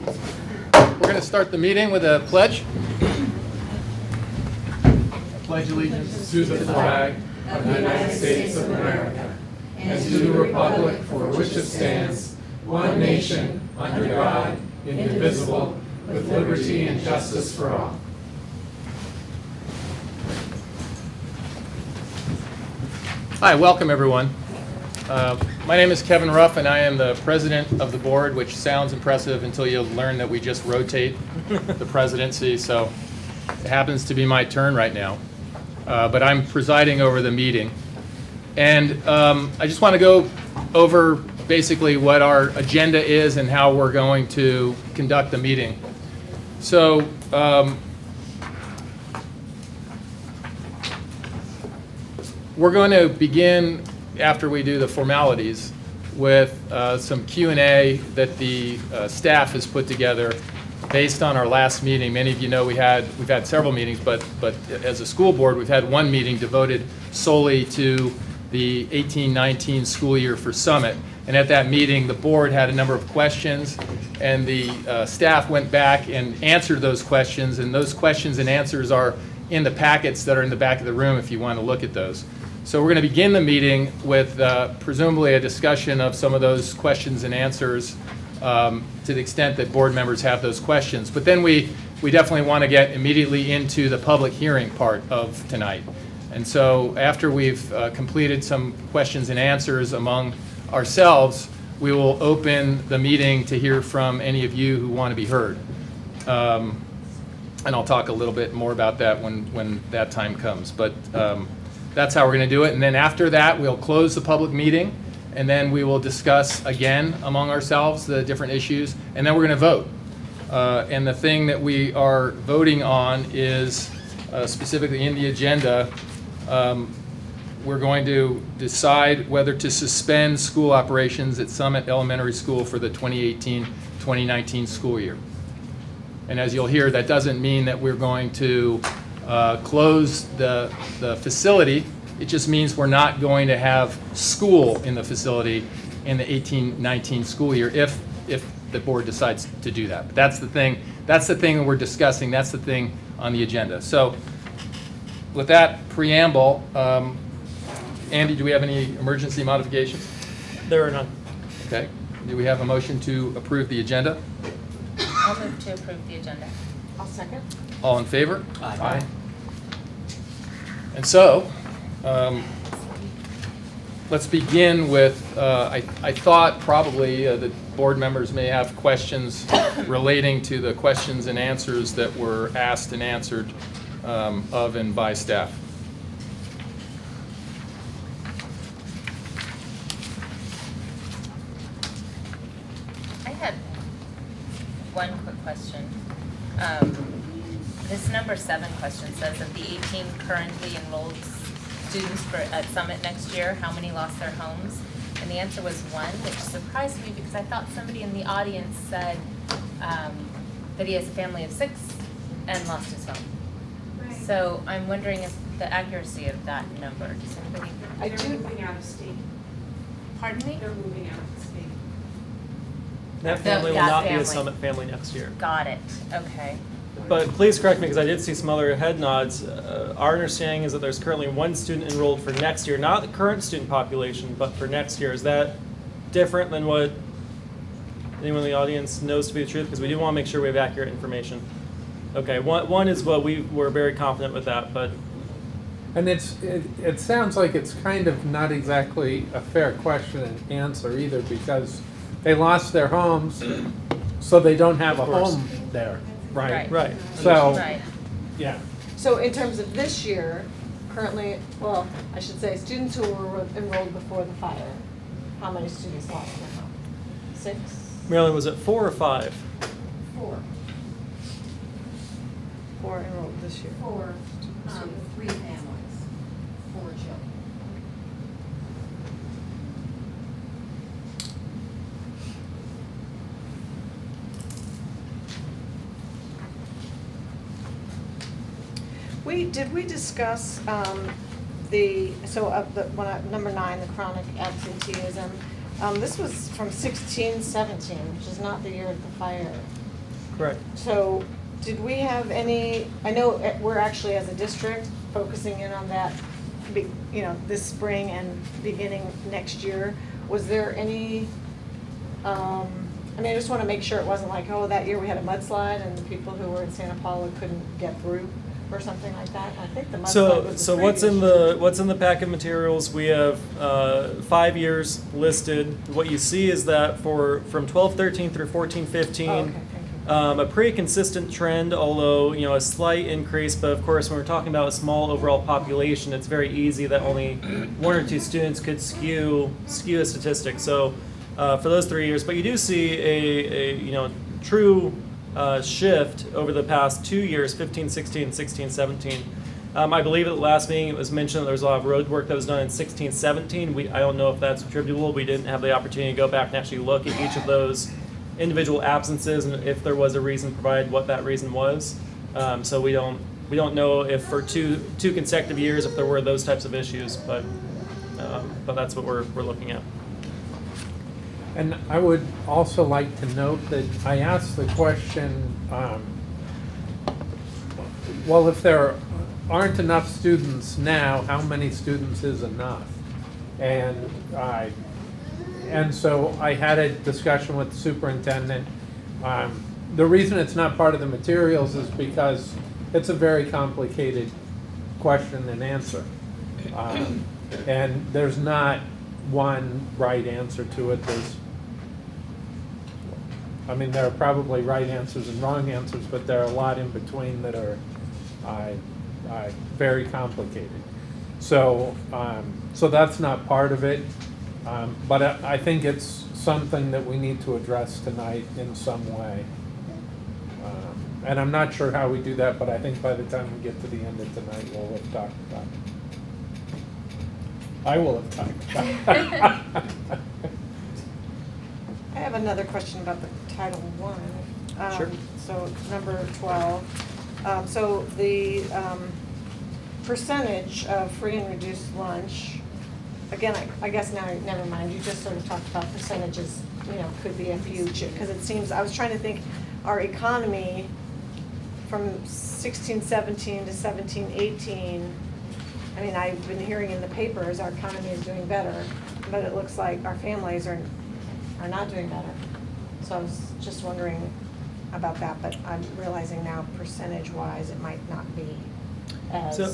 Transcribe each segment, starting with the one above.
We're going to start the meeting with a pledge. I pledge allegiance to the flag of the United States of America and to the republic for which it stands, one nation, under God, indivisible, with liberty and justice for all. Hi, welcome everyone. My name is Kevin Ruff, and I am the president of the board, which sounds impressive until you learn that we just rotate the presidency, so it happens to be my turn right now. But I'm presiding over the meeting. And I just want to go over basically what our agenda is and how we're going to conduct the meeting. So we're going to begin, after we do the formalities, with some Q&A that the staff has put together based on our last meeting. Many of you know we've had several meetings, but as a school board, we've had one meeting devoted solely to the 18-19 school year for Summit. And at that meeting, the board had a number of questions, and the staff went back and answered those questions, and those questions and answers are in the packets that are in the back of the room if you want to look at those. So we're going to begin the meeting with presumably a discussion of some of those questions and answers to the extent that board members have those questions. But then we definitely want to get immediately into the public hearing part of tonight. And so after we've completed some questions and answers among ourselves, we will open the meeting to hear from any of you who want to be heard. And I'll talk a little bit more about that when that time comes. But that's how we're going to do it. And then after that, we'll close the public meeting, and then we will discuss again among ourselves the different issues, and then we're going to vote. And the thing that we are voting on is specifically in the agenda, we're going to decide whether to suspend school operations at Summit Elementary School for the 2018-2019 school year. And as you'll hear, that doesn't mean that we're going to close the facility. It just means we're not going to have school in the facility in the 18-19 school year if the board decides to do that. But that's the thing that we're discussing. That's the thing on the agenda. So with that preamble, Andy, do we have any emergency modifications? There are none. Okay. Do we have a motion to approve the agenda? I'll move to approve the agenda. I'll second. All in favor? Aye. And so, let's begin with, I thought probably the board members may have questions relating to the questions and answers that were asked and answered of and by staff. I had one quick question. This number 7 question says of the 18 currently enrolled students at Summit next year, how many lost their homes? And the answer was 1, which surprised me because I thought somebody in the audience said that he has a family of 6 and lost his home. Right. So I'm wondering if the accuracy of that number. Does anybody? They're moving out of state. Pardon me? They're moving out of state. That family will that not be family. a Summit family next year. Got it. Okay. But please correct me, because I did see some other head nods. Our understanding is that there's currently 1 student enrolled for next year, not the current student population, but for next year. Is that different than what anyone in the audience knows to be the truth? Because we do want to make sure we have accurate information. Okay, one is what we're very confident with that, but And it sounds like it's kind of not exactly a fair question and answer either, because they lost their homes, so they don't have a Of course. home there, right? right. So, Right. yeah. So in terms of this year, currently, well, I should say, students who were enrolled before the fire, how many students lost their home? 6? Marilyn, was it 4 or 5? 4. 4 enrolled this year. 4, 3 families, 4 children. Did we discuss number 9, the chronic absenteeism? This was from 16-17, which is not the year of the fire. Correct. So, did we have any, I know we're actually as a district focusing in on that, this spring and beginning next year. Was there any, I just want to make sure it wasn't like, oh, that year we had a mudslide and the people who were in Santa Paula couldn't get through or something like that. I think the mudslide was the So what's in previous year. what's in the pack of materials? We have 5 years listed. What you see is that from 12-13 through 14-15, Oh, okay, thank you. a pretty consistent trend, although a slight increase. But of course, when we're talking about a small overall population, it's very easy that only 1 or 2 students could skew a statistic. So for those 3 years, but you do see a true shift over the past 2 years, 15-16, 16-17. I believe at the last meeting it was mentioned that there was a lot of road work that was done in 16-17. I don't know if that's attributable. We didn't have the opportunity to go back and actually look at each of those individual absences and if there was a reason provided, what that reason was. So we don't know if for two consecutive years if there were those types of issues, but that's what we're looking at. And I would also like to note that I asked the question, well, if there aren't enough students now, how many students is enough? And so I had a discussion with the superintendent. The reason it's not part of the materials is because it's a very complicated question and answer. And there's not one right answer to it. There are probably right answers and wrong answers, but there are a lot in between that are very complicated. So that's not part of it. But I think it's something that we need to address tonight in some way. And I'm not sure how we do that, but I think by the time we get to the end of tonight, we'll have talked about it. I will have talked about it. I have another question about the Title I. Sure. So number 12. So the percentage of free and reduced lunch, again, I guess now, never mind, you just sort of talked about percentages, could be a few, because it seems, I was trying to think, our economy from 16-17 to 17-18, I've been hearing in the papers our economy is doing better, but it looks like our families are not doing better. So I was just wondering about that, but I'm realizing now percentage-wise it might not be as. So,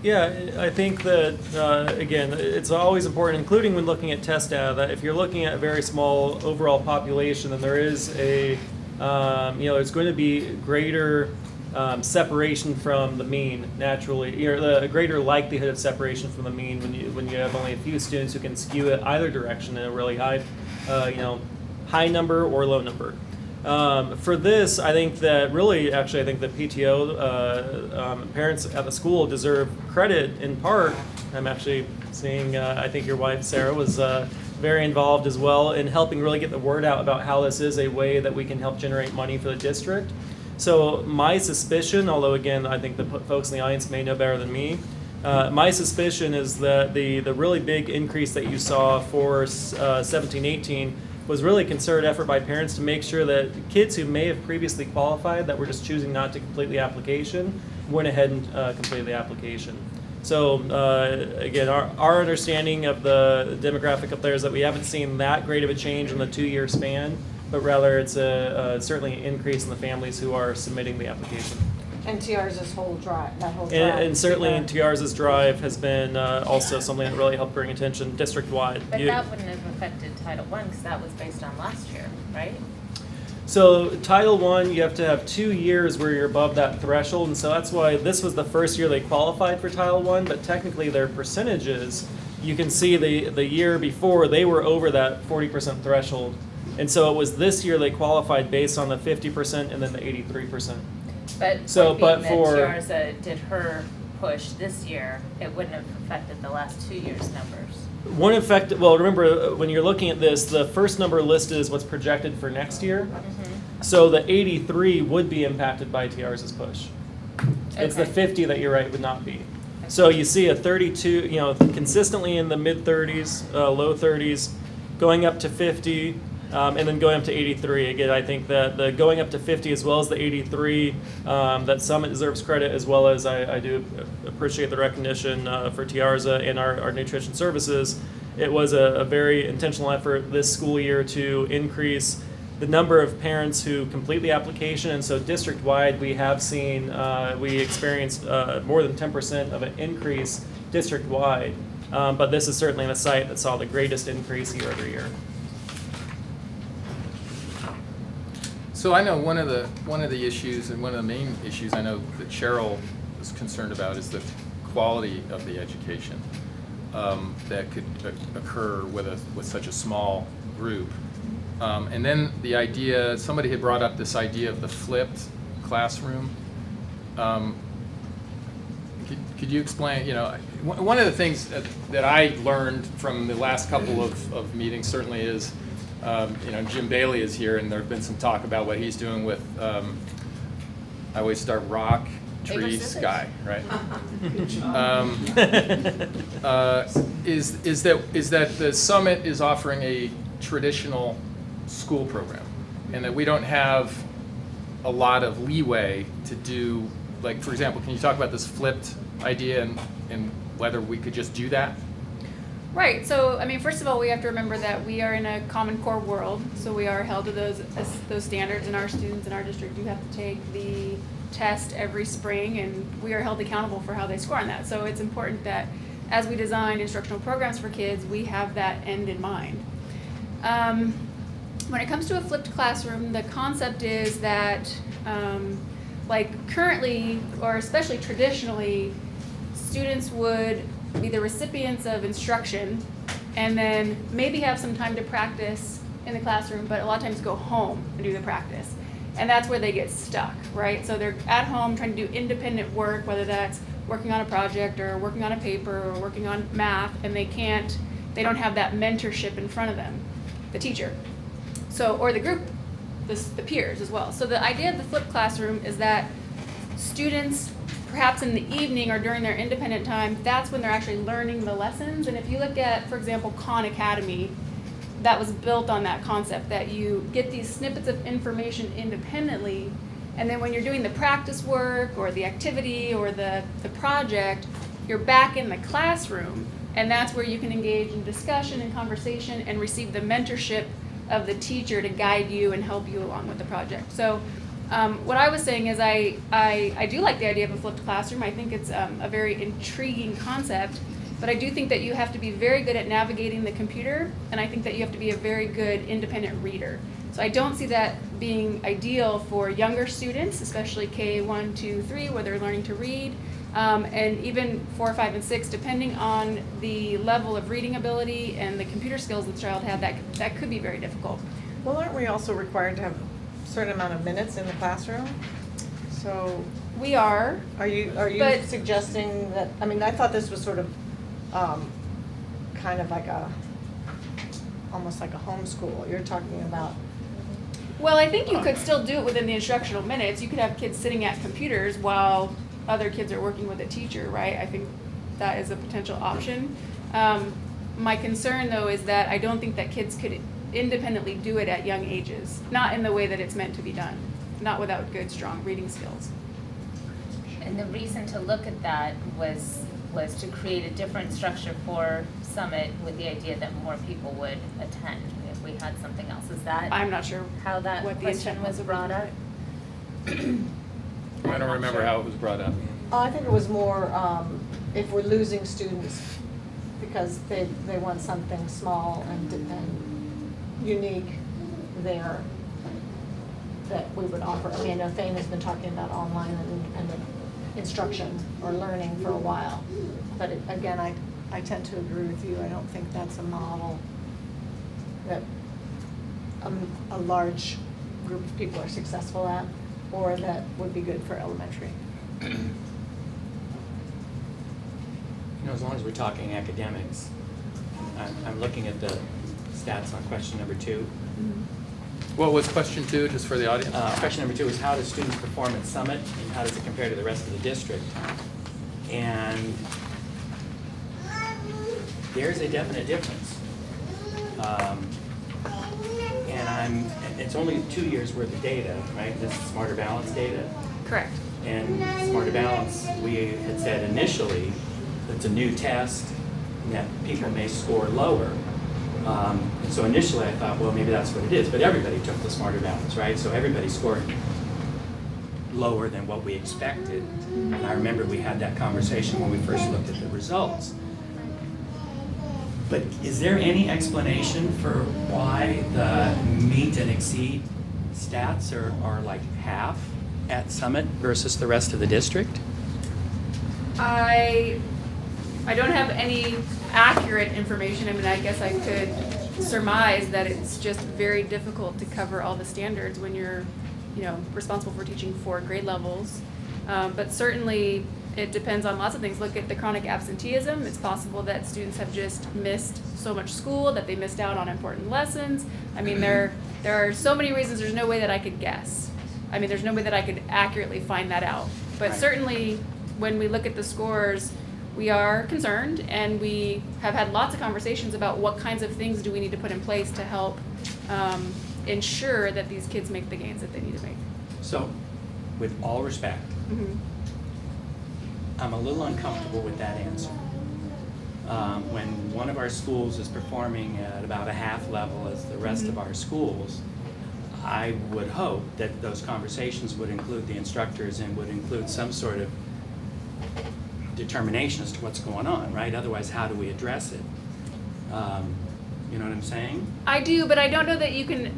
yeah, I think that, again, it's always important, including when looking at test data, that if you're looking at a very small overall population, then there is there's going to be greater separation from the mean naturally, a greater likelihood of separation from the mean when you have only a few students who can skew it either direction in a really high, high number or low number. For this, I think that I think the PTO, parents at the school deserve credit in part. I'm actually seeing, I think your wife, Sarah, was very involved as well in helping really get the word out about how this is a way that we can help generate money for the district. So my suspicion, although again, I think the folks in the audience may know better than me, my suspicion is that the really big increase that you saw for 17-18 was really a concerted effort by parents to make sure that kids who may have previously qualified that were just choosing not to complete the application went ahead and completed the application. So again, our understanding of the demographic up there is that we haven't seen that great of a change in the 2-year span, but rather it's certainly an increase in the families who are submitting the application. And TR's whole drive, that whole drive. And certainly TR's drive has been also something that really helped bring attention district-wide. But that wouldn't have affected Title I because that was based on last year, right? So Title I, you have to have 2 years where you're above that threshold, and so that's why this was the first year they qualified for Title I, but technically their percentages, you can see the year before they were over that 40% threshold. And so it was this year they qualified based on the 50% and then the 83%. But So, but being for- that Tiarza did her push this year, it wouldn't have affected the last 2 years' numbers. One effect, well, remember when you're looking at this, the first number listed is what's projected for next year. Mm-hmm. So the 83 would be impacted by TR's push. It's the Okay. 50 that you're right would not be. So you see a 32, consistently in the mid 30s, low 30s, going up to 50, and then going up to 83. Again, I think that the going up to 50 as well as the 83, that Summit deserves credit, as well as I do appreciate the recognition for Tiarza and our nutrition services. It was a very intentional effort this school year to increase the number of parents who complete the application, and so district-wide we have seen, we experienced more than 10% of an increase district-wide, but this is certainly the site that saw the greatest increase year over year. So I know one of the issues, and one of the main issues I know that Cheryl is concerned about, is the quality of the education that could occur with such a small group. And then the idea, somebody had brought up this idea of the flipped classroom. Could you explain, one of the things that I learned from the last couple of meetings certainly is, Jim Bailey is here, and there have been some talk about what he's doing with, I always start rock, tree, sky, right? Is that the Summit is offering a traditional school program, and that we don't have a lot of leeway to do, like, for example, can you talk about this flipped idea and whether we could just do that? Right. So, I mean, first of all, we have to remember that we are in a Common Core world, so we are held to those standards, and our students in our district do have to take the test every spring, and we are held accountable for how they score on that. So it's important that as we design instructional programs for kids, we have that end in mind. When it comes to a flipped classroom, the concept is that, like currently, or especially traditionally, students would be the recipients of instruction and then maybe have some time to practice in the classroom, but a lot of times go home and do the practice. And that's where they get stuck, right? So they're at home trying to do independent work, whether that's working on a project or working on a paper or working on math, and they don't have that mentorship in front of them, the teacher. So, or the group, the peers as well. So the idea of the flipped classroom is that students, perhaps in the evening or during their independent time, that's when they're actually learning the lessons. And if you look at, for example, Khan Academy, that was built on that concept that you get these snippets of information independently, and then when you're doing the practice work or the activity or the project, you're back in the classroom, and that's where you can engage in discussion and conversation and receive the mentorship of the teacher to guide you and help you along with the project. So what I was saying is I do like the idea of a flipped classroom. I think it's a very intriguing concept, but I do think that you have to be very good at navigating the computer, and I think that you have to be a very good independent reader. So I don't see that being ideal for younger students, especially K1, 2, 3, where they're learning to read, and even 4, 5, and 6, depending on the level of reading ability and the computer skills that the child had, that could be very difficult. Well, aren't we also required to have a certain amount of minutes in the classroom? So We are. are you But- suggesting that, I mean, I thought this was sort of kind of like almost like a homeschool. You're talking about. Well, I think you could still do it within the instructional minutes. You could have kids sitting at computers while other kids are working with a teacher, right? I think that is a potential option. My concern, though, is that I don't think that kids could independently do it at young ages, not in the way that it's meant to be done, not without good, strong reading skills. And the reason to look at that was to create a different structure for Summit with the idea that more people would attend if we had something else. Is that I'm not sure how that what the question intent was was brought up? I don't remember how it was brought up. I think it was more if we're losing students because they want something small and unique there that we would offer. I mean, I know Thane has been talking about online and instruction or learning for a while. But again, I tend to agree with you. I don't think that's a model that a large group of people are successful at or that would be good for elementary. As long as we're talking academics, I'm looking at the stats on question number 2. What was question 2, just for the audience? Question number 2 is how do students perform at Summit and how does it compare to the rest of the district? And there's a definite difference. And it's only 2 years worth of data, right? This is Smarter Balance data. Correct. And Smarter Balance, we had said initially, it's a new test, and that people may score lower. And so initially I thought, well, maybe that's what it is, but everybody took the Smarter Balance, right? So everybody scored lower than what we expected. And I remember we had that conversation when we first looked at the results. But is there any explanation for why the meet and exceed stats are like half at Summit versus the rest of the district? I don't have any accurate information. I mean, I guess I could surmise that it's just very difficult to cover all the standards when you're, responsible for teaching 4 grade levels. But certainly it depends on lots of things. Look at the chronic absenteeism. It's possible that students have just missed so much school that they missed out on important lessons. I mean, there are so many reasons. There's no way that I could guess. I mean, there's no way that I could accurately find that out. But Right. certainly when we look at the scores, we are concerned, and we have had lots of conversations about what kinds of things do we need to put in place to help ensure that these kids make the gains that they need to make. So, with all respect, Mhm. I'm a little uncomfortable with that answer. When one of our schools is performing at about a half level as the rest of our schools, I would hope that those conversations would include the instructors and would include some sort of determination as to what's going on, right? Otherwise, how do we address it? You know what I'm saying? I do, but I don't know that you can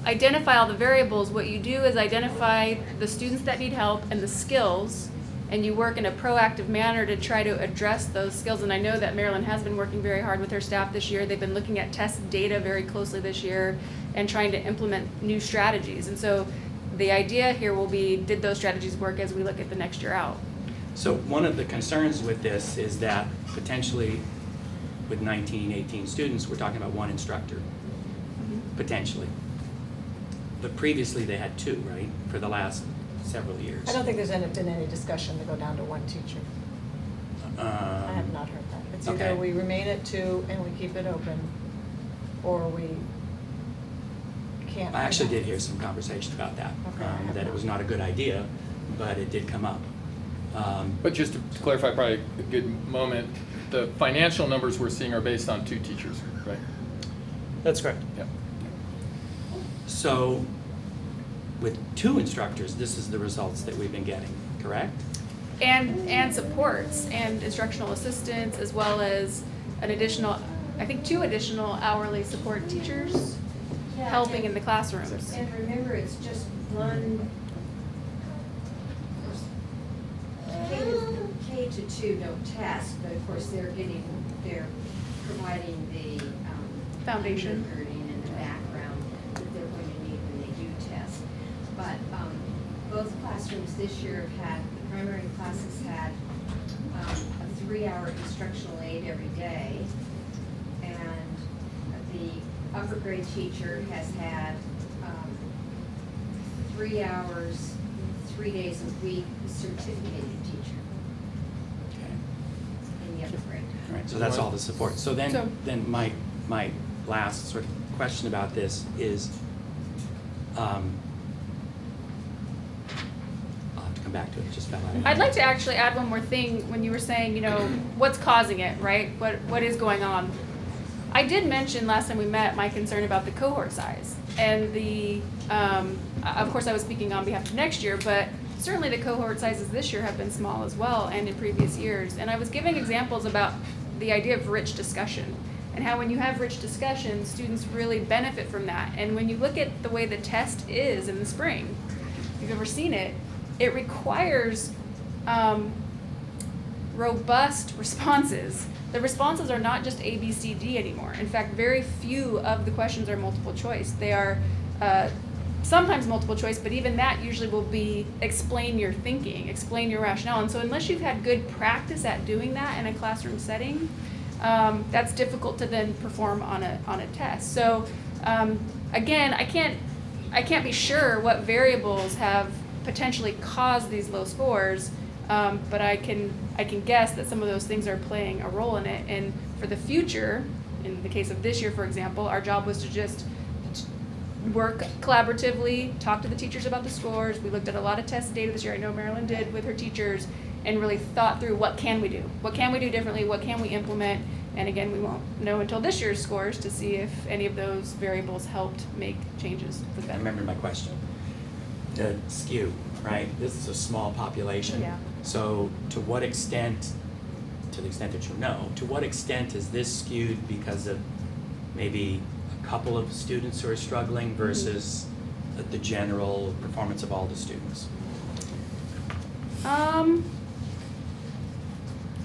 identify all the variables. What you do is identify the students that need help and the skills, and you work in a proactive manner to try to address those skills. And I know that Marilyn has been working very hard with her staff this year. They've been looking at test data very closely this year and trying to implement new strategies. And so the idea here will be, did those strategies work as we look at the next year out? So one of the concerns with this is that potentially with 19, 18 students, we're talking about one instructor, potentially. But previously they had 2, right, for the last several years. I don't think there's been any discussion to go down to 1 teacher. I have not heard that. It's okay. either we remain at 2 and we keep it open, or we can't. I actually did hear some conversation about that, Okay, I have that it was not a good idea, but it did come up. But just to clarify, probably a good moment, the financial numbers we're seeing are based on 2 teachers, right? That's correct. Yep. So with 2 instructors, this is the results that we've been getting, correct? And supports and instructional assistants, as well as an additional, I think 2 additional hourly support teachers Yeah, helping and- in the classrooms. And remember, it's just one, K to 2 don't test, but of course they're providing the Foundation. undergirding and the background that they're going to need when they do test. But both classrooms this year have had, the primary classes had a 3-hour instructional aid every day, and the upper grade teacher has had 3 hours, 3 days a week, certificated teacher Okay. in the upper grade. All right, so that's all the support. So So- then my last sort of question about this is, I'll have to come back to it, it just fell out. of my I'd like head. to actually add one more thing when you were saying, what's causing it, right? What is going on? I did mention last time we met my concern about the cohort size. And of course I was speaking on behalf of next year, but certainly the cohort sizes this year have been small as well, and in previous years. And I was giving examples about the idea of rich discussion, and how when you have rich discussion, students really benefit from that. And when you look at the way the test is in the spring, if you've ever seen it, it requires robust responses. The responses are not just A, B, C, D anymore. In fact, very few of the questions are multiple choice. They are sometimes multiple choice, but even that usually will be explain your thinking, explain your rationale. And so unless you've had good practice at doing that in a classroom setting, that's difficult to then perform on a test. So again, I can't be sure what variables have potentially caused these low scores, but I can guess that some of those things are playing a role in it. And for the future, in the case of this year, for example, our job was to just work collaboratively, talk to the teachers about the scores. We looked at a lot of test data this year. I know Marilyn did with her teachers, and really thought through what can we do? What can we do differently? What can we implement? And again, we won't know until this year's scores to see if any of those variables helped make changes for the I better. remember my question. The skew, right? This is a small population. Yeah. So to what extent, to the extent that you know, to what extent is this skewed because of maybe a couple of students who are struggling versus the general performance of all the students?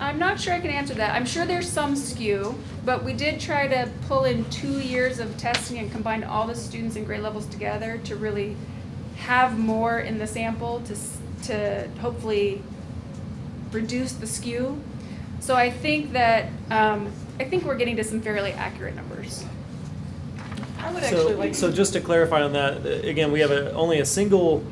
I'm not sure I can answer that. I'm sure there's some skew, but we did try to pull in 2 years of testing and combine all the students and grade levels together to really have more in the sample to hopefully reduce the skew. So I think that, I think we're getting to some fairly accurate numbers. I would actually like. So just to clarify on that, again, we have only a single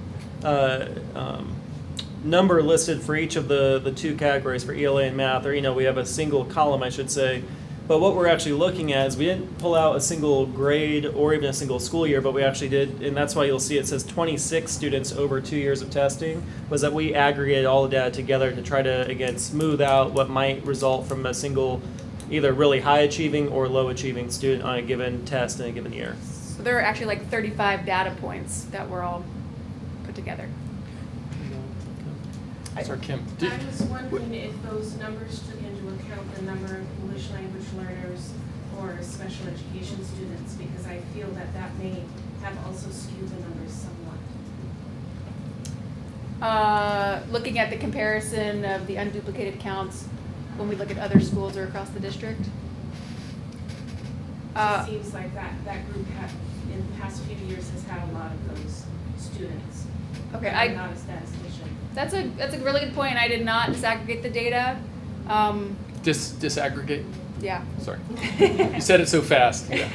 number listed for each of the two categories for ELA and math, or we have a single column, I should say. But what we're actually looking at is we didn't pull out a single grade or even a single school year, but we actually did, and that's why you'll see it says 26 students over 2 years of testing, was that we aggregated all the data together to try to, again, smooth out what might result from a single either really high achieving or low achieving student on a given test in a given year. So there are actually like 35 data points that were all put together. Sorry, Kim. I was wondering if those numbers took into account the number of English language learners or special education students, because I feel that that may have also skewed the numbers somewhat. Looking at the comparison of the unduplicated counts when we look at other schools or across the district. It seems like that group in the past few years has had a lot of those students. Okay, I'm not a statistician. That's a really good point. I did not disaggregate the data. Disaggregate? Yeah. Sorry. You said it so fast. Yeah.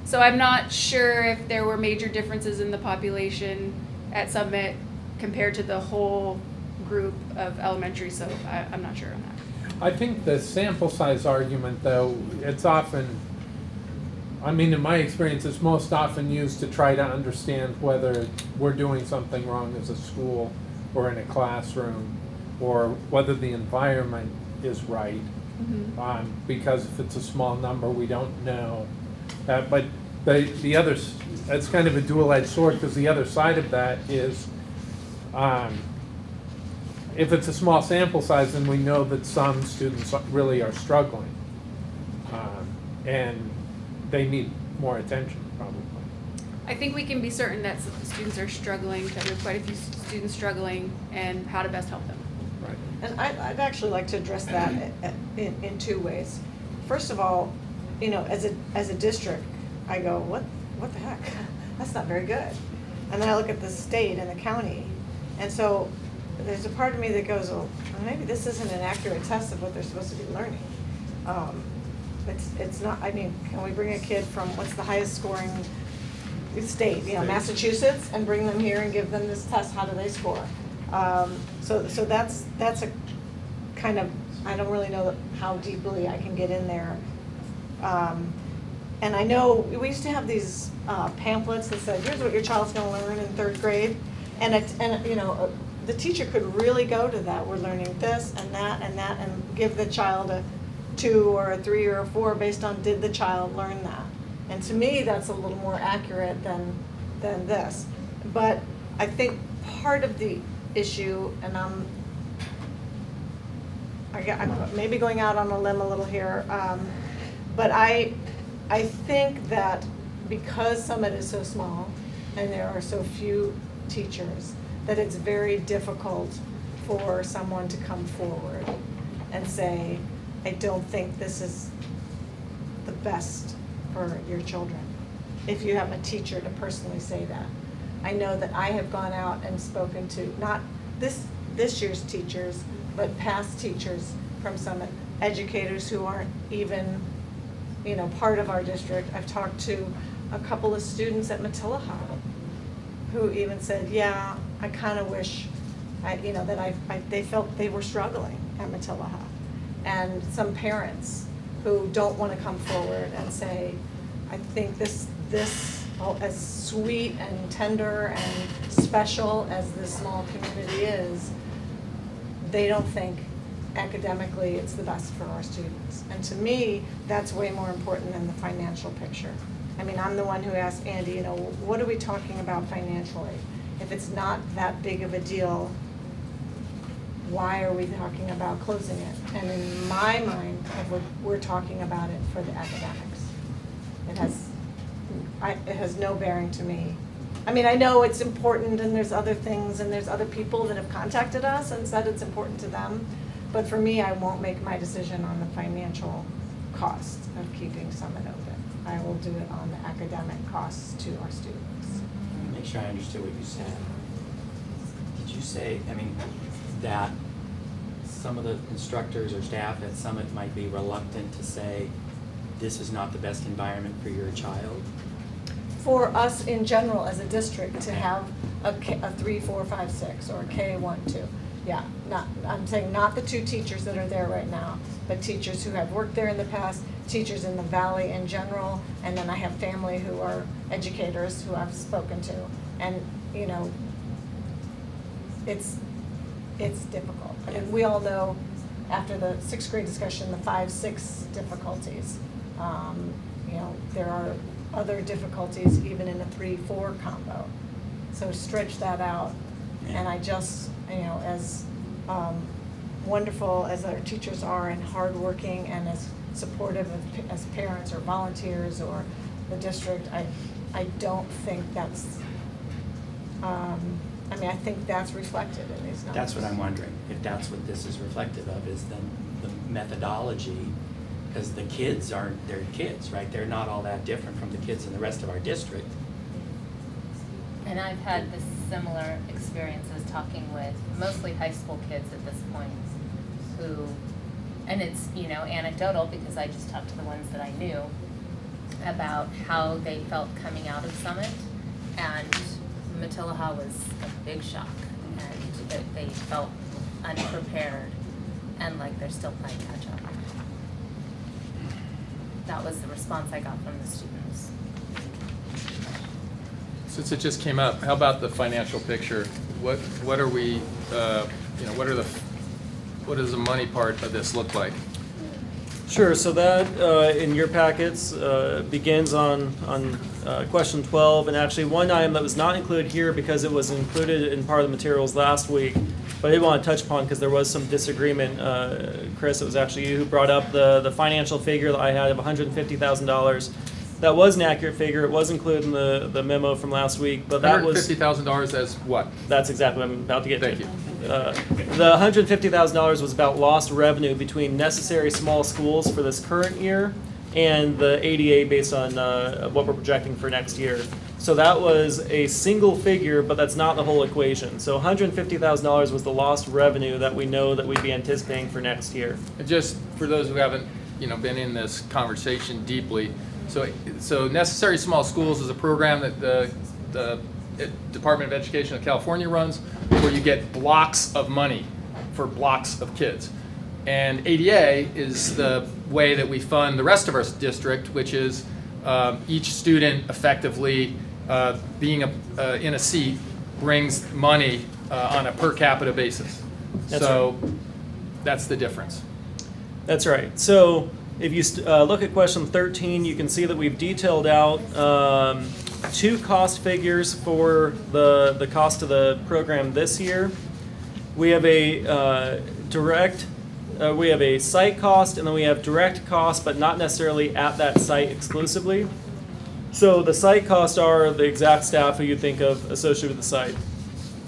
So I'm not sure if there were major differences in the population at Summit compared to the whole group of elementary, so I'm not sure on that. I think the sample size argument, though, it's often, I mean, in my experience, it's most often used to try to understand whether we're doing something wrong as a school or in a classroom, or whether the environment is right. Mm-hmm. Because if it's a small number, we don't know. But the other, it's kind of a dual-edged sword, because the other side of that is, if it's a small sample size, then we know that some students really are struggling, and they need more attention, probably. I think we can be certain that some students are struggling, that there are quite a few students struggling, and how to best help them. Right. And I'd actually like to address that in 2 ways. First of all, as a district, I go, what the heck? That's not very good. And then I look at the state and the county, and so there's a part of me that goes, well, maybe this isn't an accurate test of what they're supposed to be learning. It's not. I mean, can we bring a kid from what's the highest scoring state, Massachusetts, and bring them here and give them this test? How do they score? So that's a kind of, I don't really know how deeply I can get in there. And I know we used to have these pamphlets that said, here's what your child's going to learn in 3rd grade, and the teacher could really go to that. We're learning this and that and that, and give the child a 2 or a 3 or a 4 based on did the child learn that. And to me, that's a little more accurate than this. But I think part of the issue, and I'm maybe going out on a limb a little here, but I think that because Summit is so small and there are so few teachers, that it's very difficult for someone to come forward and say, I don't think this is the best for your children, if you have a teacher to personally say that. I know that I have gone out and spoken to, not this year's teachers, but past teachers from Summit, educators who aren't even, part of our district. I've talked to a couple of students at Matilaha who even said, yeah, I kind of wish, they felt they were struggling at Matilaha. And some parents who don't want to come forward and say, I think this as sweet and tender and special as this small community is, they don't think academically it's the best for our students. And to me, that's way more important than the financial picture. I mean, I'm the one who asked Andy, you know, what are we talking about financially? If it's not that big of a deal, why are we talking about closing it? And in my mind, we're talking about it for the academics. It has no bearing to me. I mean, I know it's important and there's other things and there's other people that have contacted us and said it's important to them. But for me, I won't make my decision on the financial cost of keeping Summit open. I will do it on the academic costs to our students. Let me make sure I understood what you said. Did you say, I mean, that some of the instructors or staff at Summit might be reluctant to say, this is not the best environment for your child? For us in general as a district to have a 3, 4, 5, 6 or a K1, 2. Yeah, I'm saying not the 2 teachers that are there right now, but teachers who have worked there in the past, teachers in the Valley in general, and then I have family who are educators who I've spoken to. And, you know, it's difficult. I mean, we all know after the 6th grade discussion, the 5, 6 difficulties. You know, there are other difficulties even in a 3, 4 combo. So stretch that out. And I just, you know, as wonderful as our teachers are and hardworking and as supportive as parents or volunteers or the district, I don't think that's, I mean, I think that's reflected in these numbers. That's what I'm wondering, if that's what this is reflective of, is then the methodology, because the kids aren't, they're kids, right? They're not all that different from the kids in the rest of our district. And I've had this similar experiences talking with mostly high school kids at this point who, and it's, you know, anecdotal because I just talked to the ones that I knew about how they felt coming out of Summit, and Matilaha was a big shock, and that they felt unprepared and like they're still playing catch up. That was the response I got from the students. Since it just came up, how about the financial picture? What are we, you know, what does the money part of this look like? Sure, so that in your packets begins on question 12, and actually one item that was not included here because it was included in part of the materials last week, but I did want to touch upon because there was some disagreement. Chris, it was actually you who brought up the financial figure that I had of $150,000. That was an accurate figure. It was included in the memo from last week, but that was $150,000 as what? That's exactly what I'm about to get to. Thank you. The $150,000 was about lost revenue between necessary small schools for this current year and the ADA based on what we're projecting for next year. So that was a single figure, but that's not the whole equation. So $150,000 was the lost revenue that we know that we'd be anticipating for next year. And just for those who haven't, you know, been in this conversation deeply, so Necessary Small Schools is a program that the Department of Education of California runs, where you get blocks of money for blocks of kids. And ADA is the way that we fund the rest of our district, which is each student effectively being in a seat brings money on a per capita basis. That's so right. That's the difference. That's right. So if you look at question 13, you can see that we've detailed out 2 cost figures for the cost of the program this year. We have a we have a site cost, and then we have direct cost, but not necessarily at that site exclusively. So the site costs are the exact staff who you think of associated with the site.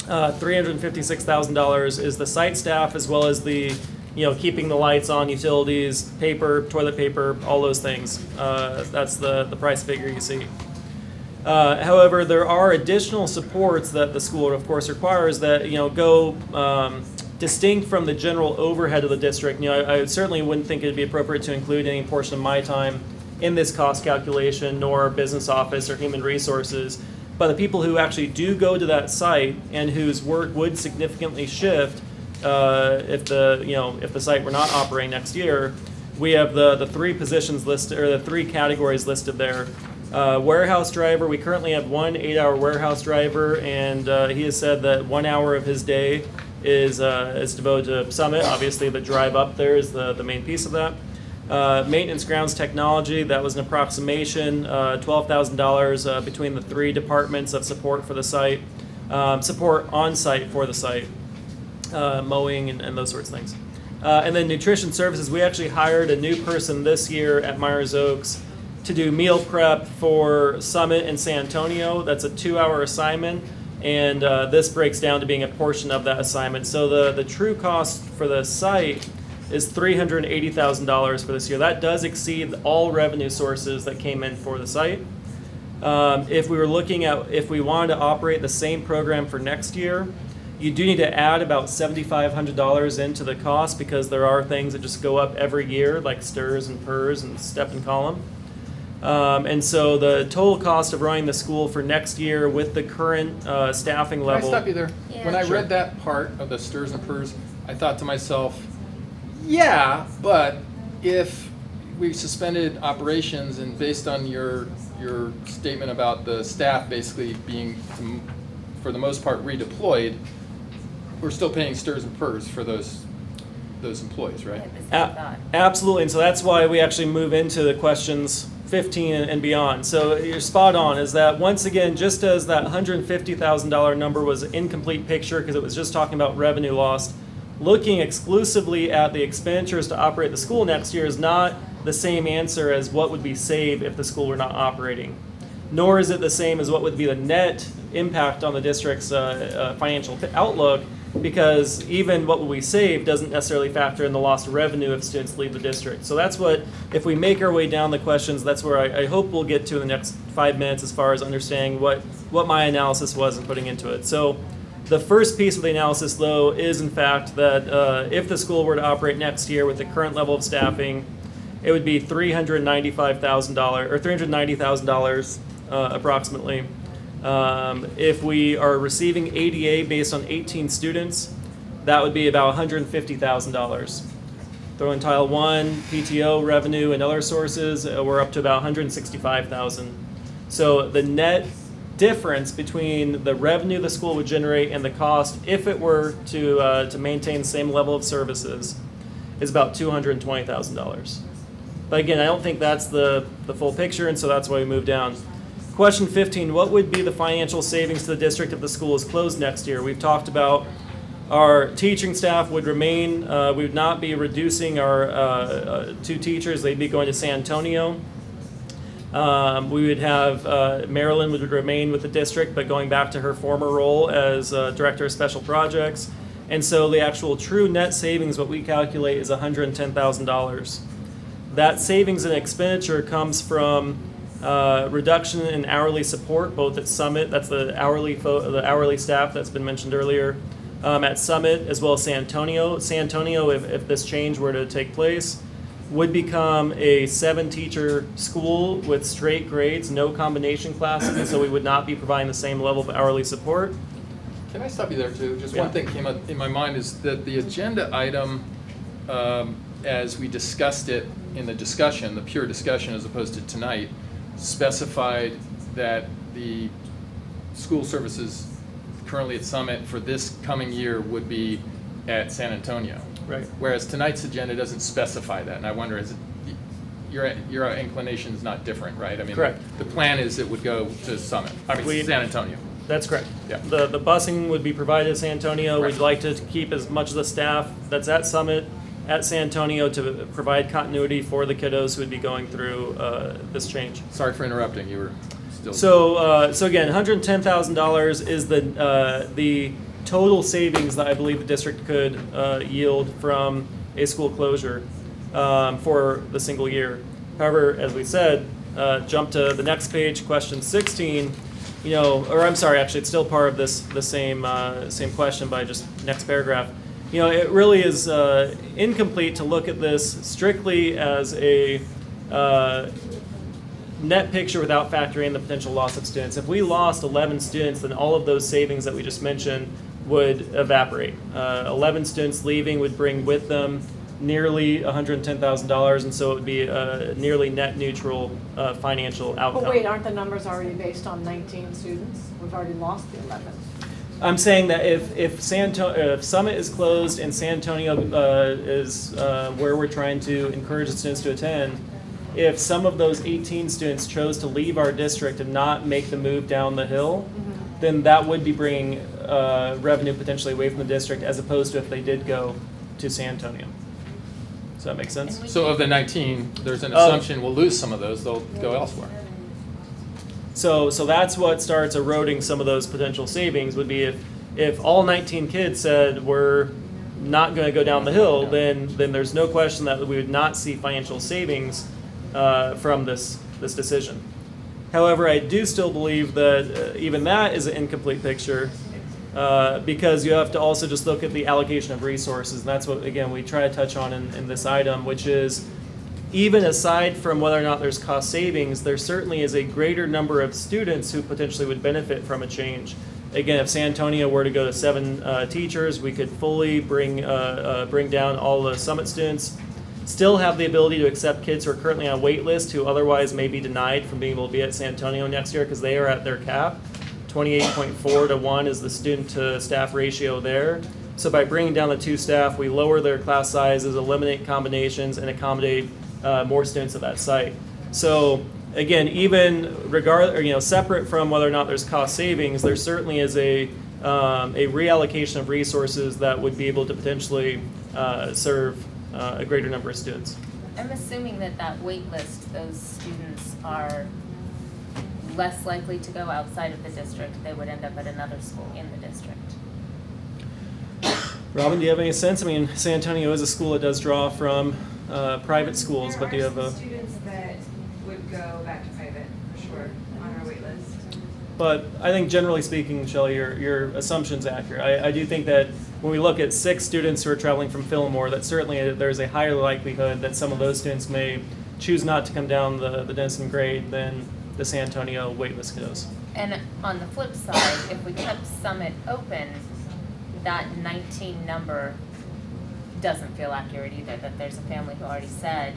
$356,000 is the site staff, as well as the, you know, keeping the lights on, utilities, paper, toilet paper, all those things. That's the price figure you see. However, there are additional supports that the school, of course, requires that, you know, go distinct from the general overhead of the district. You know, I certainly wouldn't think it'd be appropriate to include any portion of my time in this cost calculation, nor business office or human resources. But the people who actually do go to that site and whose work would significantly shift if the site were not operating next year, we have the 3 positions listed, or the 3 categories listed there. Warehouse driver, we currently have one 8-hour warehouse driver, and he has said that 1 hour of his day is devoted to Summit. Obviously, the drive up there is the main piece of that. Maintenance grounds technology, that was an approximation, $12,000 between the 3 departments of support for the site, support on site for the site, mowing and those sorts of things. And then nutrition services, we actually hired a new person this year at Myers Oaks to do meal prep for Summit and San Antonio. That's a 2-hour assignment, and this breaks down to being a portion of that assignment. So the true cost for the site is $380,000 for this year. That does exceed all revenue sources that came in for the site. If we were looking at, if we wanted to operate the same program for next year, you do need to add about $7,500 into the cost, because there are things that just go up every year, like STIRS and PERS and step and column. And so the total cost of running the school for next year with the current staffing Can I level. stop you there? Yeah. When I Sure. read that part of the STIRS and PERS, I thought to myself, yeah, but if we suspended operations and based on your statement about the staff basically being, for the most part, redeployed, we're still paying STIRS and PERS for those employees, I right? had the same thought. Absolutely, and so that's why we actually move into the questions 15 and beyond. So you're spot on, is that once again, just as that $150,000 number was an incomplete picture because it was just talking about revenue lost, looking exclusively at the expenditures to operate the school next year is not the same answer as what would be saved if the school were not operating. Nor is it the same as what would be the net impact on the district's financial outlook, because even what we save doesn't necessarily factor in the lost revenue if students leave the district. So that's what, if we make our way down the questions, that's where I hope we'll get to in the next 5 minutes as far as understanding what my analysis was and putting into it. So the first piece of the analysis, though, is in fact that if the school were to operate next year with the current level of staffing, it would be $395,000 or $390,000 approximately. If we are receiving ADA based on 18 students, that would be about $150,000. Throw in Title I, PTO revenue, and other sources, we're up to about $165,000. So the net difference between the revenue the school would generate and the cost, if it were to maintain the same level of services, is about $220,000. But again, I don't think that's the full picture, and so that's why we moved down. Question 15, what would be the financial savings to the district if the school is closed next year? We've talked about our teaching staff would remain, we would not be reducing our 2 teachers, they'd be going to San Antonio. We would have, Marilyn would remain with the district, but going back to her former role as Director of Special Projects. And so the actual true net savings, what we calculate, is $110,000. That savings and expenditure comes from reduction in hourly support, both at Summit, that's the hourly staff that's been mentioned earlier, at Summit, as well as San Antonio. San Antonio, if this change were to take place, would become a 7-teacher school with straight grades, no combination classes, and so we would not be providing the same level of hourly support. Can I stop you there too? Just Yeah. one thing came up in my mind is that the agenda item, as we discussed it in the discussion, the pure discussion as opposed to tonight, specified that the school services currently at Summit for this coming year would be at San Antonio. Right. Whereas tonight's agenda doesn't specify that, and I wonder, is it, your inclination is not different, right? I mean, Correct. The plan is it would go to Summit, San Antonio. That's correct. Yeah. The busing would be provided at San Antonio. Right. We'd like to keep as much of the staff that's at Summit at San Antonio to provide continuity for the kiddos who would be going through this change. Sorry for interrupting, you were still. So again, $110,000 is the total savings that I believe the district could yield from a school closure for the single year. However, as we said, jump to the next page, question 16. Or I'm sorry, actually, it's still part of the same question, by just next paragraph. It really is incomplete to look at this strictly as a net picture without factoring in the potential loss of students. If we lost 11 students, then all of those savings that we just mentioned would evaporate. 11 students leaving would bring with them nearly $110,000, and so it would be a nearly net neutral financial outcome. But wait, aren't the numbers already based on 19 students? We've already lost the 11. I'm saying that if Summit is closed and San Antonio is where we're trying to encourage the students to attend, if some of those 18 students chose to leave our district and not make the move down the hill, then that would be bringing revenue potentially away from the district, as opposed to if they did go to San Antonio. Does that make sense? And we So of the 19, there's an assumption we'll lose some of those, they'll go elsewhere. So that's what starts eroding some of those potential savings, would be if all 19 kids said we're not going to go down the hill, then there's no question that we would not see financial savings from this decision. However, I do still believe that even that is an incomplete picture, because you have to also just look at the allocation of resources, and that's what, again, we try to touch on in this item, which is, even aside from whether or not there's cost savings, there certainly is a greater number of students who potentially would benefit from a change. Again, if San Antonio were to go to 7 teachers, we could fully bring down all the Summit students, still have the ability to accept kids who are currently on a wait list who otherwise may be denied from being able to be at San Antonio next year because they are at their cap. 28.4 to 1 is the student to staff ratio there. So by bringing down the 2 staff, we lower their class sizes, eliminate combinations, and accommodate more students at that site. So again, even separate from whether or not there's cost savings, there certainly is a reallocation of resources that would be able to potentially serve a greater number of students. I'm assuming that wait list, those students are less likely to go outside of the district. They would end up at another school in the district. Robin, do you have any sense? I mean, San Antonio is a school that does draw from private schools, but do you have There are a... some students that would go back to private, for sure, on our wait list. But I think generally speaking, Shelley, your assumption's accurate. I do think that when we look at 6 students who are traveling from Fillmore, that certainly there's a higher likelihood that some of those students may choose not to come down the Denison grade than the San Antonio waitlist goes. And on the flip side, if we kept Summit open, that 19 number doesn't feel accurate either, that there's a family who already said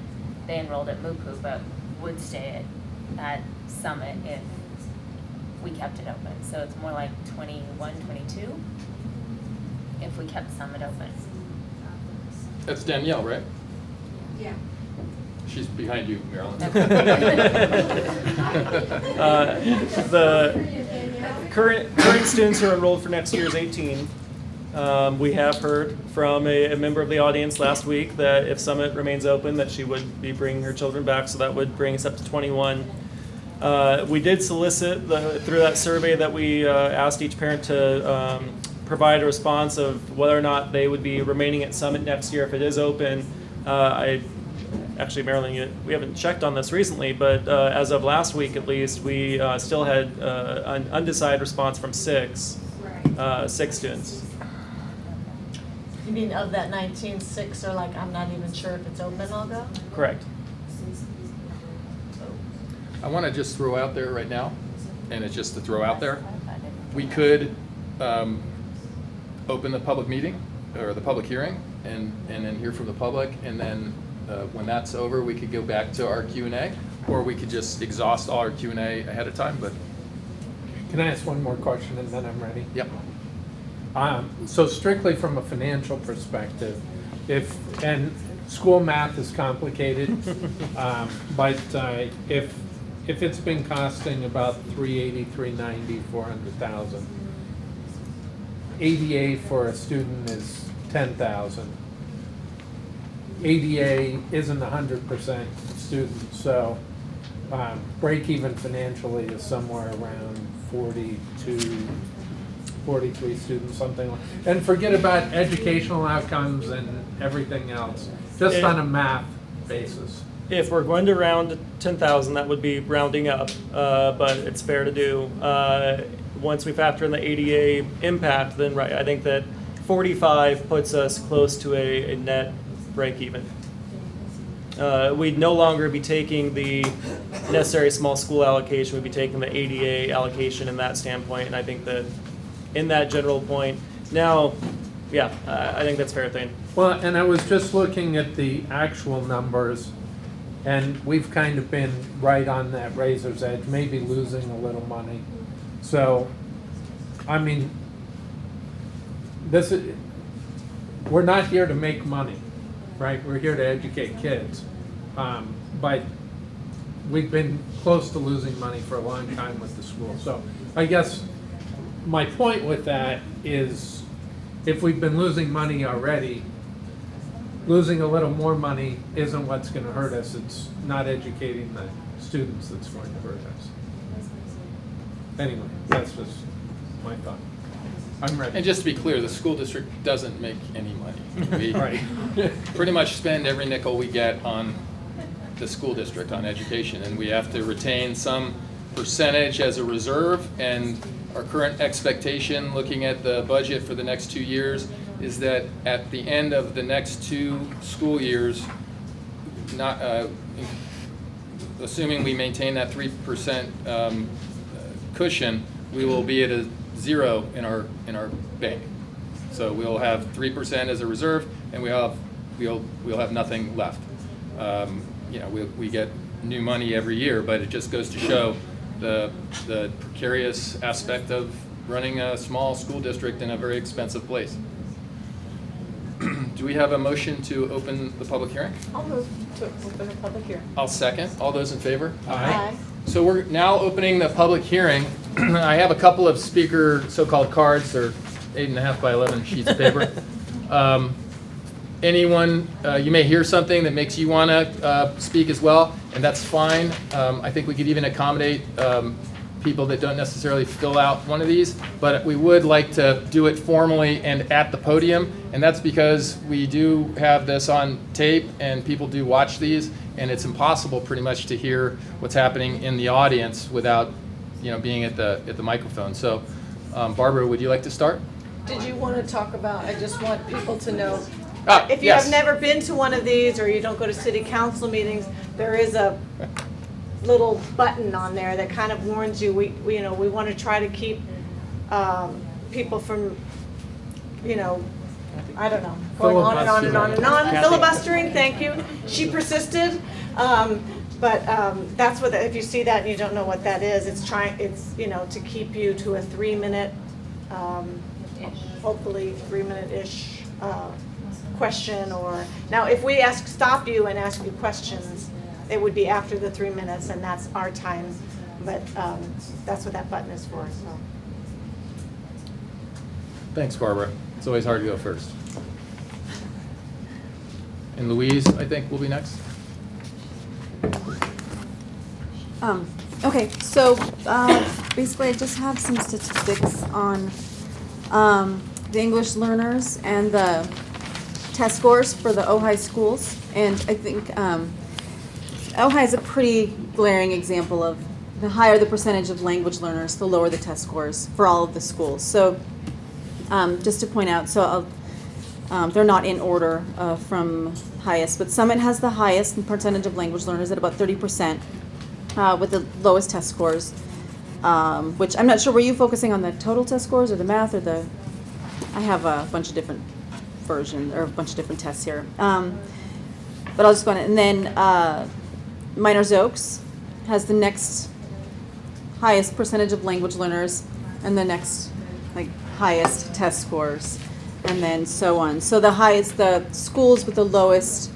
they enrolled at Muku but would stay at Summit if we kept it open. So it's more like 21, 22 if we kept Summit open. That's Danielle, right? Yeah. She's behind you, Marilyn. The current students who are enrolled for next year is 18. We have heard from a member of the audience last week that if Summit remains open, that she would be bringing her children back, so that would bring us up to 21. We did solicit through that survey that we asked each parent to provide a response of whether or not they would be remaining at Summit next year if it is open. Actually, Marilyn, we haven't checked on this recently, but as of last week at least, we still had an undecided response from 6 students. You mean of that 19, 6 are like, I'm not even sure if it's open, I'll go? Correct. I want to just throw out there right now, and it's just to throw out there, we could open the public meeting, or the public hearing, and then hear from the public, and then when that's over, we could go back to our Q&A, or we could just exhaust all our Q&A ahead of time, but, Can I ask one more question and then I'm ready? yep. So strictly from a financial perspective, and school math is complicated, but if it's been costing about $380,000, $390,000, $400,000, ADA for a student is $10,000. ADA isn't 100% student, so break even financially is somewhere around 42, 43 students, something like. And forget about educational outcomes and everything else, just on a math basis. If we're going to round to 10,000, that would be rounding up, but it's fair to do. Once we factor in the ADA impact, then right, I think that 45 puts us close to a net break even. We'd no longer be taking the necessary small school allocation, we'd be taking the ADA allocation in that standpoint, and I think that in that general point. Now, Yeah, I think that's fair, Thane. Well, and I was just looking at the actual numbers, and we've kind of been right on that razor's edge, maybe losing a little money. So, I mean, we're not here to make money, right? We're here to educate kids. But we've been close to losing money for a long time with the school. So I guess my point with that is, if we've been losing money already, losing a little more money isn't what's going to hurt us. It's not educating the students that's going to hurt us. Anyway, that's just my thought. I'm ready. And just to be clear, the school district doesn't make any money. We Right. pretty much spend every nickel we get on the school district, on education, and we have to retain some percentage as a reserve, and our current expectation, looking at the budget for the next 2 years, is that at the end of the next 2 school years, not, assuming we maintain that 3% cushion, we will be at a 0 in our bank. So we'll have 3% as a reserve, and we'll have nothing left. You know, we get new money every year, but it just goes to show the precarious aspect of running a small school district in a very expensive place. Do we have a motion to open the public hearing? I'll move to open the public hearing. I'll second. All those in favor? Aye. So we're now opening the public hearing. I have a couple of speaker so-called cards. They're 8.5 by 11 sheets of paper. Anyone, you may hear something that makes you want to speak as well, and that's fine. I think we could even accommodate people that don't necessarily fill out one of these, but we would like to do it formally and at the podium, and that's because we do have this on tape and people do watch these, and it's impossible pretty much to hear what's happening in the audience without, you know, being at the microphone. So, Barbara, would you like to start? Did you want to talk about, I just want people to know, if you yes. have never been to one of these or you don't go to city council meetings, there is a little button on there that kind of warns you. We want to try to keep people from, I don't know, going on and on and on and on. Filibustering, thank you. She persisted. But that's what, if you see that and you don't know what that is, it's to keep you to a 3-minute, hopefully 3-minute-ish question. Or now, if we stop you and ask you questions, it would be after the 3 minutes, and that's our time. But that's what that button is for. So. Thanks, Barbara. It's always hard to go first. And Louise, I think, will be next. Okay, so basically I just have some statistics on the English learners and the test scores for the OHI schools. And I think OHI is a pretty glaring example of the higher the percentage of language learners, the lower the test scores for all of the schools. So just to point out, so they're not in order from highest, but Summit has the highest in percentage of language learners at about 30%. With the lowest test scores, which I'm not sure, were you focusing on the total test scores or the math or the, I have a bunch of different versions or a bunch of different tests here. But I'll just go on it. And then Minor Oaks has the next highest percentage of language learners and the next highest test scores, and then so on. So the schools with the lowest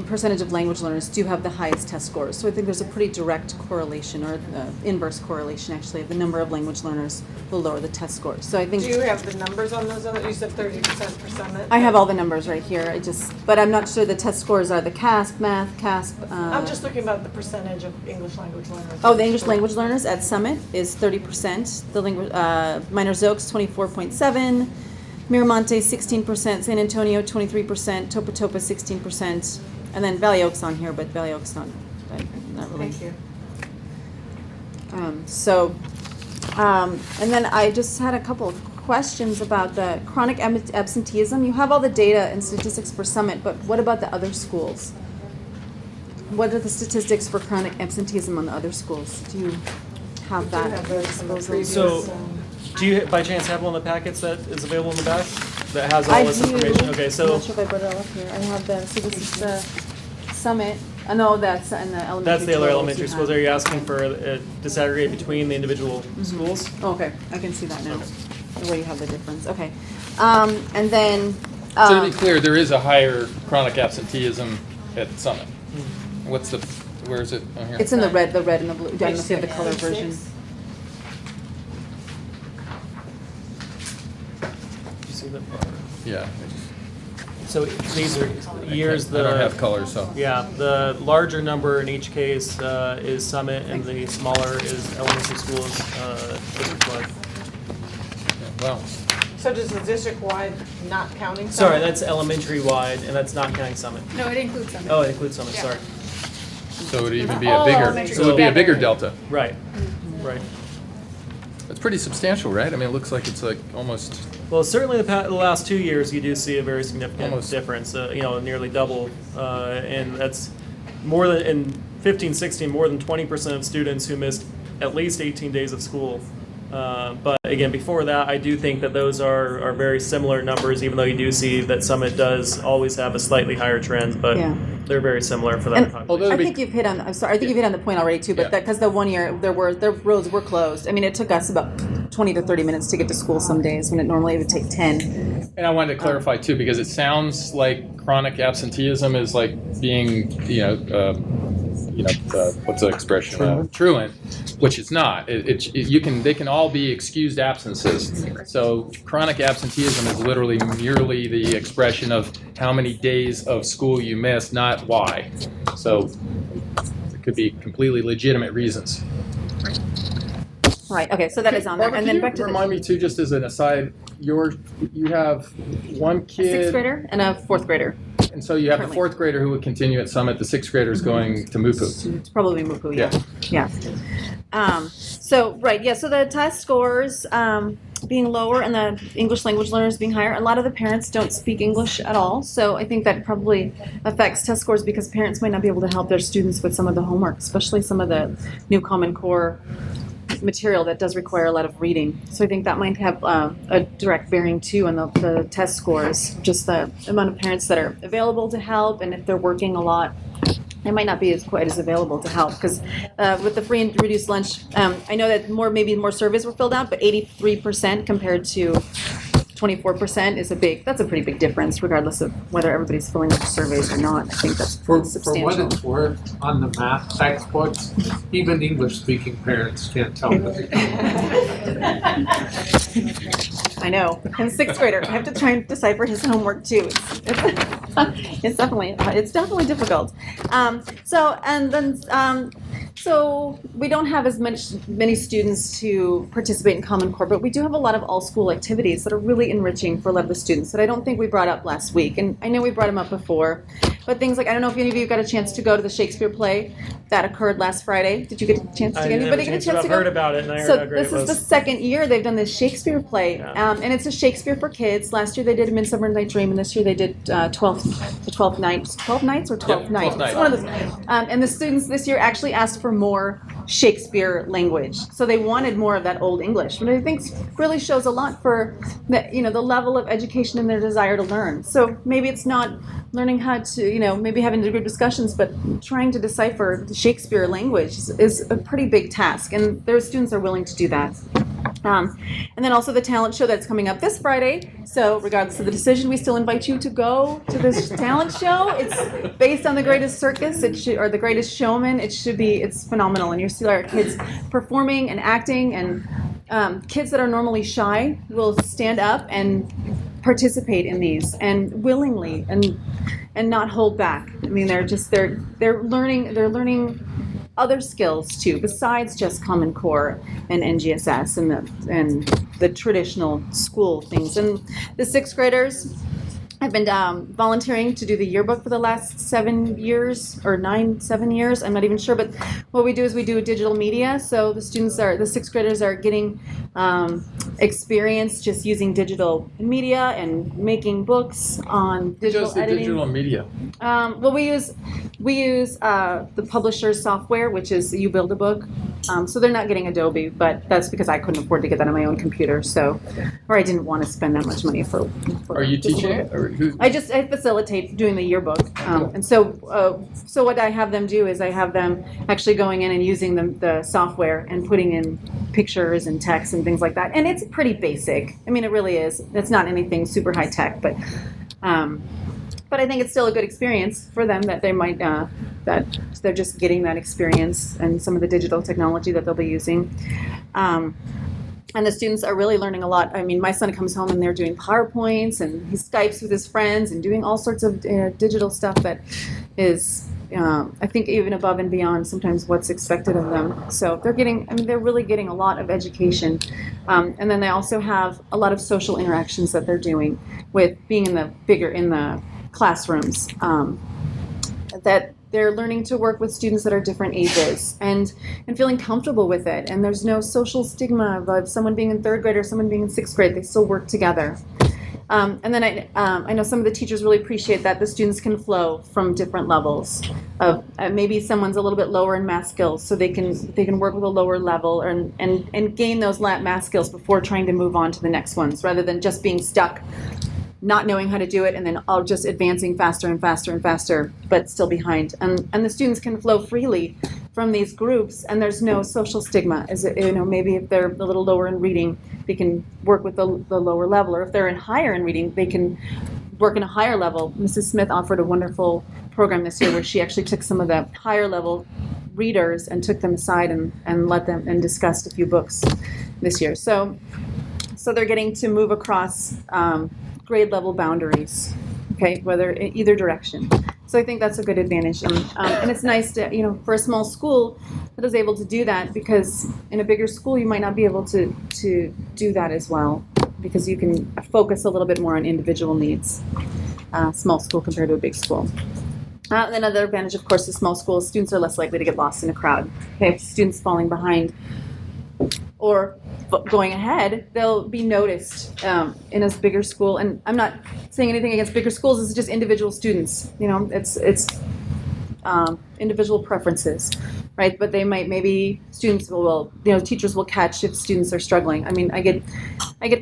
percentage of language learners do have the highest test scores. So I think there's a pretty direct correlation, or inverse correlation actually, of the number of language learners, the lower the test scores. So I think. Do you have the numbers on those other? You said 30% for Summit. I have all the numbers right here. But I'm not sure the test scores are the CASP, math, CASP. I'm just looking about the percentage of English language learners. Oh, the English language learners at Summit is 30%. The Minor Oaks 24.7%. Miramonte 16%, San Antonio 23%, Topa Topa 16%, and then Valley Oaks on here, but Valley Oaks not really. Thank you. And then I just had a couple of questions about the chronic absenteeism. You have all the data and statistics for Summit, but what about the other schools? What are the statistics for chronic absenteeism on the other schools? Do you have that? have those from the previous, So, do you by chance have one of the packets that is available in the back that has all this information? Okay, I'm so not sure if I put it all up here. I have so this is the Summit. No, that's in the elementary. that's the other tools elementary you schools. have. Are you asking for disaggregate between the individual schools? Oh, okay, I can see that now. Okay. The way you have the difference. Okay, and then. So to be clear, there is a higher chronic absenteeism at Summit. What's the, where is it on here? It's in the red and the blue. I don't know if you have the color Page version. 6. You see that? Yeah. So these are years. I don't have colors, so. Yeah, the larger number in each case is Summit, and the smaller is elementary schools district-wide. Yeah, well, So does the district-wide not counting? Sorry, Summit? that's elementary-wide, and that's not counting Summit. No, it includes Summit. Oh, it includes Summit, Yeah. sorry. so it would even be a All bigger, elementary so it would be a bigger together. delta. Right, right. It's pretty substantial, right? I mean, it looks like it's like almost, Well, certainly the last 2 years, you do see a very significant Almost. difference, nearly double. And that's more than, in 15, 16, more than 20% of students who missed at least 18 days of school. But again, before that, I do think that those are very similar numbers, even though you do see that Summit does always have a slightly higher trend, but Yeah. they're very similar for that And- population. although I to be, think you've hit on. I'm sorry. I think you've hit on the point already too. But Yeah. that because the 1 year the roads were closed. I mean, it took us about 20 to 30 minutes to get to school some days when it normally would take 10. and I wanted to clarify too, because it sounds like chronic absenteeism is like being, what's the expression? Truant, which it's not. They can all be excused absences. So chronic absenteeism is literally merely the expression of how many days of school you missed, not why. So it could be completely legitimate reasons. Right. Okay. So that is on there. Barbara, And can then you back to remind me too, just as an aside, you have one the kid. sixth grader and a fourth grader. And so you have the Currently. fourth grader who would continue at Summit, the sixth grader is going to Mupu. It's probably Muku. Yeah. So right. Yeah. So the test scores being lower and the English language learners being higher. A lot of the parents don't speak English at all. So I think that probably affects test scores because parents might not be able to help their students with some of the homework, especially some of the new Common Core material that does require a lot of reading. So I think that might have a direct bearing too on the test scores, just the amount of parents that are available to help, and if they're working a lot, they might not be quite as available to help. Because with the free and reduced lunch, I know that maybe more surveys were filled out, but 83% compared to 24% is that's a pretty big difference, regardless of whether everybody's filling out surveys or not. I think that's For substantial. what it's worth, on the math textbooks, even English-speaking parents can't tell the I know. I'm a sixth grader. I have to try and decipher his homework too. It's definitely difficult. So we don't have as many students to participate in Common Core, but we do have a lot of all-school activities that are really enriching for a lot of the students that I don't think we brought up last week, and I know we brought them up before. But things like, I don't know if any of you got a chance to go to the Shakespeare play that occurred last Friday. Did you get a chance to? I didn't have Anybody a get a chance chance to. to I've go? heard about it, and I heard So how great this it is the was. second year they've done this Shakespeare play, Yeah. and it's a Shakespeare for kids. Last year they did a Midsummer Night's Dream, and this year they did 12 nights. 12 nights or 12 Yep, nights? 12 nights. It's one of those. And the students this year actually asked for more Shakespeare language, so they wanted more of that Old English, which I think really shows a lot for the level of education and their desire to learn. So maybe it's not learning how to, maybe having good discussions, but trying to decipher the Shakespeare language is a pretty big task, and their students are willing to do that. And then also the talent show that's coming up this Friday. So regardless of the decision, we still invite you to go to this talent show. It's based on The Greatest Circus, or The Greatest Showman. It's phenomenal, and you see our kids performing and acting, and kids that are normally shy will stand up and participate in these, and willingly, and not hold back. I mean, they're learning other skills too, besides just Common Core and NGSS and the traditional school things. And the sixth graders, I've been volunteering to do the yearbook for the last 7 years, or 7 years. I'm not even sure, but what we do is we do digital media. So the sixth graders are getting experience just using digital media and making books on digital Just the editing. digital media. Well, we use the publisher's software, which is you build a book, So they're not getting Adobe, but that's because I couldn't afford to get that on my own computer. So, or I didn't want to spend that much money for Are you just a teaching little it? bit. Or who? I facilitate doing the yearbook, and so what I have them do is I have them actually going in and using the software and putting in pictures and text and things like that. And it's pretty basic. I mean, it really is. It's not anything super high tech, but I think it's still a good experience for them that they might that they're just getting that experience and some of the digital technology that they'll be using. And the students are really learning a lot. I mean, my son comes home and they're doing PowerPoints and he Skypes with his friends and doing all sorts of digital stuff that is, I think, even above and beyond sometimes what's expected of them. So they're really getting a lot of education. And then they also have a lot of social interactions that they're doing with being in the classrooms. That they're learning to work with students that are different ages and feeling comfortable with it. And there's no social stigma of someone being in third grade or someone being in sixth grade. They still work together. And then I know some of the teachers really appreciate that the students can flow from different levels of maybe someone's a little bit lower in math skills, so they can work with a lower level and gain those math skills before trying to move on to the next ones, rather than just being stuck not knowing how to do it and then all just advancing faster and faster and faster, but still behind. And the students can flow freely from these groups, and there's no social stigma. Maybe if they're a little lower in reading, they can work with the lower level, or if they're higher in reading, they can work in a higher level. Mrs. Smith offered a wonderful program this year where she actually took some of the higher level readers and took them aside and let them and discussed a few books this year. So they're getting to move across grade level boundaries, okay, whether in either direction. So I think that's a good advantage, and it's nice to, for a small school that is able to do that, because in a bigger school you might not be able to do that as well, because you can focus a little bit more on individual needs. Small school compared to a big school. And another advantage, of course, is small schools. Students are less likely to get lost in a crowd. Okay, if students falling behind or going ahead, they'll be noticed in a bigger school. And I'm not saying anything against bigger schools. It's just individual students. It's individual preferences, right? But maybe students will teachers will catch if students are struggling. I mean, I get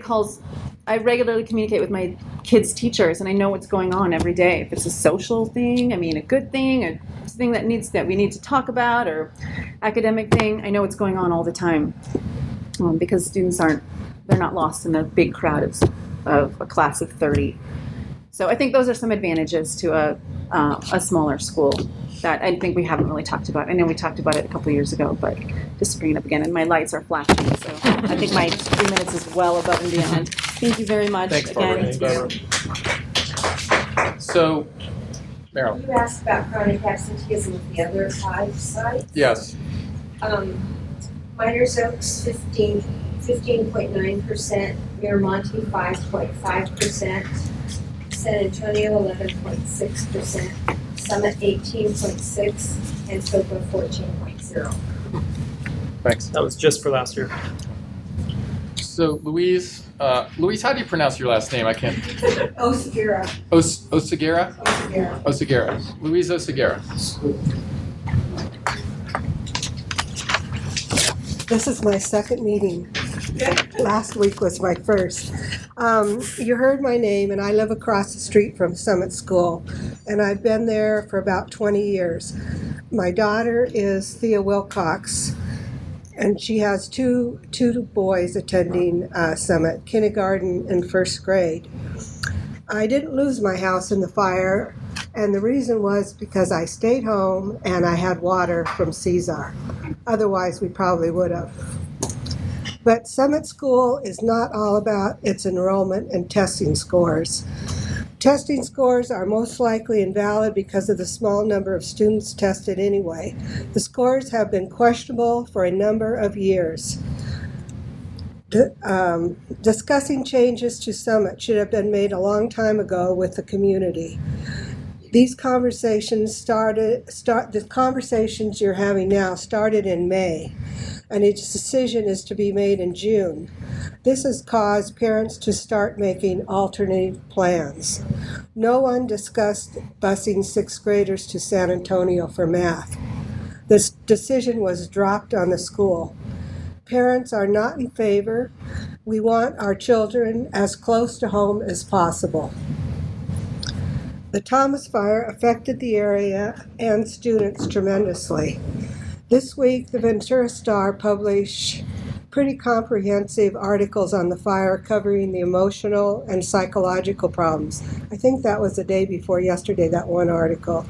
calls. I regularly communicate with my kids' teachers, and I know what's going on every day. If it's a social thing, a good thing, or something that we need to talk about, or academic thing, I know what's going on all the time. Because students they're not lost in a big crowd of a class of 30. So I think those are some advantages to a smaller school that I think we haven't really talked about. I know we talked about it a couple years ago, but just to bring it up again, and my lights are flashing, so I think my 3 minutes is well above and beyond. Thank you very much. Thanks, Barbara. Again. So, Meryl. You asked about chronic absenteeism with the other 5 sites. Yes. Miners Oaks 15.9%, Miramonte 5.5%, San Antonio 11.6%, Summit 18.6%, and Topa 14.0%. Thanks. That was just for last year. So, Louise, how do you pronounce your last name? I can't. Oseguera. Oseguera? Oseguera. Oseguera. Louise Oseguera. This is my second meeting. Last week was my first. You heard my name, and I live across the street from Summit School, and I've been there for about 20 years. My daughter is Thea Wilcox, and she has two boys attending Summit, kindergarten and first grade. I didn't lose my house in the fire, and the reason was because I stayed home and I had water from Cesar. Otherwise, we probably would have. But Summit School is not all about its enrollment and testing scores. Testing scores are most likely invalid because of the small number of students tested anyway. The scores have been questionable for a number of years. Discussing changes to Summit should have been made a long time ago with the community. These conversations the conversations you're having now started in May, and its decision is to be made in June. This has caused parents to start making alternative plans. No one discussed busing 6th graders to San Antonio for math. This decision was dropped on the school. Parents are not in favor. We want our children as close to home as possible. The Thomas Fire affected the area and students tremendously. This week, the Ventura Star published pretty comprehensive articles on the fire covering the emotional and psychological problems. I think that was the day before yesterday, that one article.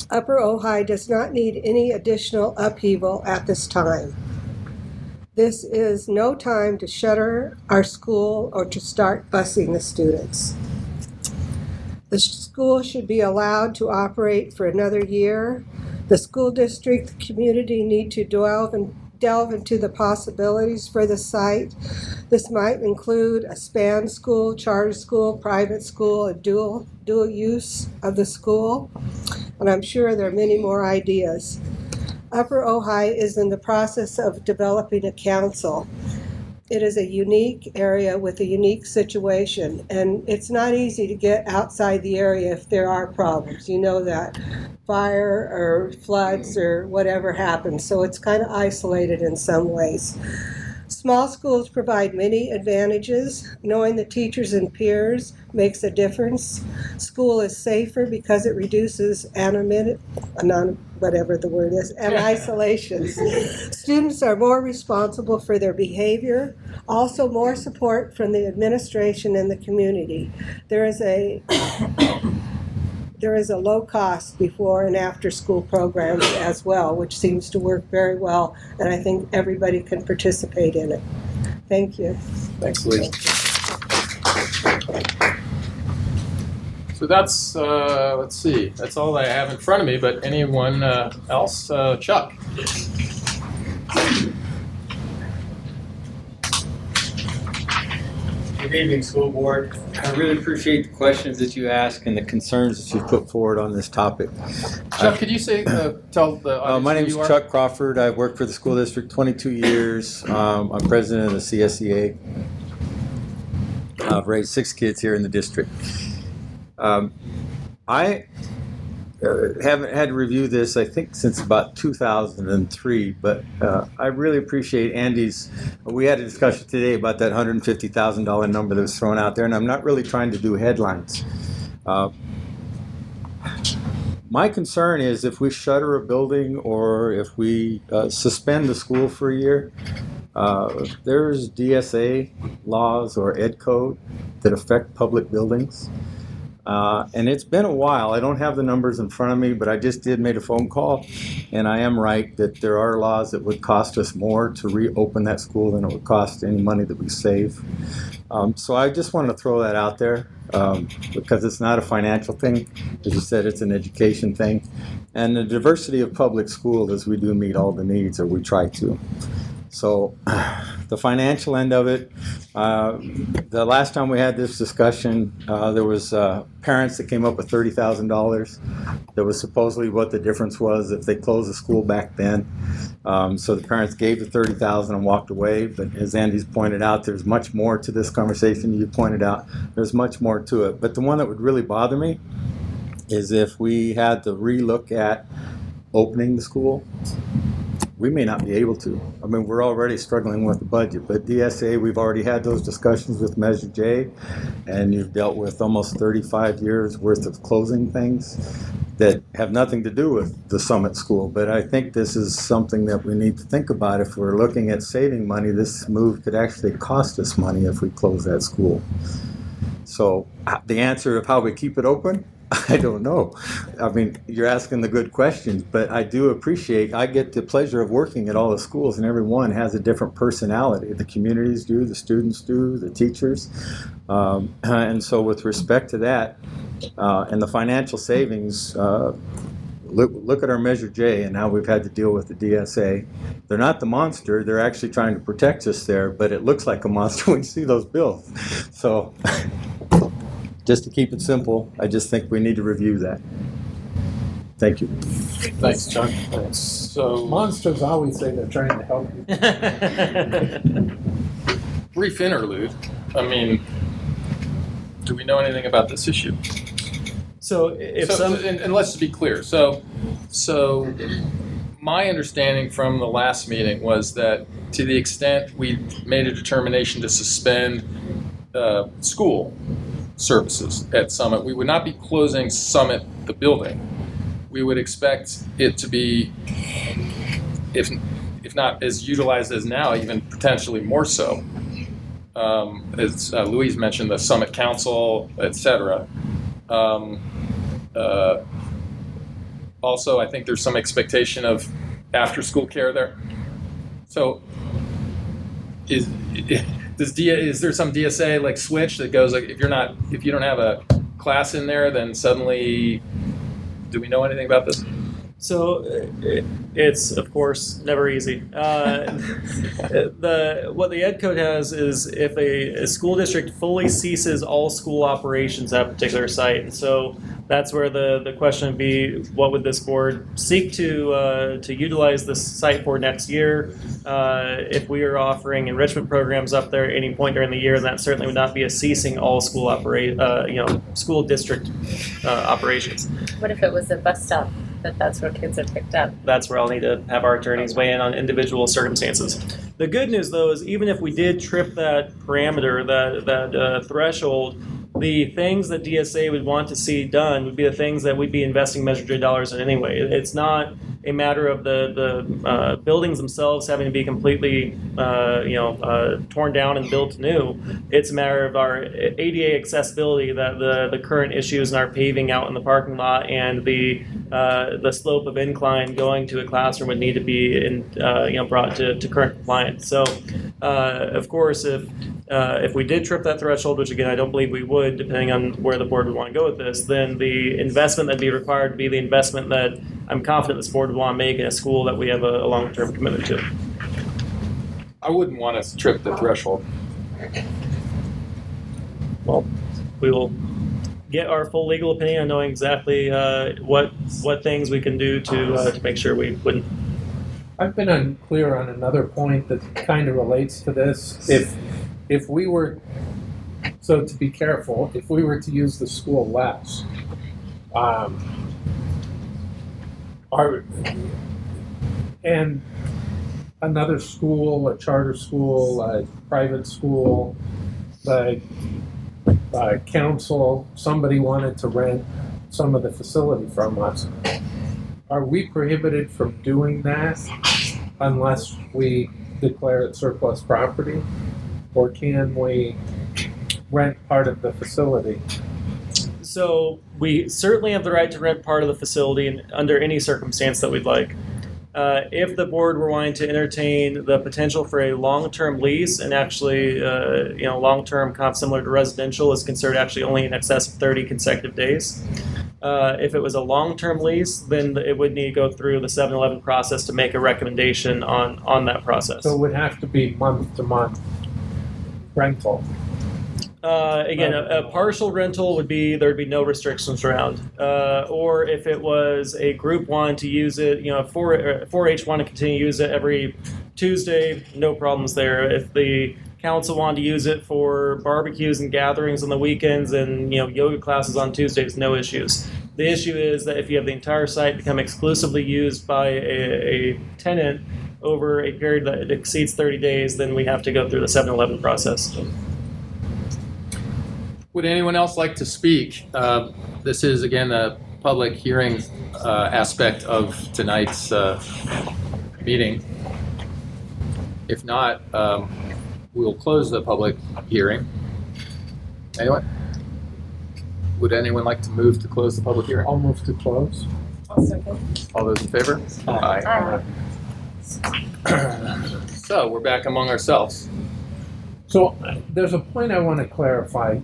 Upper Ojai does not need any additional upheaval at this time. This is no time to shutter our school or to start busing the students. The school should be allowed to operate for another year. The school district, the community need to delve into the possibilities for the site. This might include a span school, charter school, private school, a dual use of the school, and I'm sure there are many more ideas. Upper Ojai is in the process of developing a council. It is a unique area with a unique situation, and it's not easy to get outside the area if there are problems. You know that. Fire or floods or whatever happens, so it's kind of isolated in some ways. Small schools provide many advantages. Knowing the teachers and peers makes a difference. School is safer because it reduces whatever the word is, and isolations. Students are more responsible for their behavior. Also, more support from the administration and the community. There is a low cost before and after school programs as well, which seems to work very well, and I think everybody can participate in it. Thank you. Thanks, Lee. So that's, let's see, that's all I have in front of me, but anyone else? Chuck? Good evening, school board. I really appreciate the questions that you ask and the concerns that you put forward on this topic. Chuck, could you tell the audience my who name is you are? Chuck Crawford. I've worked for the school district 22 years. I'm president of the CSEA. I've raised 6 kids here in the district. I haven't had to review this, I think, since about 2003, but I really appreciate Andy's. We had a discussion today about that $150,000 number that was thrown out there, and I'm not really trying to do headlines. My concern is if we shutter a building or if we suspend the school for a year, there's DSA laws or Ed code that affect public buildings. And it's been a while. I don't have the numbers in front of me, but I just made a phone call, and I am right that there are laws that would cost us more to reopen that school than it would cost any money that we save. So I just wanted to throw that out there because it's not a financial thing. As you said, it's an education thing. And the diversity of public school is we do meet all the needs, or we try to. So the financial end of it, the last time we had this discussion, there was parents that came up with $30,000. That was supposedly what the difference was if they closed the school back then. So the parents gave the $30,000 and walked away. But as Andy's pointed out, there's much more to this conversation. You pointed out there's much more to it. But the one that would really bother me is if we had to relook at opening the school. We may not be able to. I mean, we're already struggling with the budget, but DSA, we've already had those discussions with Measure J, and you've dealt with almost 35 years worth of closing things that have nothing to do with the Summit School. But I think this is something that we need to think about. If we're looking at saving money, this move could actually cost us money if we close that school. So the answer of how we keep it open, I don't know. I mean, you're asking the good questions, but I do appreciate, I get the pleasure of working at all the schools, and every one has a different personality. The communities do, the students do, the teachers. And so with respect to that, and the financial savings, look at our Measure J and how we've had to deal with the DSA. They're not the monster, they're actually trying to protect us there, but it looks like a monster when you see those bills. So, just to keep it simple, I just think we need to review that. Thank you. Thanks, Chuck. So, Monsters always say they're trying to help you. brief interlude. I mean, do we know anything about this issue? So if So, some, and let's be clear. So my understanding from the last meeting was that to the extent we made a determination to suspend school services at Summit, we would not be closing Summit, the building. We would expect it to be, if not as utilized as now, even potentially more so. As Louise mentioned, the Summit Council, et cetera. Also, I think there's some expectation of after-school care there. So, is there some DSA like switch that goes like if you don't have a class in there, then suddenly, do we know anything about this? so it's of course never easy. What the Ed Code has is if a school district fully ceases all school operations at a particular site, and so that's where the question would be: what would this board seek to utilize this site for next year? If we are offering enrichment programs up there at any point during the year, that certainly would not be a ceasing all school school district operations. What if it was a bus stop, that's where kids are picked up? That's where I'll need to have our attorneys weigh in on individual circumstances. The good news, though, is even if we did trip that parameter, that threshold, the things that DSA would want to see done would be the things that we'd be investing measured dollars in anyway. It's not a matter of the buildings themselves having to be completely torn down and built new. It's a matter of our ADA accessibility, that the current issues in our paving out in the parking lot and the slope of incline going to a classroom would need to be brought to current compliance. So, of course, if we did trip that threshold, which again I don't believe we would, depending on where the board would want to go with this, then the investment that'd be required would be the investment that I'm confident this board would want to make in a school that we have a long-term commitment to. I wouldn't want us to trip the threshold. Well, we will get our full legal opinion on knowing exactly what things we can do to make sure we wouldn't. I've been unclear on another point that kind of relates to this. If we were, so to be careful, if we were to use the school less, and another school, a charter school, a private school, the council, somebody wanted to rent some of the facility from us, are we prohibited from doing that unless we declare it surplus property? Or can we rent part of the facility? So we certainly have the right to rent part of the facility under any circumstance that we'd like. If the board were wanting to entertain the potential for a long-term lease, and actually, long-term, kind of similar to residential, is considered actually only in excess of 30 consecutive days. If it was a long-term lease, then it would need to go through the 7-Eleven process to make a recommendation on that process. So it would have to be month-to-month rental. Again, a partial rental would be, there'd be no restrictions around. Or if it was a group wanting to use it, 4-H want to continue to use it every Tuesday, no problems there. If the council wanted to use it for barbecues and gatherings on the weekends and yoga classes on Tuesdays, no issues. The issue is that if you have the entire site become exclusively used by a tenant over a period that exceeds 30 days, then we have to go through the 7-Eleven process. Would anyone else like to speak? This is, again, the public hearing aspect of tonight's meeting. If not, we'll close the public hearing. Anyone? Would anyone like to move to close the public hearing? I'll move to close. I'll second. All those in favor? Aye. So we're back among ourselves. So there's a point I want to clarify.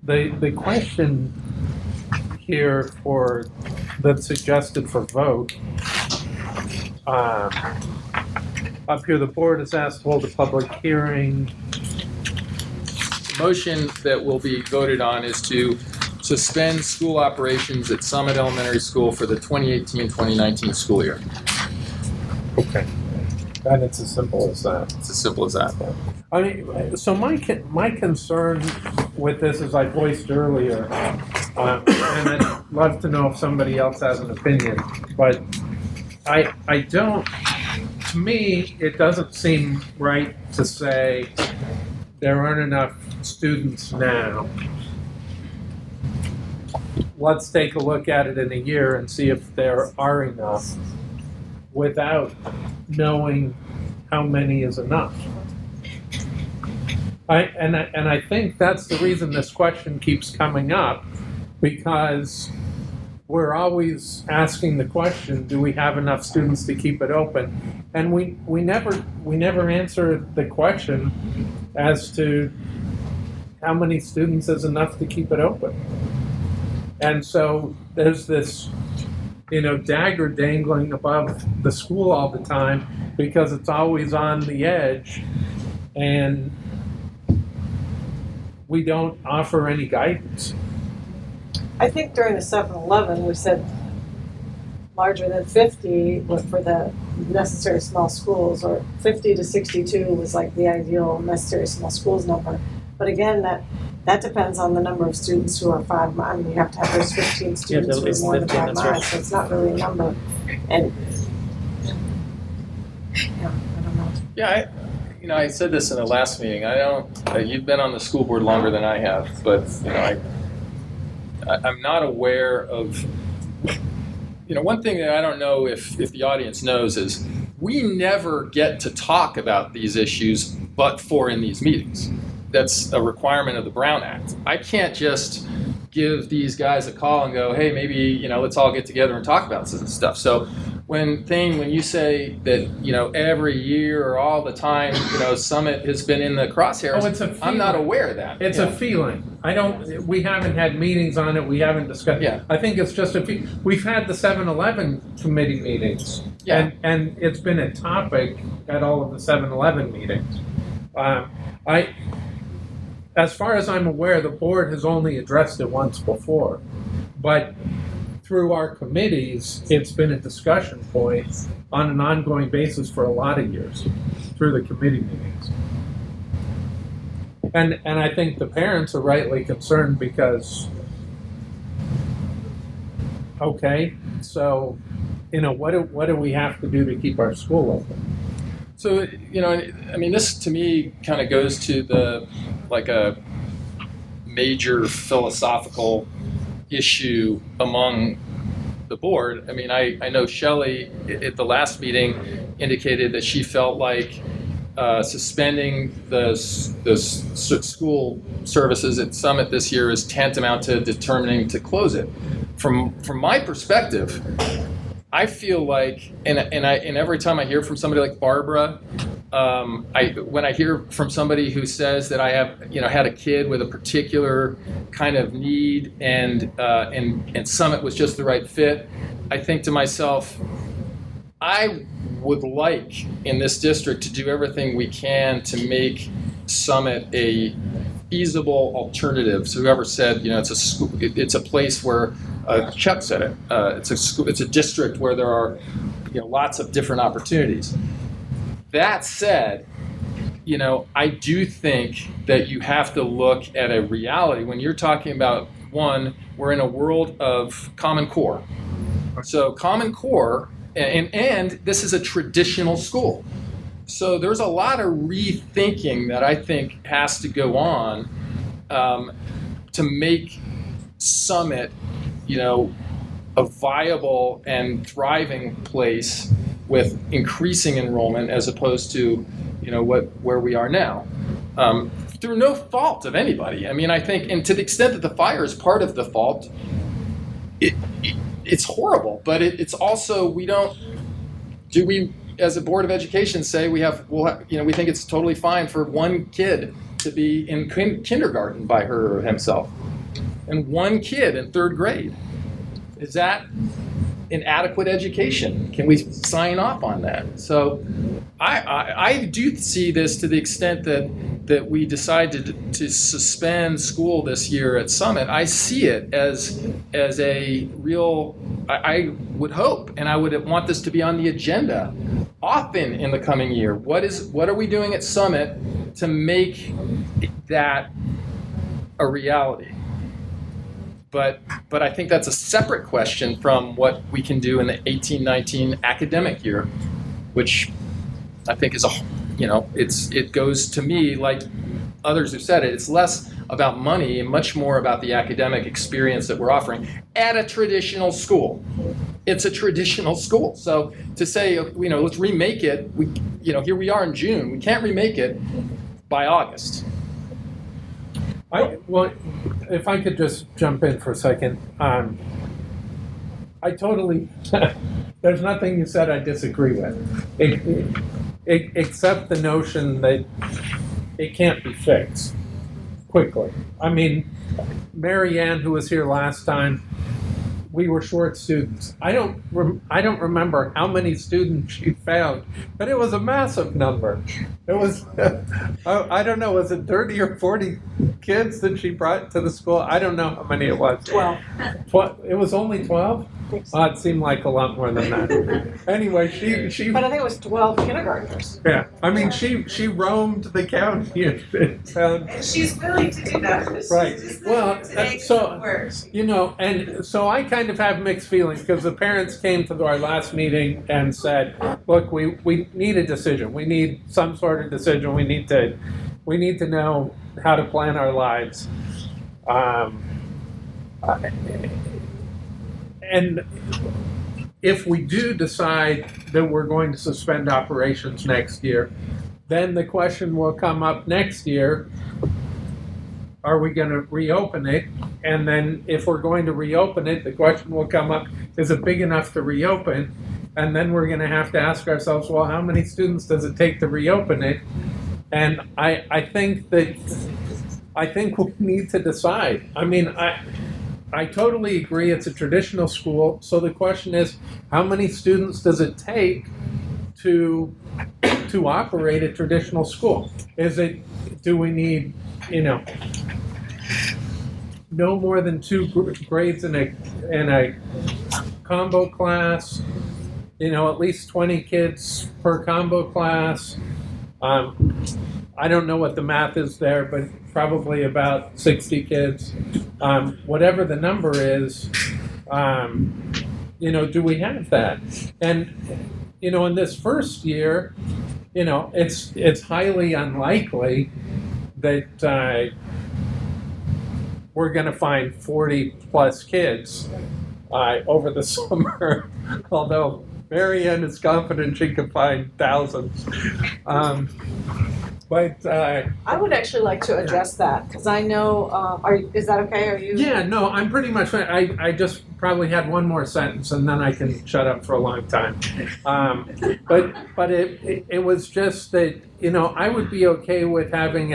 The question here that's suggested for vote, up here the board is asked to hold a public hearing. The motion that will be voted on is to suspend school operations at Summit Elementary School for the 2018-2019 school year. Okay. And it's as simple as that. It's as simple as that. I mean, so my concern with this, as I voiced earlier, And I'd love to know if somebody else has an opinion, but I don't, to me, it doesn't seem right to say there aren't enough students now. Let's take a look at it in a year and see if there are enough without knowing how many is enough. I think that's the reason this question keeps coming up, because we're always asking the question, do we have enough students to keep it open? And we never answer the question as to how many students is enough to keep it open. And so there's this, dagger dangling above the school all the time because it's always on the edge, and we don't offer any guidance. I think during the 7-Eleven, we said larger than 50 was for the necessary small schools, or 50 to 62 was like the ideal necessary small schools number. But again, that depends on the number of students who are 5 miles. I mean, you have to have those 15 students who are more than 5 miles, so it's not really a number. And yeah, I don't know. Yeah, I said this in the last meeting. You've been on the school board longer than I have, but I'm not aware of. One thing that I don't know if the audience knows is we never get to talk about these issues but for in these meetings. That's a requirement of the Brown Act. I can't just give these guys a call and go, hey, maybe, let's all get together and talk about this stuff. So when you say that, every year or all the time, Summit has been in the crosshairs, I'm not aware of that. It's a feeling. We haven't had meetings on it. We haven't discussed. Yeah. I think it's just we've had the 7-Eleven committee meetings. Yeah. And it's been a topic at all of the 7-Eleven meetings. As far as I'm aware, the board has only addressed it once before, but through our committees, it's been a discussion point on an ongoing basis for a lot of years through the committee meetings. And I think the parents are rightly concerned because, okay, so, what do we have to do to keep our school open? So, this to me kind of goes to a major philosophical issue among the board. I know Shelley at the last meeting indicated that she felt like suspending the school services at Summit this year is tantamount to determining to close it. From my perspective, I feel like, and every time I hear from somebody like Barbara, when I hear from somebody who says that I have, had a kid with a particular kind of need and Summit was just the right fit, I think to myself, I would like in this district to do everything we can to make Summit a feasible alternative. So whoever said, it's a place where Chuck said it. It's a district where there are, lots of different opportunities. That said, I do think that you have to look at a reality when you're talking about, one, we're in a world of Common Core. So Common Core, and this is a traditional school. So there's a lot of rethinking that I think has to go on to make Summit, a viable and thriving place with increasing enrollment as opposed to, where we are now. Through no fault of anybody. I think, and to the extent that the fire is part of the fault, it's horrible. But it's also, we as a Board of Education say we think it's totally fine for one kid to be in kindergarten by her or himself, and one kid in 3rd grade. Is that an adequate education? Can we sign off on that? So I do see this to the extent that we decided to suspend school this year at Summit. I see it as a real, I would hope, and I would want this to be on the agenda often in the coming year. What are we doing at Summit to make that a reality? But I think that's a separate question from what we can do in the 18-19 academic year, which I think is it goes to me, like others have said it, it's less about money and much more about the academic experience that we're offering at a traditional school. It's a traditional school. So to say, let's remake it, here we are in June, we can't remake it by August. Well, if I could just jump in for a second. I totally, there's nothing you said I disagree with, except the notion that it can't be fixed quickly. I mean, Mary Ann, who was here last time, we were short students. I don't remember how many students she found, but it was a massive number. It was, I don't know, was it 30 or 40 kids that she brought to the school? I don't know how many it was. 12. It was only 12? It seemed like a lot more than that. Anyway, she. But I think it was 12 kindergartners. Yeah, I mean, she roamed the county and found. She's willing to do that. Right. Well, and so I kind of have mixed feelings because the parents came to our last meeting and said, "Look, we need a decision. We need some sort of decision. We need to know how to plan our lives." And if we do decide that we're going to suspend operations next year, then the question will come up next year, are we going to reopen it? And then if we're going to reopen it, the question will come up, is it big enough to reopen? And then we're going to have to ask ourselves, well, how many students does it take to reopen it? And I think we need to decide. I mean, I totally agree it's a traditional school. So the question is, how many students does it take to operate a traditional school? Do we need, no more than 2 grades in a combo class, at least 20 kids per combo class? I don't know what the math is there, but probably about 60 kids. Whatever the number is, do we have that? And, in this first year, it's highly unlikely that we're going to find 40 plus kids over the summer, although Mary Ann is confident she can find thousands. But I would actually like to address that because I know. Is that okay? Are you? Yeah, no, I'm pretty much. I just probably had one more sentence and then I can shut up for a long time. But it was just that I would be okay with having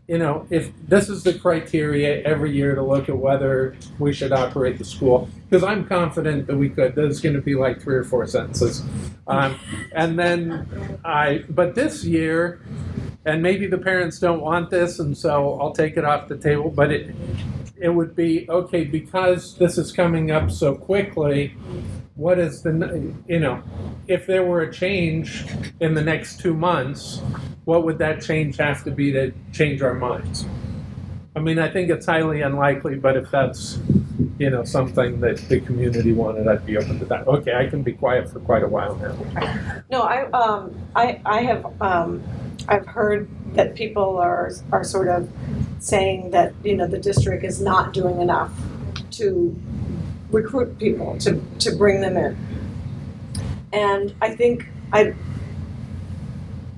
if this is the criteria every year to look at whether we should operate the school, because I'm confident that we could. There's going to be like 3 or 4 sentences, and then but this year. And maybe the parents don't want this, and so I'll take it off the table, but it would be, okay, because this is coming up so quickly, what is if there were a change in the next 2 months, what would that change have to be to change our minds? I mean, I think it's highly unlikely, but if that's, something that the community wanted, I'd be open to that. Okay, I can be quiet for quite a while now. No, I have. I've heard that people are sort of saying that the district is not doing enough to recruit people to bring them in, and I think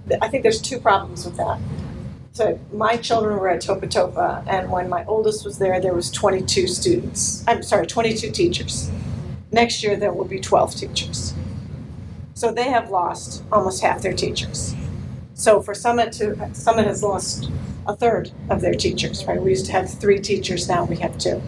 there's 2 problems with that. So my children were at Topa Topa, and when my oldest was there was 22 students. 22 teachers. Next year there will be 12 teachers. So they have lost almost half their teachers. So for Summit has lost a third of their teachers, right? We used to have 3 teachers, now we have 2.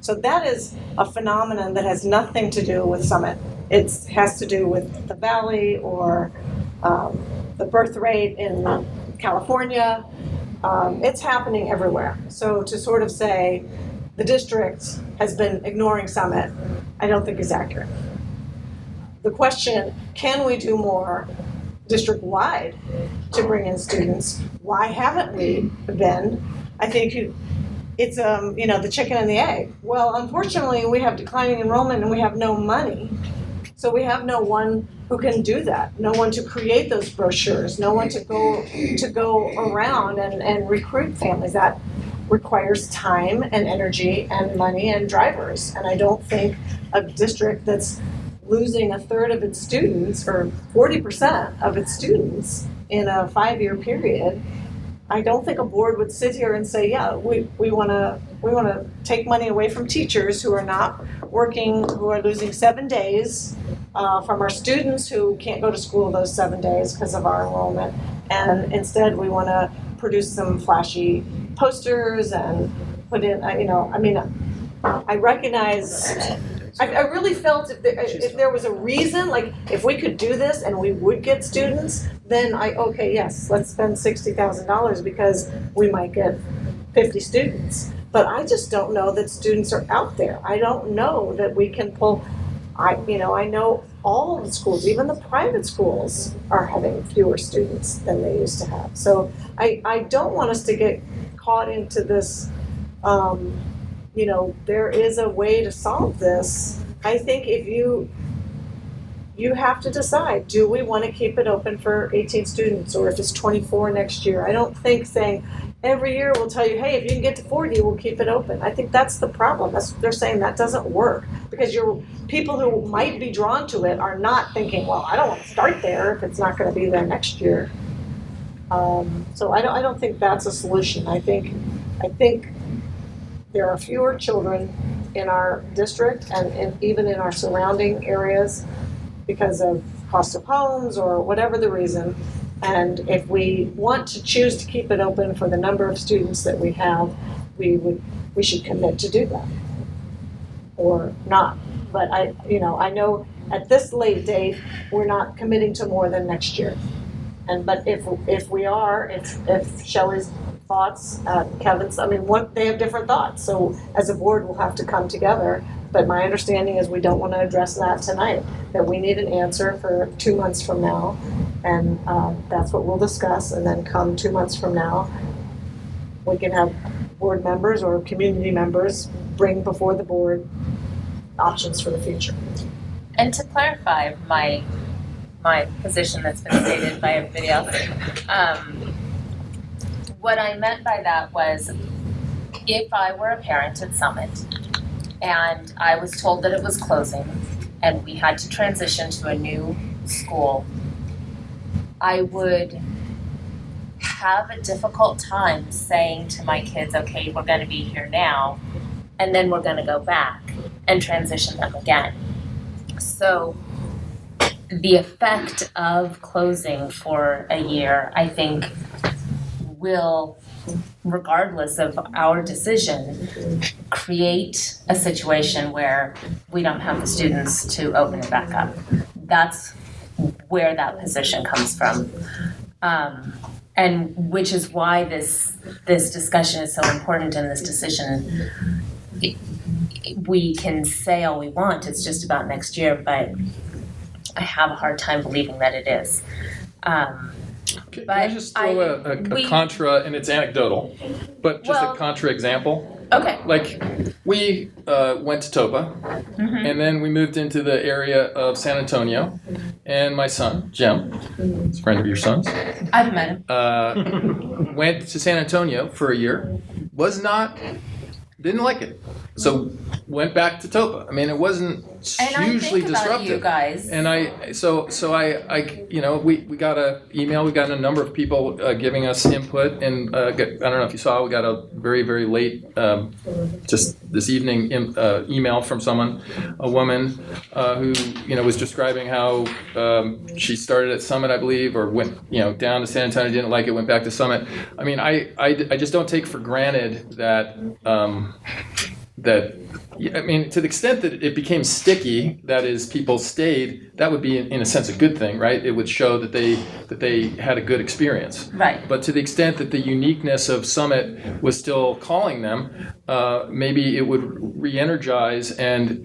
So that is a phenomenon that has nothing to do with Summit. It has to do with the Valley or the birth rate in California. It's happening everywhere. So to sort of say the district has been ignoring Summit, I don't think is accurate. The question, can we do more district-wide to bring in students? Why haven't we been? I think it's, the chicken and the egg. Well, unfortunately, we have declining enrollment and we have no money. So we have no one who can do that, no one to create those brochures, no one to go around and recruit families. That requires time and energy and money and drivers. And I don't think a district that's losing a third of its students or 40% of its students in a 5-year period, I don't think a board would sit here and say, yeah, we want to take money away from teachers who are not working, who are losing 7 days, from our students who can't go to school those 7 days because of our enrollment, and instead we want to produce some flashy posters and put in, I recognize. I really felt if there was a reason, like if we could do this and we would get students, then yes, let's spend $60,000 because we might get 50 students. But I just don't know that students are out there. I don't know that we can pull. I know all of the schools, even the private schools, are having fewer students than they used to have. So I don't want us to get caught into this. There is a way to solve this. I think if you have to decide, do we want to keep it open for 18 students or if it's 24 next year? I don't think saying every year we'll tell you, hey, if you can get to 40, we'll keep it open. I think that's the problem. They're saying that doesn't work because people who might be drawn to it are not thinking, well, I don't want to start there if it's not going to be there next year. So I don't think that's a solution. I think there are fewer children in our district and even in our surrounding areas because of cost of homes or whatever the reason. And if we want to choose to keep it open for the number of students that we have, we should commit to do that or not. But I know at this late date, we're not committing to more than next year. But if we are, if Shelley's thoughts, Kevin's, they have different thoughts. So as a board, we'll have to come together. But my understanding is we don't want to address that tonight, that we need an answer for 2 months from now. And that's what we'll discuss. And then come 2 months from now, we can have board members or community members bring before the board options for the future. And to clarify my position that's been stated by everybody else, what I meant by that was if I were a parent at Summit and I was told that it was closing and we had to transition to a new school, I would have a difficult time saying to my kids, okay, we're going to be here now, and then we're going to go back and transition them again. So the effect of closing for a year, I think, will, regardless of our decision, create a situation where we don't have the students to open it back up. That's where that position comes from. And which is why this discussion is so important and this decision, we can say all we want, it's just about next year, but I have a hard time believing that it is. Can I just throw a contra, and it's anecdotal, but just a contra example? Okay. Like, we went to Topa, and then we moved into the area of San Antonio, and my son, Jim, he's a friend of your son's, I've met him. Went to San Antonio for a year, didn't like it. So went back to Topa. It wasn't hugely disruptive. You guys. And we got an email. We got a number of people giving us input, and I don't know if you saw, we got a very, very late, just this evening, email from a woman who was describing how she started at Summit, I believe, or went down to San Antonio, didn't like it, went back to Summit. I just don't take for granted that. To the extent that it became sticky, that is, people stayed, that would be in a sense a good thing, right? It would show that they had a good experience. Right. But to the extent that the uniqueness of Summit was still calling them, maybe it would re-energize and,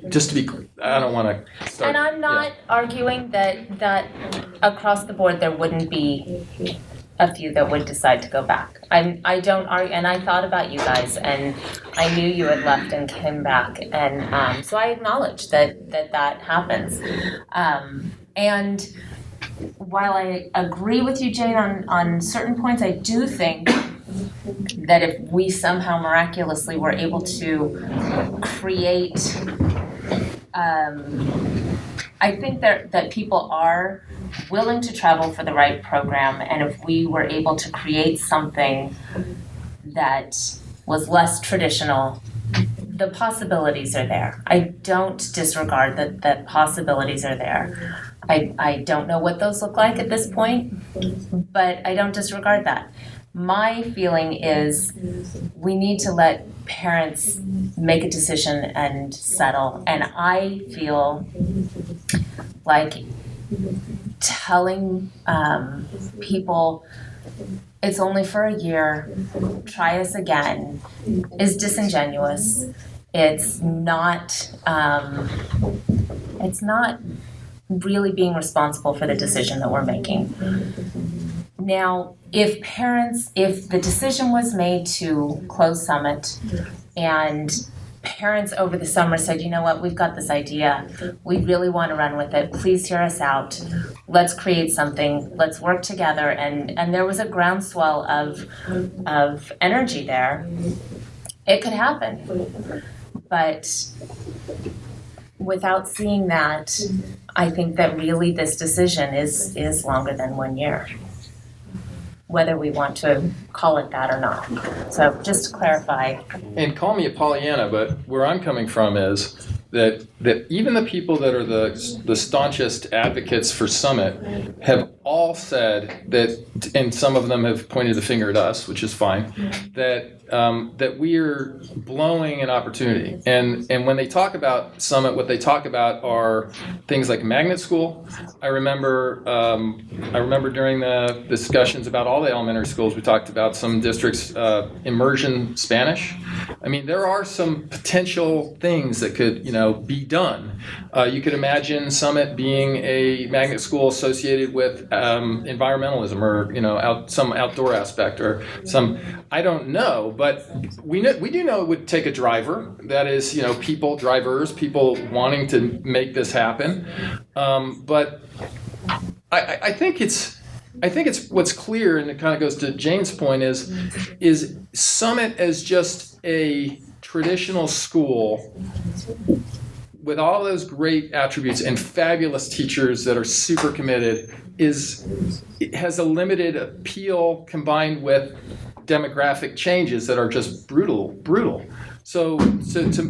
just to be, I don't want to start. And I'm not arguing that across the board there wouldn't be a few that would decide to go back. I don't argue, and I thought about you guys, and I knew you had left and came back, and so I acknowledge that happens. And while I agree with you, Jane, on certain points, I do think that if we somehow miraculously were able to create, I think that people are willing to travel for the right program, and if we were able to create something that was less traditional, the possibilities are there. I don't disregard that possibilities are there. I don't know what those look like at this point, but I don't disregard that. My feeling is we need to let parents make a decision and settle. And I feel like telling people it's only for a year, try us again, is disingenuous. It's not really being responsible for the decision that we're making. Now, if the decision was made to close Summit and parents over the summer said, you know what, we've got this idea, we really want to run with it, please hear us out, let's create something, let's work together, and there was a groundswell of energy there, it could happen. But without seeing that, I think that really this decision is longer than 1 year, whether we want to call it that or not. So just to clarify. And call me a Pollyanna, but where I'm coming from is that even the people that are the staunchest advocates for Summit have all said that, and some of them have pointed the finger at us, which is fine, that we are blowing an opportunity. And when they talk about Summit, what they talk about are things like magnet school. I remember during the discussions about all the elementary schools, we talked about some districts immersion Spanish. I mean, there are some potential things that could, be done. You could imagine Summit being a magnet school associated with environmentalism or, some outdoor aspect or some, I don't know, but we do know it would take a driver. That is, people wanting to make this happen. But I think it's what's clear, and it kind of goes to Jane's point, is Summit as just a traditional school with all those great attributes and fabulous teachers that are super committed it has a limited appeal combined with demographic changes that are just brutal. So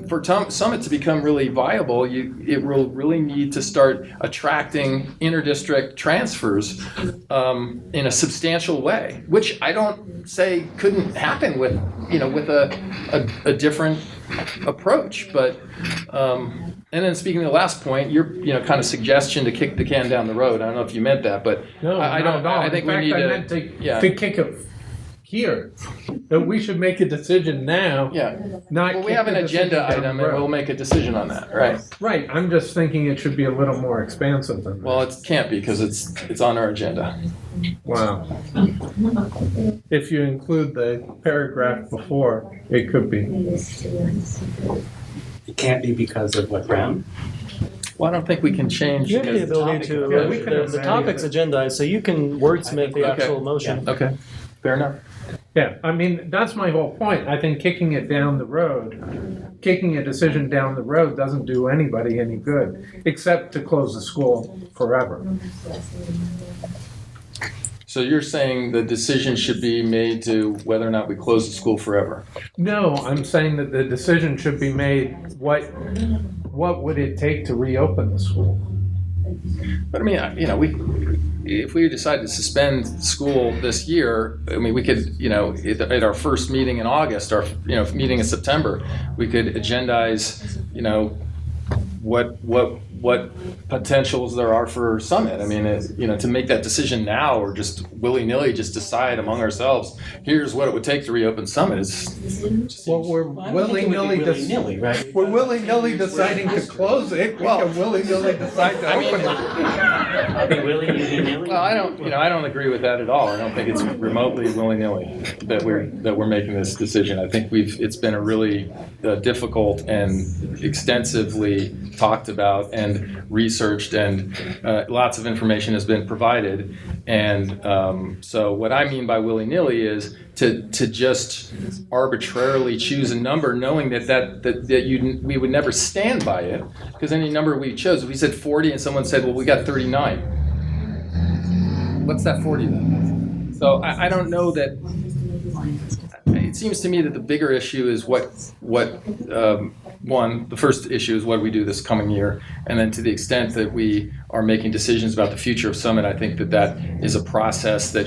for Summit to become really viable, it will really need to start attracting inter-district transfers in a substantial way, which I don't say couldn't happen with a different approach. But and then speaking of the last point, your kind of suggestion to kick the can down the road. I don't know if you meant that, but No, I don't. not at all. I think In fact, we need I to. meant to, Yeah. to kick it here. That we should make a decision now. Yeah. Not Well, we kick have an the decision agenda down item, the and road. we'll make a decision on that. Right. Right. I'm just thinking it should be a little more expansive than that. Well, it can't be because it's on our agenda. Wow. If you include the paragraph before, it could be. It can't be because of what, Brown? Well, I don't think we can change. You have the because- ability to, Yeah, we can the amend topic's it. agendized, so you can wordsmith the Okay. actual motion. Okay. Fair enough. Yeah, I mean, that's my whole point. I think kicking it down the road, kicking a decision down the road doesn't do anybody any good, except to close the school forever. So you're saying the decision should be made to whether or not we close the school forever? No, I'm saying that the decision should be made, what would it take to reopen the school? But I mean, if we decide to suspend school this year, I mean, we could, at our first meeting in August, our, meeting in September, we could agendize, what potentials there are for Summit. I mean, to make that decision now or just willy-nilly just decide among ourselves, here's what it would take to reopen Summit. Well, we're willy-nilly, right? we're willy-nilly deciding to close it. We can willy-nilly decide to open it. I'll be willing, you be nilly. Well, I don't agree with that at all. I don't think it's remotely willy-nilly that we're making this decision. I think it's been a really difficult and extensively talked about and researched, and lots of information has been provided. And so what I mean by willy-nilly is to just arbitrarily choose a number, knowing that we would never stand by it, because any number we chose, if we said 40 and someone said, well, we got 39, what's that 40 then? So I don't know that. It seems to me that the bigger issue is the first issue is what do we do this coming year, and then to the extent that we are making decisions about the future of Summit, I think that is a process that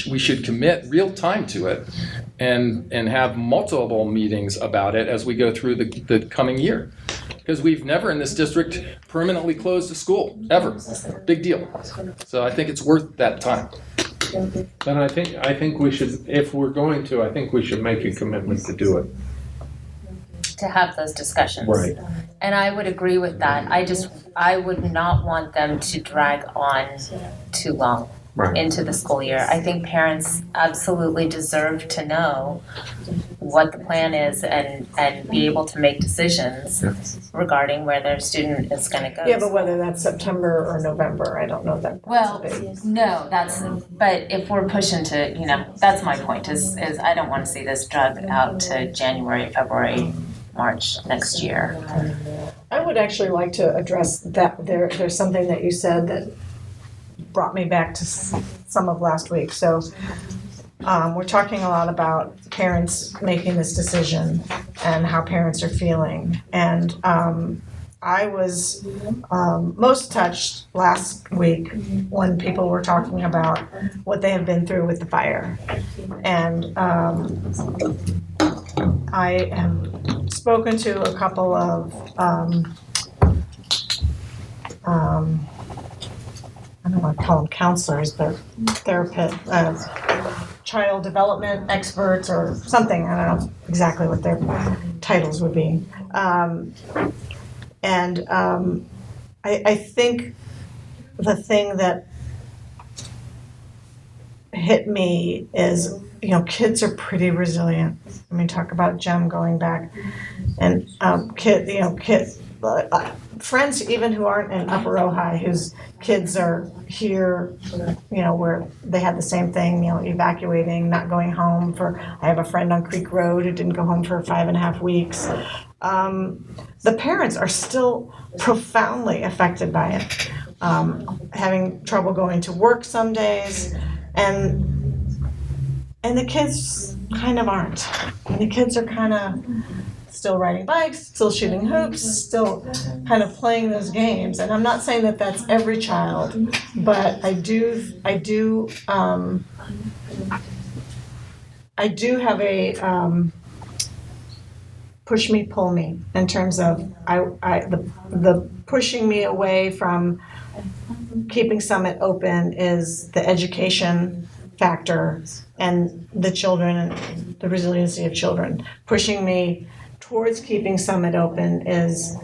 we should commit real time to it, and have multiple meetings about it as we go through the coming year. Because we've never in this district permanently closed a school, ever. Big deal. So I think it's worth that time. Then I think we should, if we're going to, I think we should make a commitment to do it. To have those discussions. Right. And I would agree with that. I would not want them to drag on too long into the school year. I think parents absolutely deserve to know what the plan is and be able to make decisions regarding where their student is going to go. Yeah, but whether that's September or November, I don't know that. Well, no, but if we're pushing to, that's my point is I don't want to see this drug out to January, February, March next year. I would actually like to address that. There's something that you said that brought me back to some of last week. So we're talking a lot about parents making this decision and how parents are feeling. And I was most touched last week when people were talking about what they have been through with the fire. And I have spoken to a couple of I don't want to call them counselors, but therapists, child development experts or something. I don't know exactly what their titles would be. I think the thing that hit me is, kids are pretty resilient. I mean, talk about Jem going back, and kids, friends even who aren't in Upper Ojai, whose kids are here, where they had the same thing, evacuating, not going home I have a friend on Creek Road who didn't go home for 5.5 weeks. The parents are still profoundly affected by it, having trouble going to work some days, and the kids kind of aren't. And the kids are kind of still riding bikes, still shooting hoops, still kind of playing those games. And I'm not saying that that's every child, but I do have a push me, pull me in terms of the pushing me away from keeping Summit open is the education factor and the children and the resiliency of children. Pushing me towards keeping Summit open is,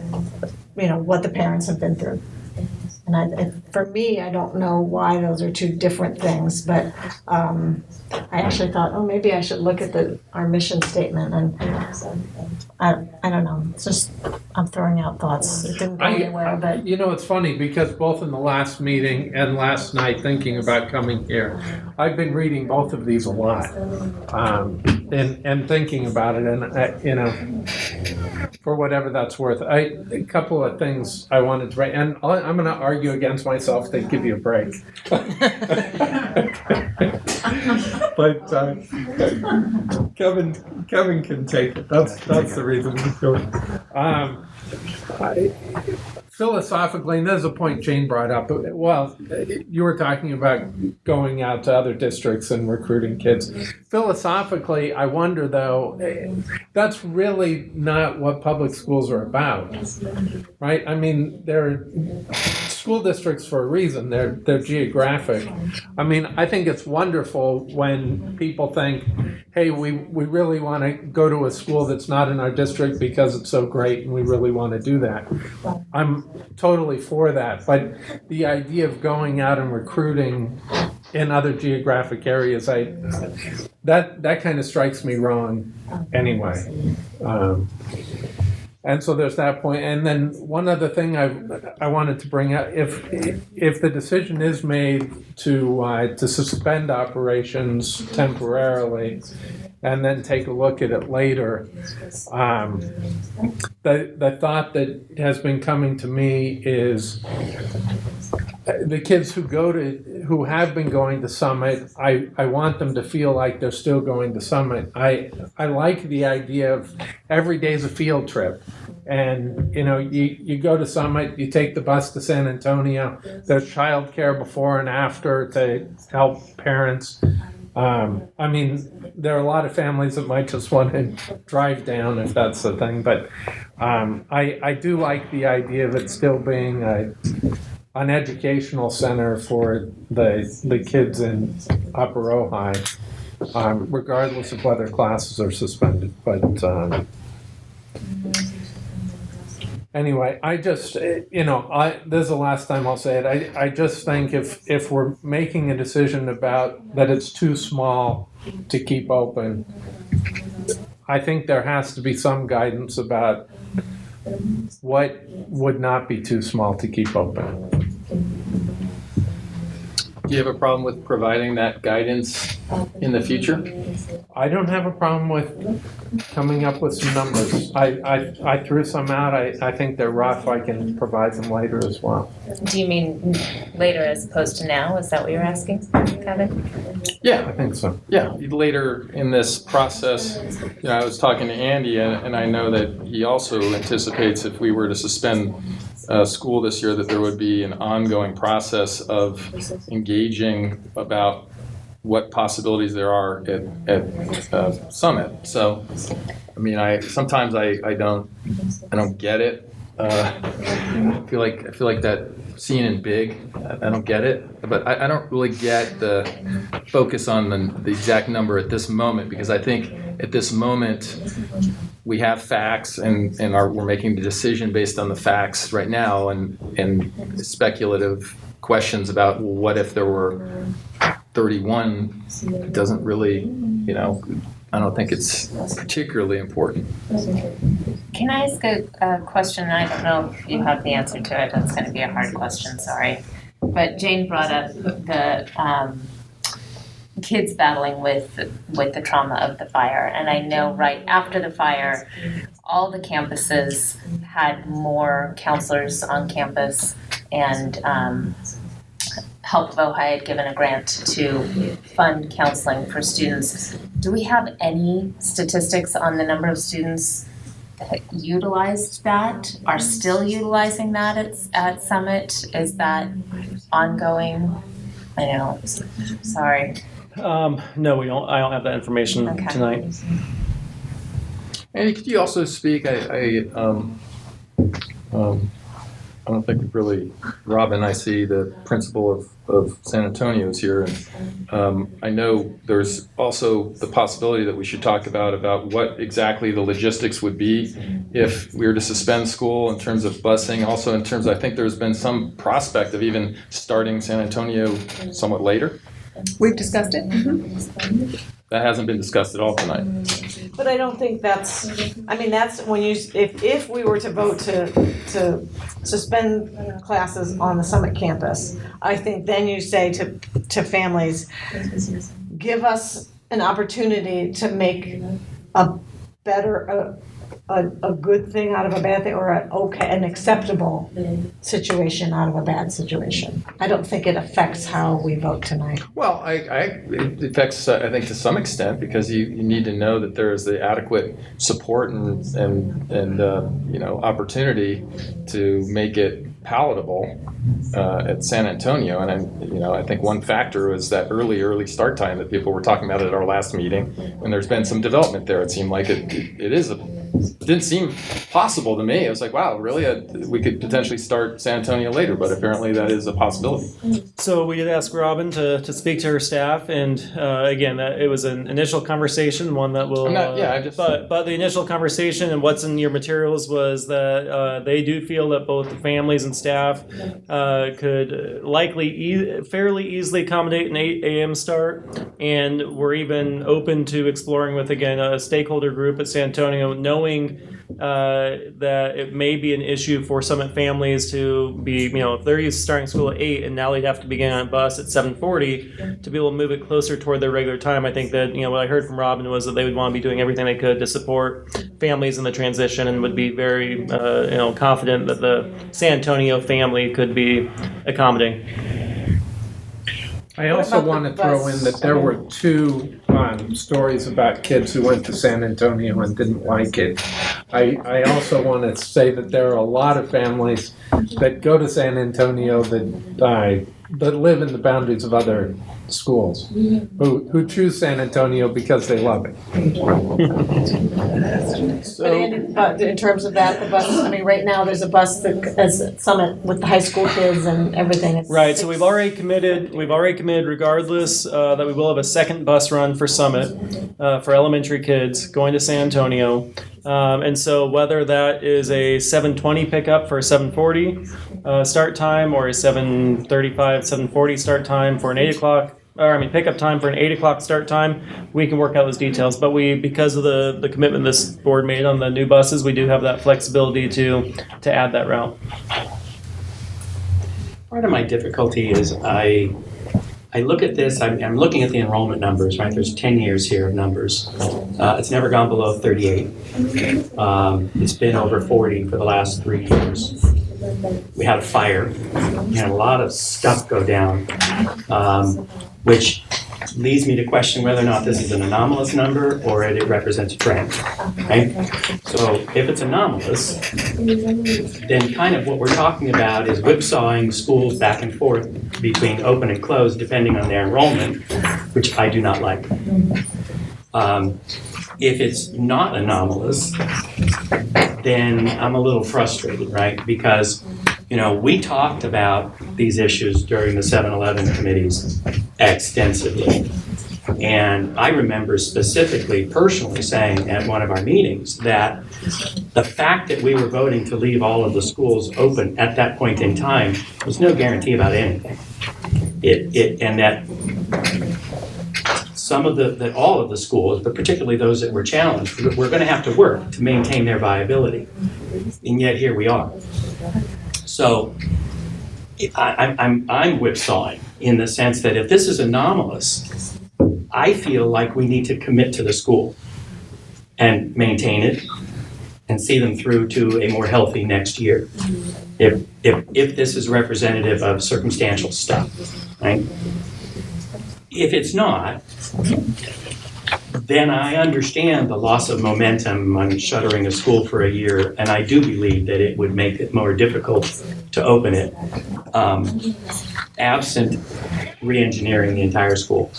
what the parents have been through. And for me, I don't know why those are two different things, but I actually thought, maybe I should look at our mission statement, and I don't know. It's just, I'm throwing out thoughts. It didn't go anywhere, but. It's funny because both in the last meeting and last night thinking about coming here, I've been reading both of these a lot, and thinking about it, and for whatever that's worth. A couple of things I wanted to write, and I'm going to argue against myself to give you a break. But Kevin can take it. That's the reason he's going. Philosophically, and there's a point Jane brought up. Well, you were talking about going out to other districts and recruiting kids. Philosophically, I wonder though, that's really not what public schools are about, right? I mean, they're school districts for a reason. They're geographic. I mean, I think it's wonderful when people think, hey, we really want to go to a school that's not in our district because it's so great and we really want to do that. I'm totally for that. But the idea of going out and recruiting in other geographic areas, that kind of strikes me wrong anyway. And so there's that point. And then one other thing I wanted to bring up: if the decision is made to suspend operations temporarily, and then take a look at it later, the thought that has been coming to me is the kids who have been going to Summit, I want them to feel like they're still going to Summit. I like the idea of every day's a field trip. And, you go to Summit, you take the bus to San Antonio, there's childcare before and after to help parents. I mean, there are a lot of families that might just want to drive down if that's the thing. But I do like the idea of it still being an educational center for the kids in Upper Ojai, regardless of whether classes are suspended. But anyway, I just, this is the last time I'll say it. I just think if we're making a decision about that it's too small to keep open, I think there has to be some guidance about what would not be too small to keep open. Do you have a problem with providing that guidance in the future? I don't have a problem with coming up with some numbers. I threw some out. I think they're rough. I can provide them later as well. Do you mean later as opposed to now? Is that what you're asking, Kevin? Yeah, I think so. Yeah, later in this process, I was talking to Andy, and I know that he also anticipates if we were to suspend school this year, that there would be an ongoing process of engaging about what possibilities there are at Summit. So, I mean, I don't get it. I feel like that scene in Big. I don't get it, but I don't really get the focus on the exact number at this moment, because I think at this moment we have facts and we're making the decision based on the facts right now, and speculative questions about, well, what if there were 31? It doesn't really, I don't think it's particularly important. Can I ask a question? I don't know if you have the answer to it. That's going to be a hard question, sorry. But Jane brought up the kids battling with the trauma of the fire. And I know right after the fire, all the campuses had more counselors on campus, and Help of Ojai had given a grant to fund counseling for students. Do we have any statistics on the number of students that utilized that, are still utilizing that at Summit? Is that ongoing? I know, sorry. No, we don't. I don't have that information tonight. Andy, could you also speak? I don't think we've really, Robin, I see the principal of San Antonio is here. And I know there's also the possibility that we should talk about what exactly the logistics would be if we were to suspend school in terms of busing. Also in terms, I think there's been some prospect of even starting San Antonio somewhat later. We've discussed it. That hasn't been discussed at all tonight. But I don't think that's when if we were to vote to suspend classes on the Summit campus, I think then you say to families, give us an opportunity to make a better, a good thing out of a bad thing, or an acceptable situation out of a bad situation. I don't think it affects how we vote tonight. Well, it affects, I think, to some extent, because you need to know that there is the adequate support and opportunity to make it palatable at San Antonio. And I think one factor was that early start time that people were talking about at our last meeting, and there's been some development there. It seemed like it is a didn't seem possible to me. I was like, wow, really? We could potentially start San Antonio later, but apparently that is a possibility. So we did ask Robin to speak to her staff, and again, it was an initial conversation, one that will. But the initial conversation and what's in your materials was that they do feel that both the families and staff could likely fairly easily accommodate an 8 a.m. start, and we're even open to exploring with again a stakeholder group at San Antonio, knowing that it may be an issue for Summit families to be, if they're used to starting school at 8 and now they'd have to begin on a bus at 7:40 to be able to move it closer toward their regular time. I think that, what I heard from Robin was that they would want to be doing everything they could to support families in the transition, and would be very, confident that the San Antonio family could be accommodating. I also want to throw in that there were two stories about kids who went to San Antonio and didn't like it. I also want to say that there are a lot of families that go to San Antonio that live in the boundaries of other schools who choose San Antonio because they love it. But in terms of that, the bus, right now there's a bus that is at Summit with the high school kids and everything. It's Right, so we've already committed regardless that we will have a second bus run for Summit for elementary kids going to San Antonio. And so whether that is a 7:20 pickup for a 7:40 start time, or a 7:35, 7:40 start time for an 8 o'clock, pickup time for an 8 o'clock start time, we can work out those details. But because of the commitment this board made on the new buses, we do have that flexibility to add that route. Part of my difficulty is I look at this, I'm looking at the enrollment numbers, right? There's 10 years here of numbers. It's never gone below 38. It's been over 40 for the last 3 years. We had a fire. We had a lot of stuff go down, which leads me to question whether or not this is an anomalous number or it represents a trend, right? So if it's anomalous, then kind of what we're talking about is whipsawing schools back and forth between open and closed depending on their enrollment, which I do not like. If it's not anomalous, then I'm a little frustrated, right? Because, we talked about these issues during the 7-Eleven committees extensively. And I remember specifically, personally saying at one of our meetings that the fact that we were voting to leave all of the schools open at that point in time was no guarantee about anything. And that all of the schools, but particularly those that were challenged, we're going to have to work to maintain their viability. And yet here we are. So I'm whipsawing in the sense that if this is anomalous, I feel like we need to commit to the school and maintain it and see them through to a more healthy next year. If this is representative of circumstantial stuff, right? If it's not, then I understand the loss of momentum on shuttering a school for a year, and I do believe that it would make it more difficult to open it, absent re-engineering the entire school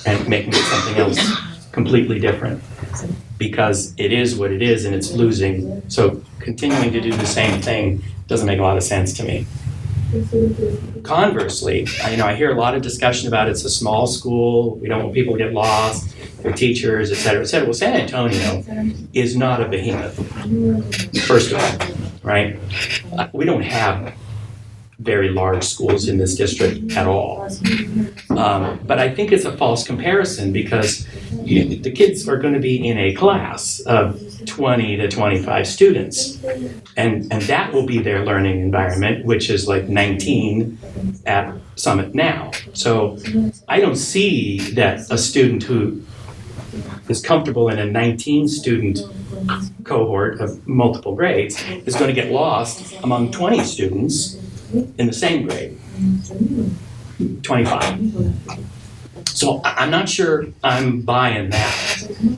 and making it something else completely different, because it is what it is and it's losing. So continuing to do the same thing doesn't make a lot of sense to me. Conversely, I hear a lot of discussion about it's a small school, we don't want people to get lost, their teachers, et cetera, et cetera. Well, San Antonio is not a behemoth, first of all, right? We don't have very large schools in this district at all. But I think it's a false comparison because the kids are going to be in a class of 20 to 25 students. And that will be their learning environment, which is like 19 at Summit now. So I don't see that a student who is comfortable in a 19-student cohort of multiple grades is going to get lost among 20 students in the same grade, 25. So I'm not sure I'm buying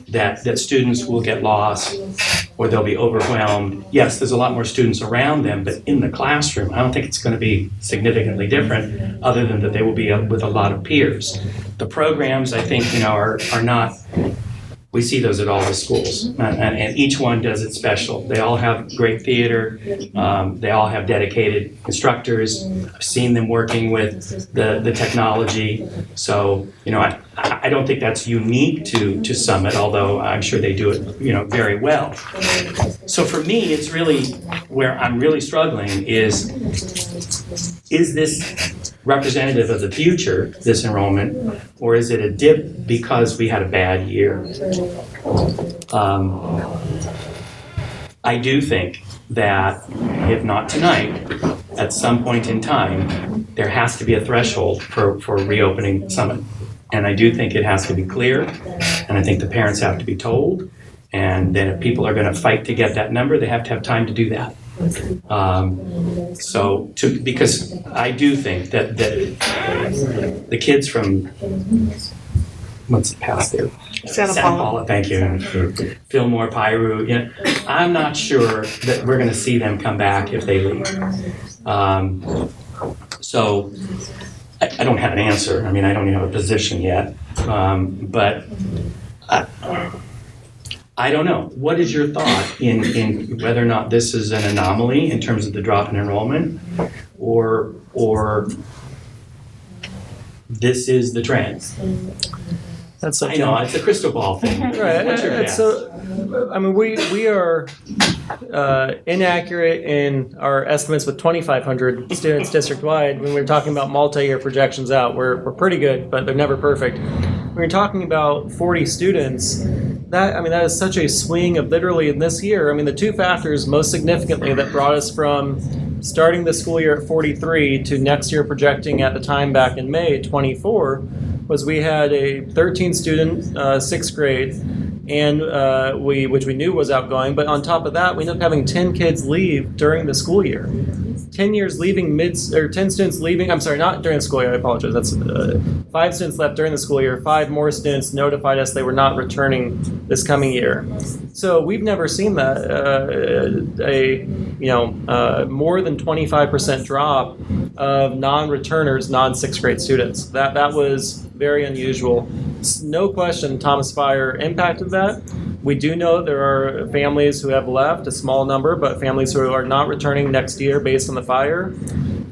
that students will get lost or they'll be overwhelmed. Yes, there's a lot more students around them, but in the classroom, I don't think it's going to be significantly different other than that they will be with a lot of peers. The programs, I think, are not We see those at all the schools, and each one does it special. They all have great theater. They all have dedicated instructors. I've seen them working with the technology. So, I don't think that's unique to Summit, although I'm sure they do it, very well. So for me, it's really where I'm really struggling is this representative of the future, this enrollment, or is it a dip because we had a bad year? I do think that, if not tonight, at some point in time, there has to be a threshold for reopening Summit. And I do think it has to be clear, and I think the parents have to be told, and then if people are going to fight to get that number, they have to have time to do that. Because I do think that the kids from, what's the past there? Santa Paula, thank you. Fillmore, Piru, I'm not sure that we're going to see them come back if they leave. So I don't have an answer. I don't even have a position yet. But I don't know. What is your thought in whether or not this is an anomaly in terms of the drop in enrollment, or this is the trend? That's so I know it's a crystal ball thing. Right. What's your guess? So, we are inaccurate in our estimates with 2,500 students district-wide. When we're talking about multi-year projections out, we're pretty good, but they're never perfect. When you're talking about 40 students, that is such a swing of literally in this year. The two factors most significantly that brought us from starting the school year at 43 to next year projecting at the time back in May 24 was we had a 13 student sixth grade, and which we knew was outgoing, but on top of that we ended up having 10 kids leave during the school year. 10 students leaving, I'm sorry, not during the school year, I apologize, that's 5 students left during the school year, 5 more students notified us they were not returning this coming year. So we've never seen that, more than 25% drop of non-returners, non-sixth grade students. That was very unusual. No question Thomas Fire impacted that. We do know there are families who have left, a small number, but families who are not returning next year based on the fire.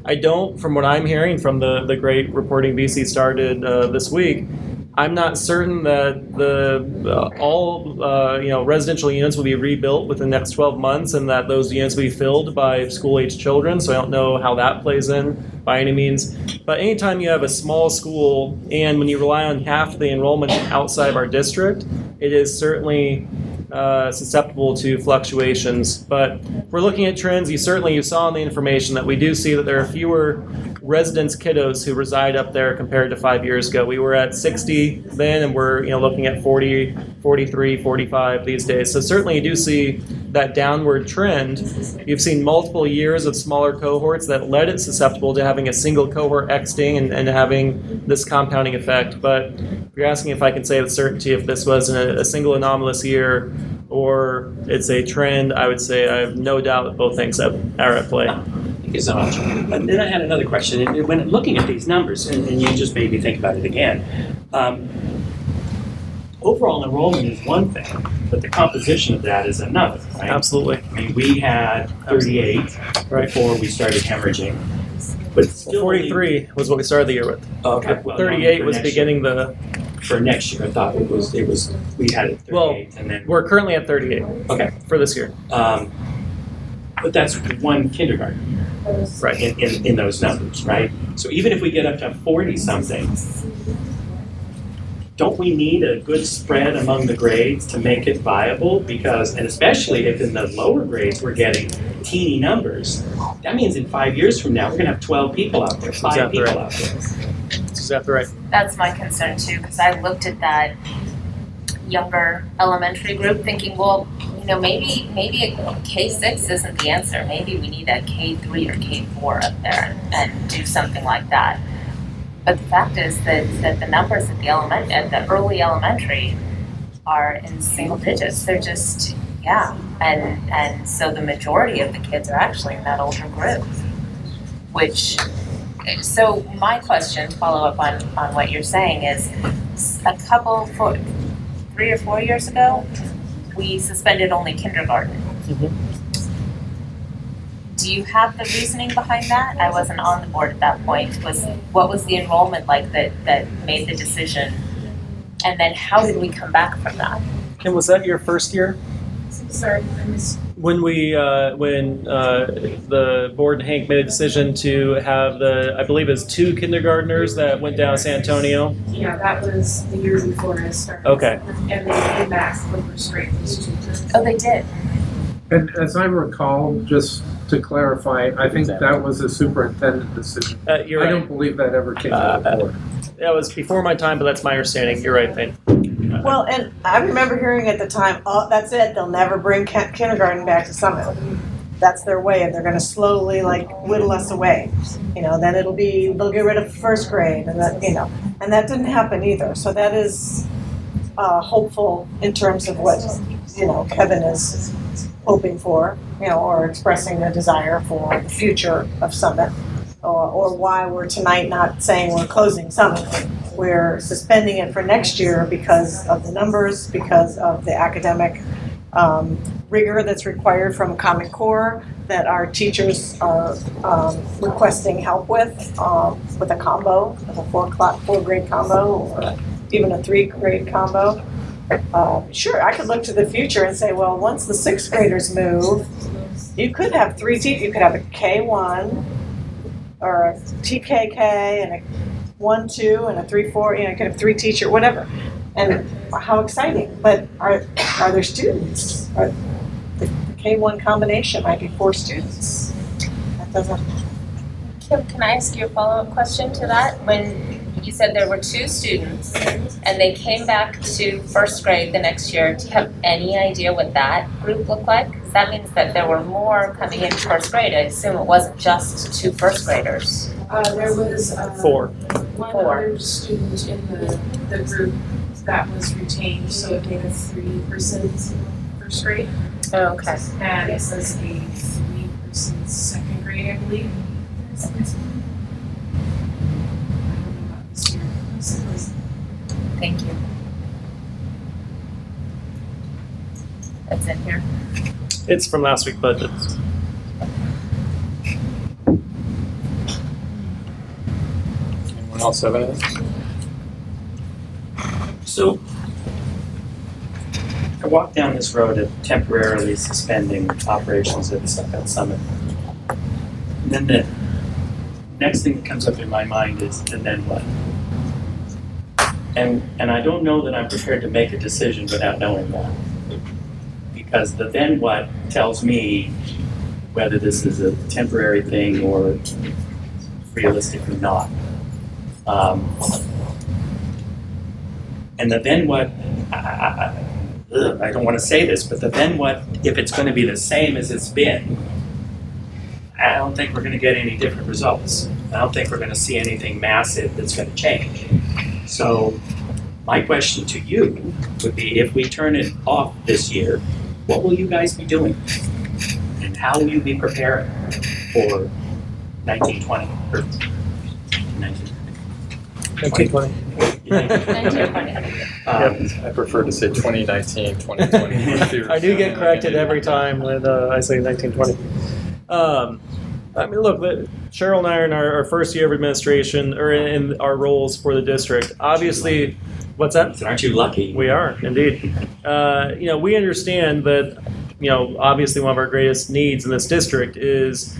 I don't, from what I'm hearing from the great reporting BC started this week, I'm not certain that all residential units will be rebuilt within the next 12 months and that those units will be filled by school-age children, so I don't know how that plays in by any means. But anytime you have a small school and when you rely on half the enrollment outside of our district, it is certainly susceptible to fluctuations. But we're looking at trends. You saw in the information that we do see that there are fewer residents kiddos who reside up there compared to 5 years ago. We were at 60 then, and we're looking at 40, 43, 45 these days. So certainly you do see that downward trend. You've seen multiple years of smaller cohorts that led it susceptible to having a single cohort exiting and having this compounding effect. But if you're asking if I can say with certainty if this was a single anomalous year or it's a trend, I would say I have no doubt that both things are at play. Thank you so much. But then I had another question. And when looking at these numbers, and you just made me think about it again, overall enrollment is one thing, but the composition of that is another, right? Absolutely. We had 38 before we started hemorrhaging. But still 43 was what we started the year with. Okay. Well, 38 was beginning the... For next year, I thought it was we had it 38 well, and then... We're currently at 38. Okay. For this year. But that's one kindergarten year, right, in those numbers, right? So even if we get up to 40-something, don't we need a good spread among the grades to make it viable? Because, and especially if in the lower grades we're getting teeny numbers, that means in 5 years from now we're going to have 12 people out there, 5 people out there. That's exactly right. That's my concern too, because I looked at that younger elementary group thinking, well, maybe a K6 isn't the answer. Maybe we need a K3 or K4 up there and do something like that. But the fact is that the numbers at the early elementary are in single digits. They're just, and so the majority of the kids are actually in that older group. So my question, follow up on what you're saying, is 3 3 or 4 years ago, we suspended only kindergarten. Do you have the reasoning behind that? I wasn't on the board at that point. What was the enrollment like that made the decision? And then how did we come back from that? And was that your first year? Sorry, I missed. When the board and Hank made a decision to have I believe it was 2 kindergartners that went down to San Antonio? Yeah, that was the year before I started. Okay. And they came back for first grade, those 2. Oh, they did. And as I recall, just to clarify, I think that was a superintendent decision. You're I right. don't believe that ever came to the board. That was before my time, but that's my understanding. You're right, Payne. Well, and I remember hearing at the time, oh, that's it, they'll never bring kindergarten back to Summit. That's their way, and they're gonna slowly like whittle us away. You know, then they'll get rid of first grade, and that, you know, and that didn't happen either. So that is hopeful in terms of what, you know, Kevin is hoping for, you know, or expressing a desire for the future of Summit, or why we're tonight not saying we're closing Summit. We're suspending it for next year because of the numbers, because of the academic rigor that's required from Common Core that our teachers are requesting help with a combo, with a 4-grade combo, or even a 3-grade combo. Sure, I could look to the future and say, well, once the 6th graders move, you could have 3 teachers. You could have a K1 or a TKK and a 1-2 and a 3-4. You know, you could have 3 teacher, whatever. And how exciting! But are there students? The K1 combination might be 4 students. That doesn't. Kim, can I ask you a follow-up question to that? When you said there were 2 students and they came back to first grade the next year, do you have any idea what that group looked like? Because that means that there were more coming into first grade. I assume it wasn't just 2 first graders. There was 4. one 4. other student in the group that was retained, so it made a 3-person first grade. Oh, okay. And it was a 3-person second grade, I believe. I don't know about this year. So it was- Thank you. That's in here. It's from last week's budget. Anyone else have anything? So, I walked down this road of temporarily suspending operations at Summit. And then the next thing that comes up in my mind is, and then what? And I don't know that I'm prepared to make a decision without knowing that. Because the then what tells me whether this is a temporary thing or realistically not. And the then what, I don't want to say this, but the then what, if it's going to be the same as it's been, I don't think we're going to get any different results. I don't think we're going to see anything massive that's going to change. So my question to you would be, if we turn it off this year, what will you guys be doing? And how will you be preparing for 1920 or 1920? 1920. I prefer to say 2019, 2020. I do get corrected every time when I say 1920. I mean, look, Cheryl and I are in our first year of administration, or in our roles for the district. Obviously, what's that? Aren't you lucky? We are, indeed. You know, we understand that, you know, obviously one of our greatest needs in this district is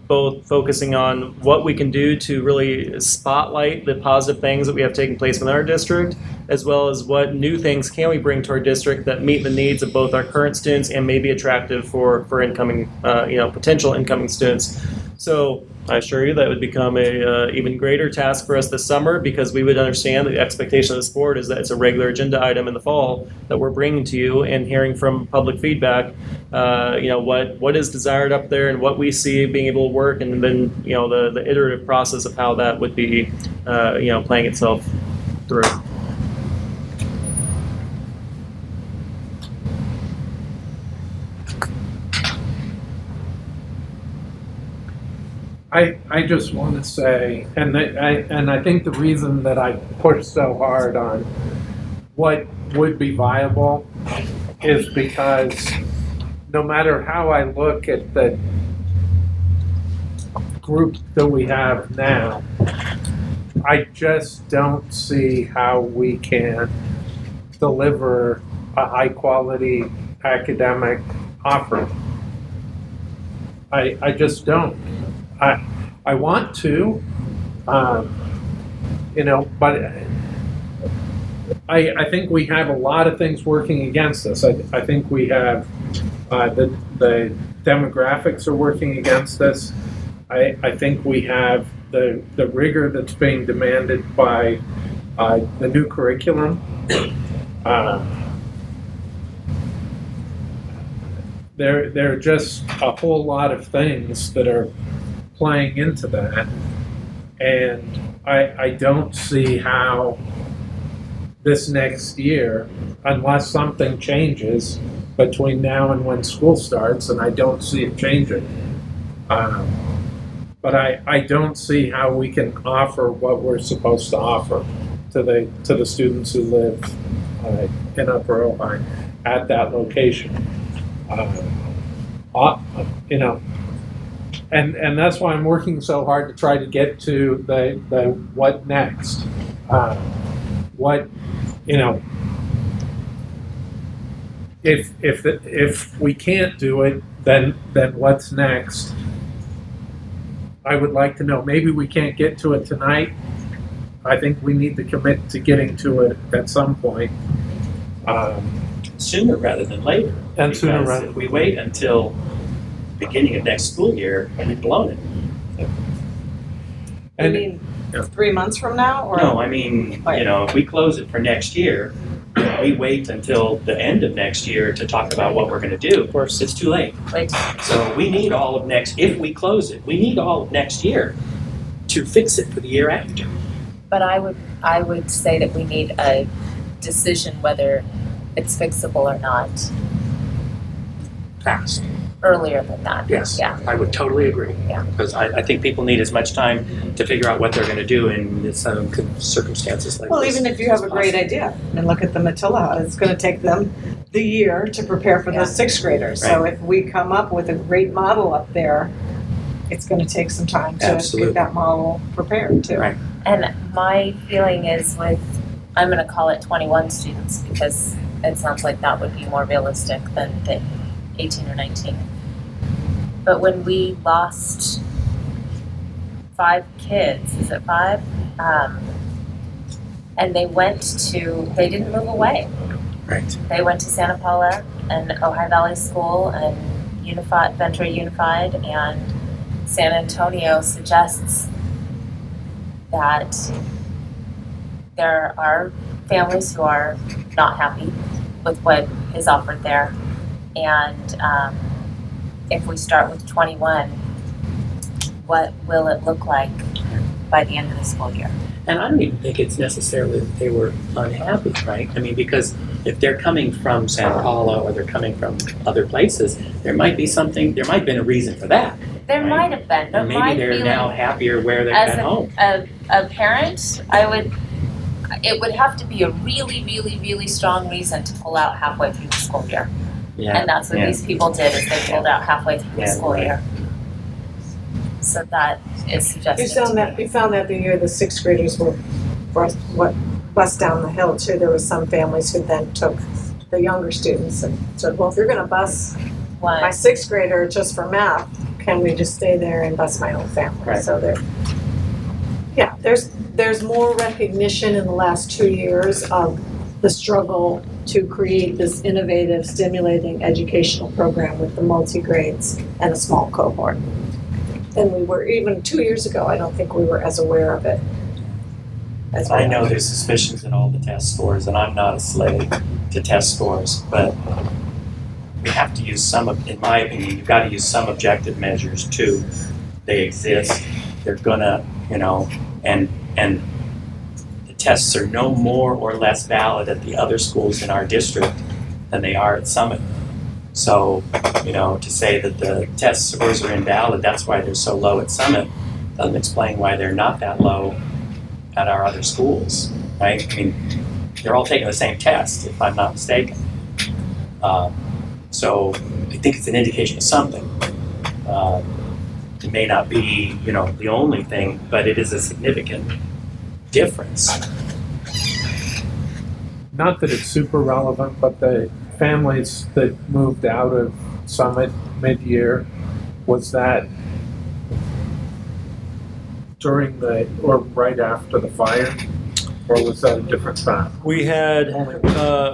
both focusing on what we can do to really spotlight the positive things that we have taking place within our district, as well as what new things can we bring to our district that meet the needs of both our current students and may be attractive for incoming, you know, potential incoming students. So I assure you that would become a even greater task for us this summer, because we would understand the expectation of this board is that it's a regular agenda item in the fall that we're bringing to you and hearing from public feedback, you know, what is desired up there and what we see being able to work, and then, you know, the iterative process of how that would be, you know, playing itself through. I just want to say, and I think the reason that I pushed so hard on what would be viable is because no matter how I look at the group that we have now, I just don't see how we can deliver a high quality academic offering. I just don't. I want to, but I think we have a lot of things working against us. I think we have the demographics are working against us. I think we have the rigor that's being demanded by the new curriculum. There are just a whole lot of things that are playing into that, and I don't see how this next year, unless something changes between now and when school starts, and I don't see it changing. But I don't see how we can offer what we're supposed to offer to the students who live in Upper Ojai at that location. And that's why I'm working so hard to try to get to the what next. If we can't do it, then what's next? I would like to know. Maybe we can't get to it tonight. I think we need to commit to getting to it at some point. Sooner rather than later. And sooner Because rather. if we wait until beginning of next school year, we've blown it. You And mean 3 months from now, or? No, I mean, if we close it for next year, we wait until the end of next year to talk about what we're gonna do. Of course, it's too late. Like, So we need all of if we close it, we need all of next year to fix it for the year after. but I would say that we need a decision whether it's fixable or not Fast. earlier than that. Yes. Yeah. I would totally agree. Yeah. Because I think people need as much time to figure out what they're gonna do in some circumstances like this. Well, even if you have a great idea, and look at the Matilla, it's gonna take them the year to prepare for Yeah. those sixth graders. So Right. if we come up with a great model up there, it's gonna take some time to Absolutely. get that model prepared too. Right. And my feeling is I'm gonna call it 21 students because it sounds like that would be more realistic than the 18 or 19. But when we lost 5 kids, is it 5? And they didn't move away. Right. They went to Santa Paula and Ojai Valley School and Ventura Unified, and San Antonio suggests that there are families who are not happy with what is offered there. And if we start with 21, what will it look like by the end of the school year? And I don't even think it's necessarily that they were unhappy, right? I mean, because if they're coming from Santa Paula or they're coming from other places, there might have been a reason for that. There Right. might have been, but And my maybe they're now feeling happier where they're as at home. a parent, it would have to be a really, really, really strong reason to pull out halfway through the school year. Yeah. And that's what these people did, is they pulled out halfway through the Yeah, school right. year. So that is suggested to me. You found that the year the sixth graders were bused down the hill too, there was some families who then took the younger students and said, well, if you're gonna bus my One, sixth grader just for math, can we just stay there and bus my own family? Right. So there's more recognition in the last 2 years of the struggle to create this innovative, stimulating educational program with the multi-grades and a small cohort. And we were, even 2 years ago, I don't think we were as aware of it. As I we know are. there's suspicions in all the test scores, and I'm not a slave to test scores, but we have to use in my opinion, you've got to use some objective measures too. They exist, they're gonna, and the tests are no more or less valid at the other schools in our district than they are at Summit. So, to say that the test scores are invalid, that's why they're so low at Summit, doesn't explain why they're not that low at our other schools, right? I mean, they're all taking the same test, if I'm not mistaken. So I think it's an indication of something. It may not be, the only thing, but it is a significant difference. Not that it's super relevant, but the families that moved out of Summit mid-year, was that during or right after the fire? Or was that a different time? We had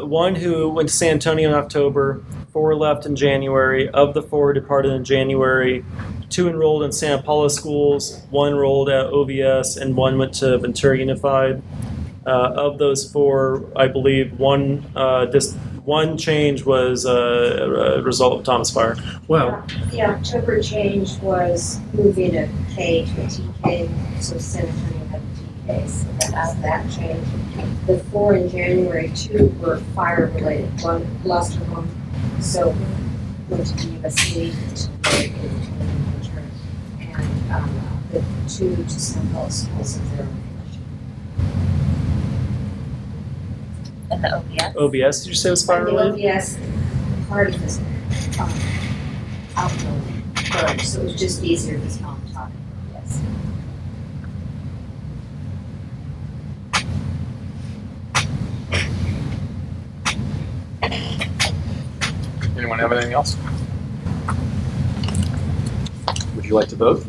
one who went to San Antonio in October, 4 left in January. Of the 4 departed in January, 2 enrolled in Santa Paula schools, 1 enrolled at OVS, and 1 went to Ventura Unified. Of those 4, I believe one change was a result of Thomas Fire. Well, The October change was moving a K to a TK, so San Antonio had a TK, so that's that change. The 4 in January, 2 were fire related. 1 lost her home, so went to USC to return, and the 2 to San Paul schools of their own. And the OPS? OVS, did you say was fire And related? the OVS part of this outbuilding burned, so it was just easier to smell on top. Yes. Anyone have anything else? Would you like to vote?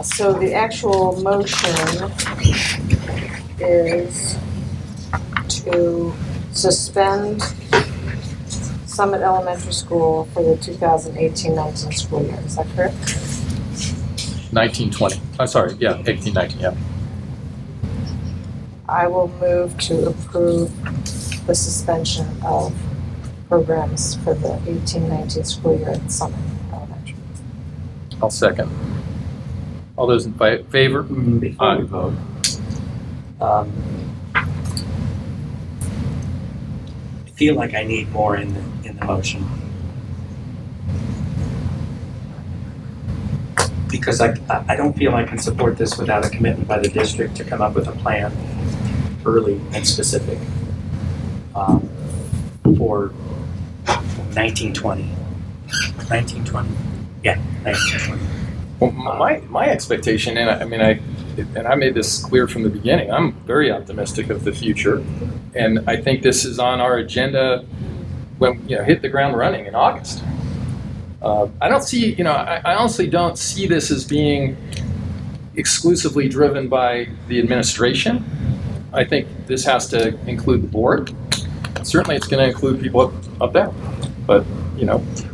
So the actual motion is to suspend Summit Elementary School for the 2018-19 school year. Is that correct? 1920. I'm sorry, yeah, 1819, yeah. I will move to approve the suspension of programs for the 18-19 school year at Summit Elementary. I'll second. All those in favor? Before we vote, I feel like I need more in the motion. Because I don't feel I can support this without a commitment by the district to come up with a plan early and specific for 1920. 1920? Yeah, 1920. Well, my expectation, and I made this clear from the beginning, I'm very optimistic of the future. And I think this is on our agenda when, hit the ground running in August. I don't see, I honestly don't see this as being exclusively driven by the administration. I think this has to include the board. Certainly it's going to include people up there, but,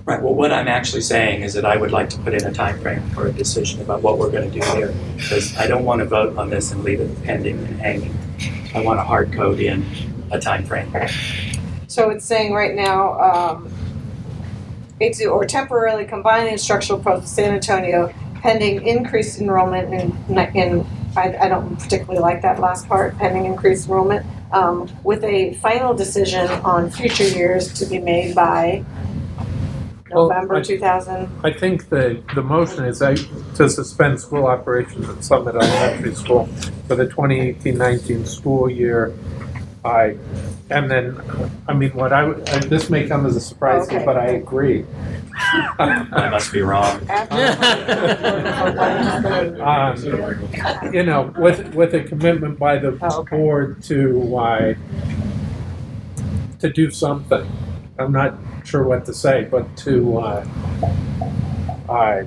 Right, well, what I'm actually saying is that I would like to put in a time frame for a decision about what we're going to do here, because I don't want to vote on this and leave it pending and hanging. I want to hard code in a time frame. So it's saying right now, or temporarily combine the instructional approach with San Antonio pending increased enrollment in I don't particularly like that last part, pending increased enrollment, with a final decision on future years to be made by November 2000. I think the motion is to suspend school operations at Summit Elementary School for the 2018-19 school year. And then, this may come as a surprise to you, but I agree. I must be wrong. With a commitment by the board to do something. I'm not sure what to say, but I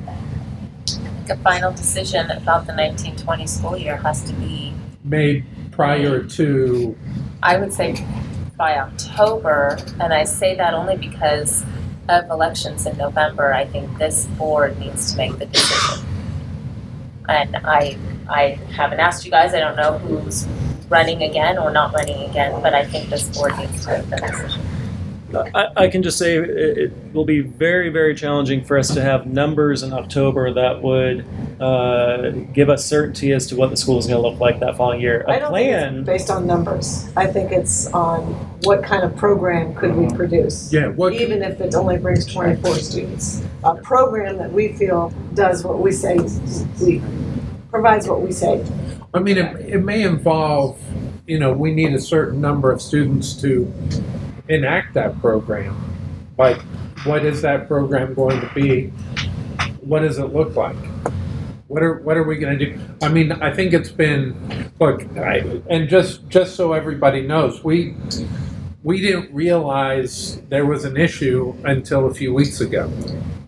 think a final decision about the 1920 school year has to be, made prior to. I would say, by October, and I say that only because of elections in November. I think this board needs to make the decision. And I haven't asked you guys, I don't know who's running again or not running again, but I think this board needs to make the decision. I can just say it will be very, very challenging for us to have numbers in October that would give us certainty as to what the school is going to look like that following year. I don't think it's based on numbers. I think it's on what kind of program could we produce. Yeah, what- Even if it only brings 24 students. A program that we feel does what we say, provides what we say. I mean, it may involve, we need a certain number of students to enact that program. But what is that program going to be? What does it look like? What are we going to do? I mean, I think it's been, look, and just so everybody knows, we didn't realize there was an issue until a few weeks ago,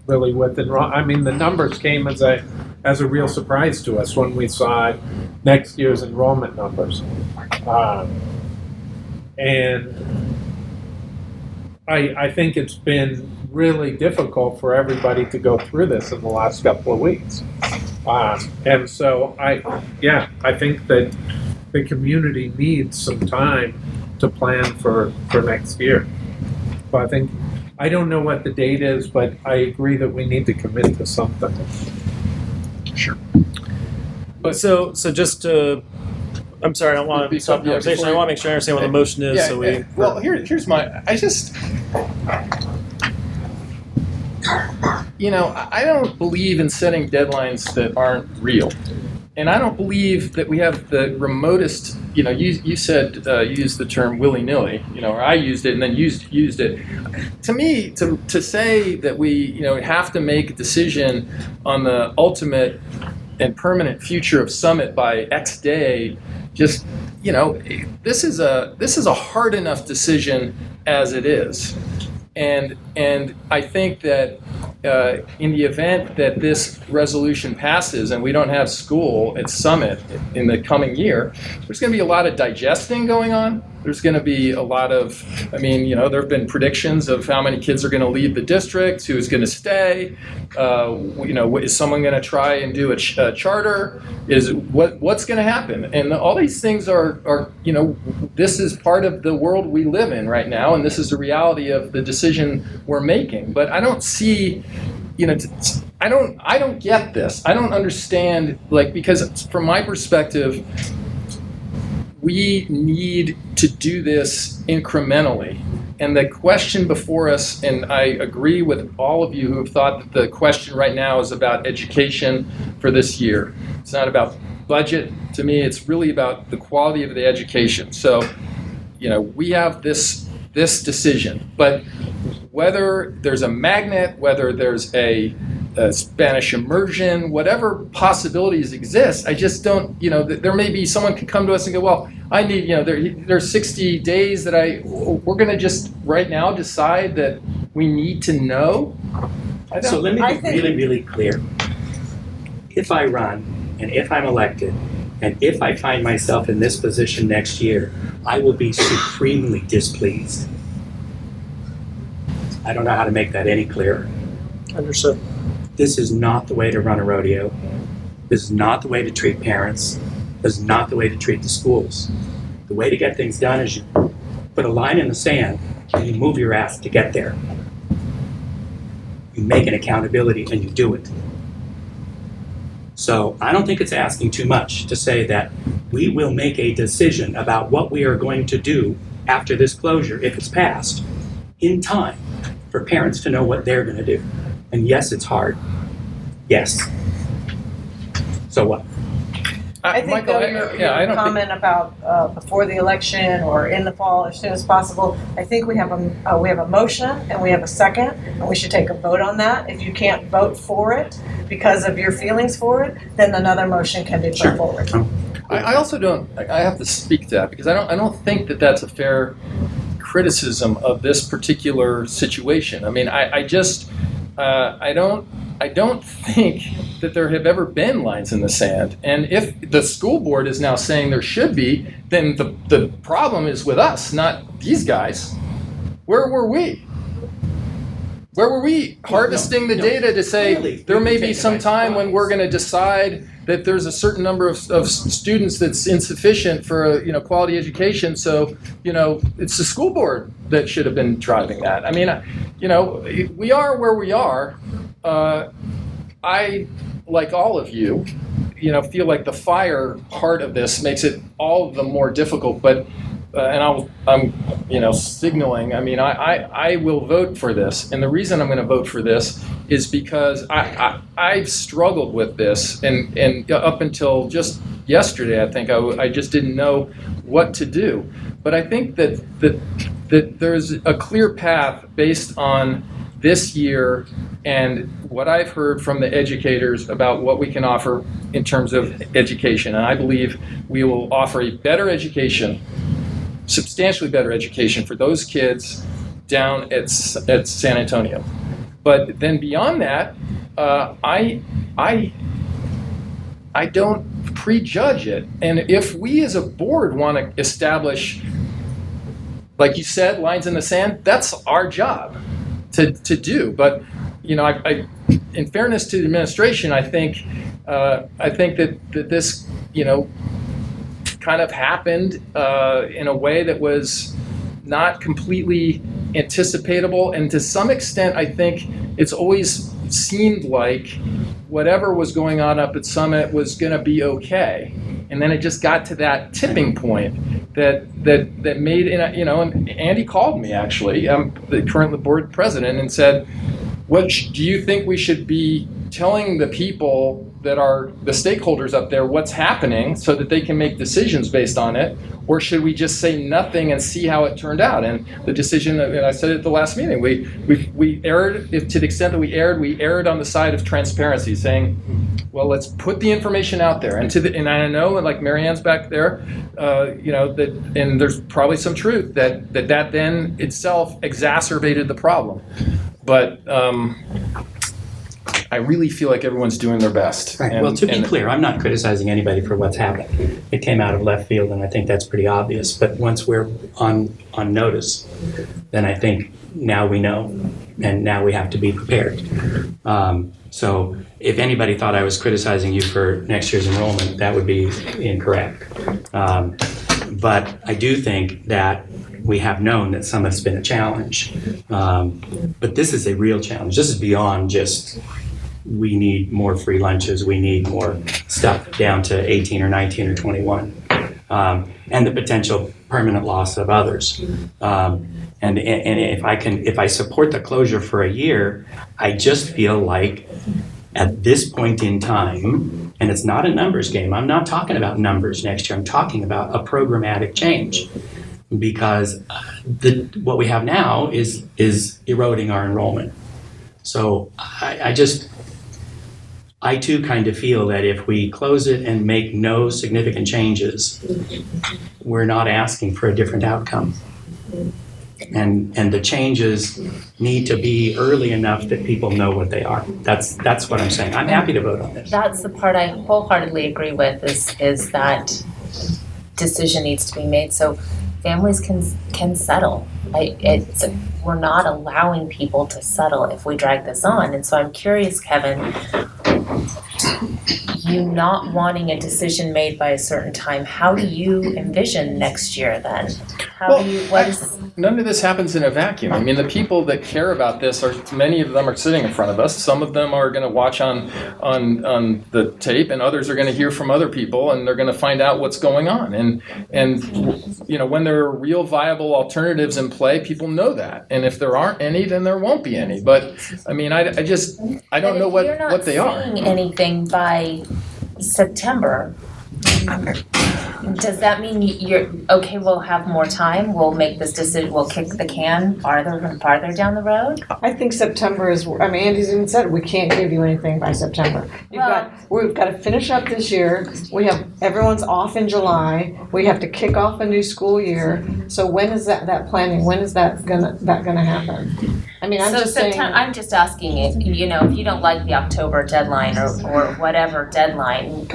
really, with enrollment. I mean, the numbers came as a real surprise to us when we saw next year's enrollment numbers. And I think it's been really difficult for everybody to go through this in the last couple of weeks. And so I think that the community needs some time to plan for next year. But I don't know what the date is, but I agree that we need to commit to something. Sure. But so just to, I'm sorry, I don't want to stop the conversation. I want to make sure I understand what the motion is. Yeah, so we. yeah. Well, here's my. I don't believe in setting deadlines that aren't real, and I don't believe that we have the remotest. You said you used the term willy-nilly, or I used it and then used it. To me, to say that we have to make a decision on the ultimate and permanent future of Summit by X day, just this is a hard enough decision as it is, and I think that in the event that this resolution passes and we don't have school at Summit in the coming year, there's going to be a lot of digesting going on. There's going to be a lot of, there have been predictions of how many kids are going to leave the district, who's going to stay. Is someone going to try and do a charter? What's going to happen? And all these things are this is part of the world we live in right now, and this is the reality of the decision we're making. But I don't see, I don't get this. I don't understand, because from my perspective, we need to do this incrementally. And the question before us, and I agree with all of you who have thought that the question right now is about education for this year. It's not about budget. To me, it's really about the quality of the education. So, we have this decision. But whether there's a magnet, whether there's a Spanish immersion, whatever possibilities exist, I just don't, there may be someone could come to us and go, well, I need, there's 60 days that we're going to just right now decide that we need to know. So let me be really, really clear. If I run and if I'm elected and if I find myself in this position next year, I will be supremely displeased. I don't know how to make that any clearer. Understood. This is not the way to run a rodeo. This is not the way to treat parents. This is not the way to treat the schools. The way to get things done is you put a line in the sand and you move your ass to get there. You make an accountability and you do it. So I don't think it's asking too much to say that we will make a decision about what we are going to do after this closure, if it's passed, in time for parents to know what they're going to do. And yes, it's hard. Yes. So what? I think your comment about before the election or in the fall as soon as possible. I think we have a motion and we have a second, and we should take a vote on that. If you can't vote for it because of your feelings for it, then another motion can be put forward. I also don't. I have to speak to that because I don't think that that's a fair criticism of this particular situation. I don't think that there have ever been lines in the sand. And if the school board is now saying there should be, then the problem is with us, not these guys. Where were we? Where were we harvesting the no, data to say clearly, there we may can be take it some by time when we're surprise. going to decide that there's a certain number of students that's insufficient for a quality education, so it's the school board that should have been driving that. I mean, we are where we are. I, like all of you, feel like the fire part of this makes it all the more difficult. But and I'm signaling. I mean, I will vote for this, and the reason I'm going to vote for this is because I've struggled with this, and up until just yesterday, I think I just didn't know what to do. But I think that there's a clear path based on this year and what I've heard from the educators about what we can offer in terms of education. And I believe we will offer a better education, substantially better education for those kids down at San Antonio. But then beyond that, I don't prejudge it. And if we as a board want to establish, like you said, lines in the sand, that's our job to do. But I in fairness to the administration, I think that this kind of happened in a way that was not completely anticipatable, and to some extent, I think it's always seemed like whatever was going on up at Summit was going to be okay, and then it just got to that tipping point that made and Andy called me actually, the current board president, and said, "What do you think we should be telling the people that are the stakeholders up there what's happening so that they can make decisions based on it, or should we just say nothing and see how it turned out?" And the decision, and I said it at the last meeting, we erred, to the extent that we erred on the side of transparency, saying, well, let's put the information out there. And I know, like Marianne's back there, that, and there's probably some truth that then itself exacerbated the problem. But I really feel like everyone's doing their best. Right. Well, to be clear, I'm not criticizing anybody for what's happened. It came out of left field, and I think that's pretty obvious. But once we're on notice, then I think now we know, and now we have to be prepared. So if anybody thought I was criticizing you for next year's enrollment, that would be incorrect. But I do think that we have known that Summit's been a challenge. But this is a real challenge. This is beyond just we need more free lunches, we need more stuff down to 18 or 19 or 21, and the potential permanent loss of others. And if I support the closure for a year, I just feel like at this point in time, and it's not a numbers game, I'm not talking about numbers next year, I'm talking about a programmatic change. Because what we have now is eroding our enrollment. So I too kind of feel that if we close it and make no significant changes, we're not asking for a different outcome. And the changes need to be early enough that people know what they are. That's what I'm saying. I'm happy to vote on this. That's the part I wholeheartedly agree with, is that decision needs to be made so families can settle. We're not allowing people to settle if we drag this on. And so I'm curious, Kevin, you not wanting a decision made by a certain time, how do you envision next year then? None of this happens in a vacuum. I mean, the people that care about this many of them are sitting in front of us. Some of them are going to watch on the tape, and others are going to hear from other people, and they're going to find out what's going on. And when there are real viable alternatives in play, people know that. And if there aren't any, then there won't be any. But I mean, I don't know what they are. If you're not seeing anything by September, does that mean you're okay? We'll have more time. We'll make this decision. We'll kick the can farther down the road. I think September is, Andy's even said, we can't give you anything by September. We've got to finish up this year. Everyone's off in July. We have to kick off a new school year. So when is that planning? When is that gonna happen? I mean, I'm just asking it, if you don't like the October deadline or whatever deadline,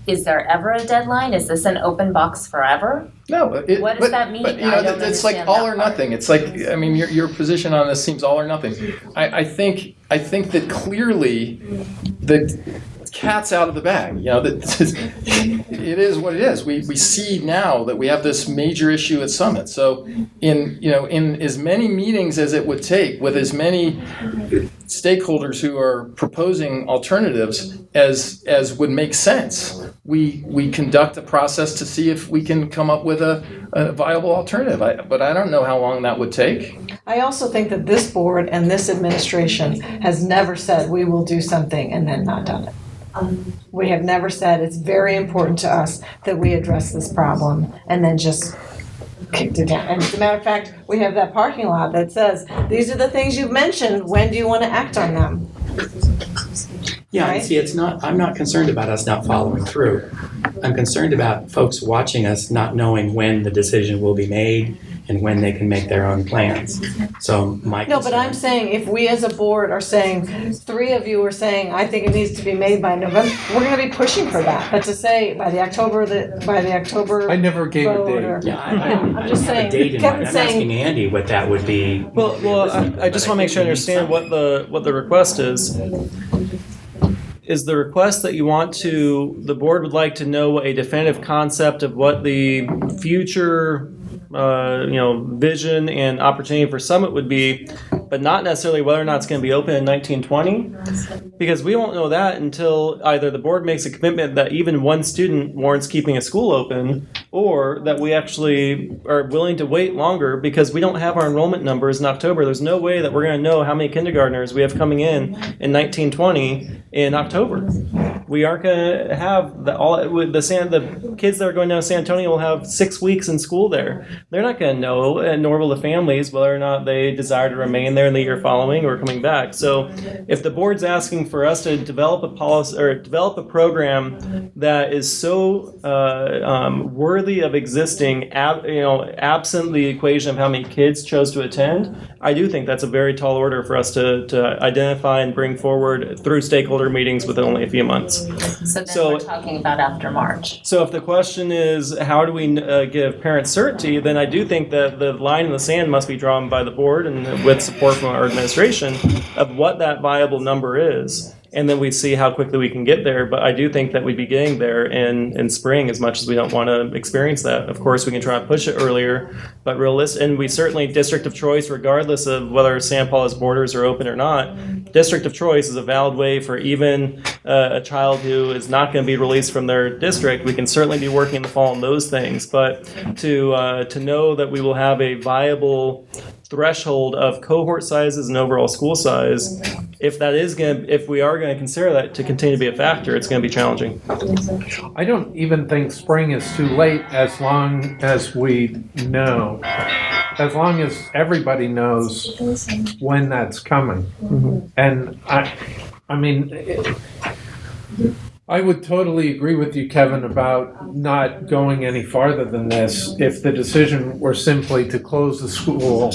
is there ever a deadline? Is this an open box forever? No, What does that mean? But, you I know, don't it's like understand all that or part. nothing. It's like, I mean, your position on this seems all or nothing. I think that clearly the cat's out of the bag. You know, that it is what it is. We see now that we have this major issue at Summit. So in as many meetings as it would take, with as many stakeholders who are proposing alternatives as would make sense, we conduct a process to see if we can come up with a viable alternative. But I don't know how long that would take. I also think that this board and this administration has never said we will do something and then not done it. We have never said it's very important to us that we address this problem and then just kicked it down. And as a matter of fact, we have that parking lot that says, these are the things you've mentioned, when do you want to act on them? Yeah, Right? and see, I'm not concerned about us not following through. I'm concerned about folks watching us not knowing when the decision will be made and when they can make their own plans. So my No, but I'm concern- saying if we as a board are saying, 3 of you are saying, I think it needs to be made by November, we're gonna be pushing for that. But to say by the October I never gave a vote date. or- Yeah, I'm just I have saying, a date in mind. Kevin's I'm saying, asking Andy what that would be. Well, I just want to make sure I understand what the request is. Is the request that the board would like to know a definitive concept of what the future, vision and opportunity for Summit would be, but not necessarily whether or not it's going to be open in 1920? Because we won't know that until either the board makes a commitment that even one student warrants keeping a school open, or that we actually are willing to wait longer because we don't have our enrollment numbers in October. There's no way that we're going to know how many kindergartners we have coming in 1920 in October. We aren't going to have the kids that are going down to San Antonio will have 6 weeks in school there. They're not going to know, and nor will the families, whether or not they desire to remain there in the year following or coming back. So if the board's asking for us to develop a policy or develop a program that is so worthy of existing, absent the equation of how many kids chose to attend, I do think that's a very tall order for us to identify and bring forward through stakeholder meetings within only a few months. So then So- we're talking about after March. So if the question is how do we give parents certainty, then I do think that the line in the sand must be drawn by the board and with support from our administration of what that viable number is. And then we see how quickly we can get there. But I do think that we'd be getting there in spring, as much as we don't want to experience that. Of course, we can try and push it earlier, but and we certainly, district of choice, regardless of whether San Paul's borders are open or not, district of choice is a valid way for even a child who is not going to be released from their district. We can certainly be working in the fall on those things, but to know that we will have a viable threshold of cohort sizes and overall school size, if we are going to consider that to continue to be a factor, it's going to be challenging. I don't even think spring is too late, as long as we know, as long as everybody knows when that's coming. And I mean, I would totally agree with you, Kevin, about not going any farther than this if the decision were simply to close the school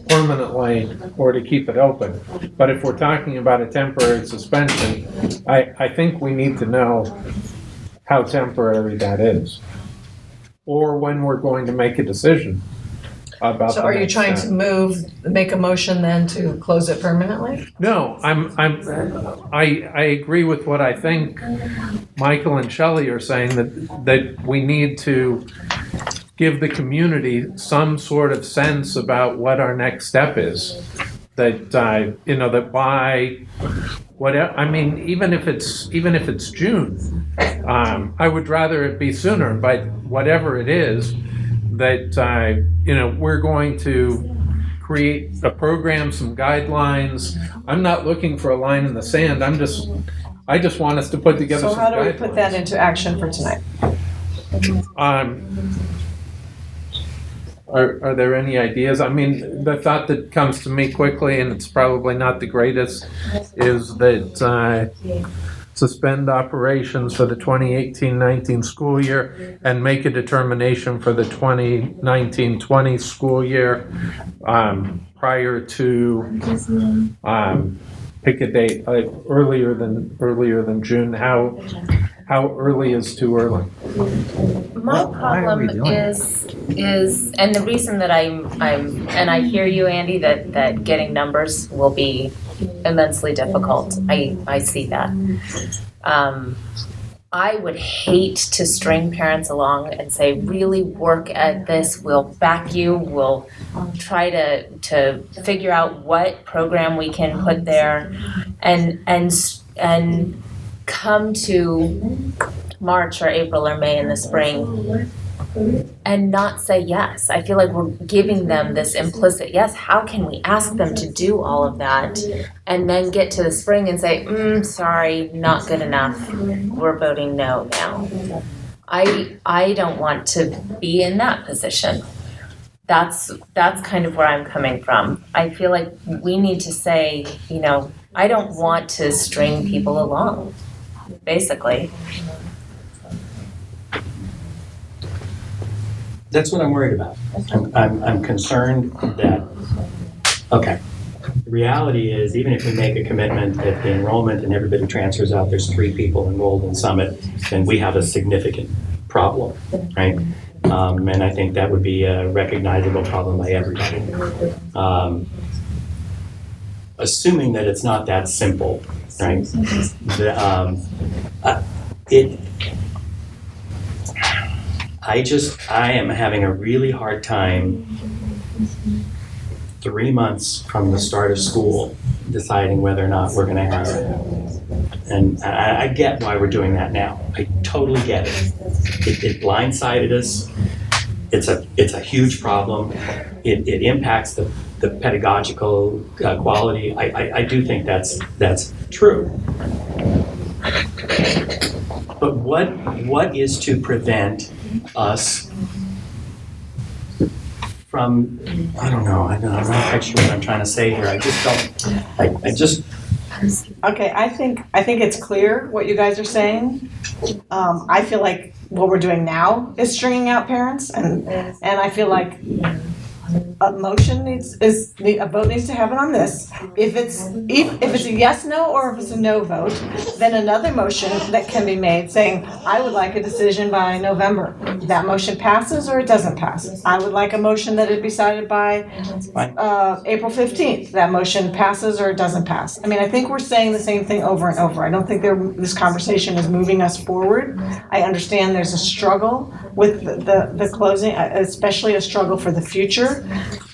permanently or to keep it open. But if we're talking about a temporary suspension, I think we need to know how temporary that is, or when we're going to make a decision about so the are you next trying step. to make a motion then to close it permanently? No, I agree with what I think Michael and Shelley are saying, that we need to give the community some sort of sense about what our next step is. That that by whatever, I mean, even if it's June, I would rather it be sooner. But whatever it is, that we're going to create a program, some guidelines. I'm not looking for a line in the sand. I just want us to put together So some how do we guidelines. put that into action for tonight? Are there any ideas? I mean, the thought that comes to me quickly, and it's probably not the greatest, is that suspend operations for the 2018-19 school year and make a determination for the 2019-20 school year prior to pick a date earlier than June. how early is too early? My Why are we problem doing is, and the reason that and I hear you, Andy, that getting numbers will be immensely difficult. I see that. I would hate to string parents along and say, really work at this, we'll back you, we'll try to figure out what program we can put there, and come to March or April or May in the spring and not say yes. I feel like we're giving them this implicit yes. How can we ask them to do all of that and then get to the spring and say, sorry, not good enough. We're voting no now. I don't want to be in that position. That's kind of where I'm coming from. I feel like we need to say, I don't want to string people along, basically. That's what I'm worried about. I'm concerned that, okay, the reality is, even if we make a commitment that the enrollment and everybody transfers out, there's 3 people enrolled in Summit, then we have a significant problem, right? And I think that would be a recognizable problem by everybody. Assuming that it's not that simple, right? I am having a really hard time 3 months from the start of school deciding whether or not we're going to have it. And I get why we're doing that now. I totally get it. It blindsided us. It's a huge problem. It impacts the pedagogical quality. I do think that's true. But what is to prevent us from, I don't know, I'm not quite sure what I'm trying to say here. I just don't, Okay, I think it's clear what you guys are saying. I feel like what we're doing now is stringing out parents, and I feel like a vote needs to happen on this. If it's a yes, no, or if it's a no vote, then another motion that can be made saying, I would like a decision by November. That motion passes or it doesn't pass. I would like a motion that it be decided by April 15th. That motion passes or it doesn't pass. I mean, I think we're saying the same thing over and over. I don't think this conversation is moving us forward. I understand there's a struggle with the closing, especially a struggle for the future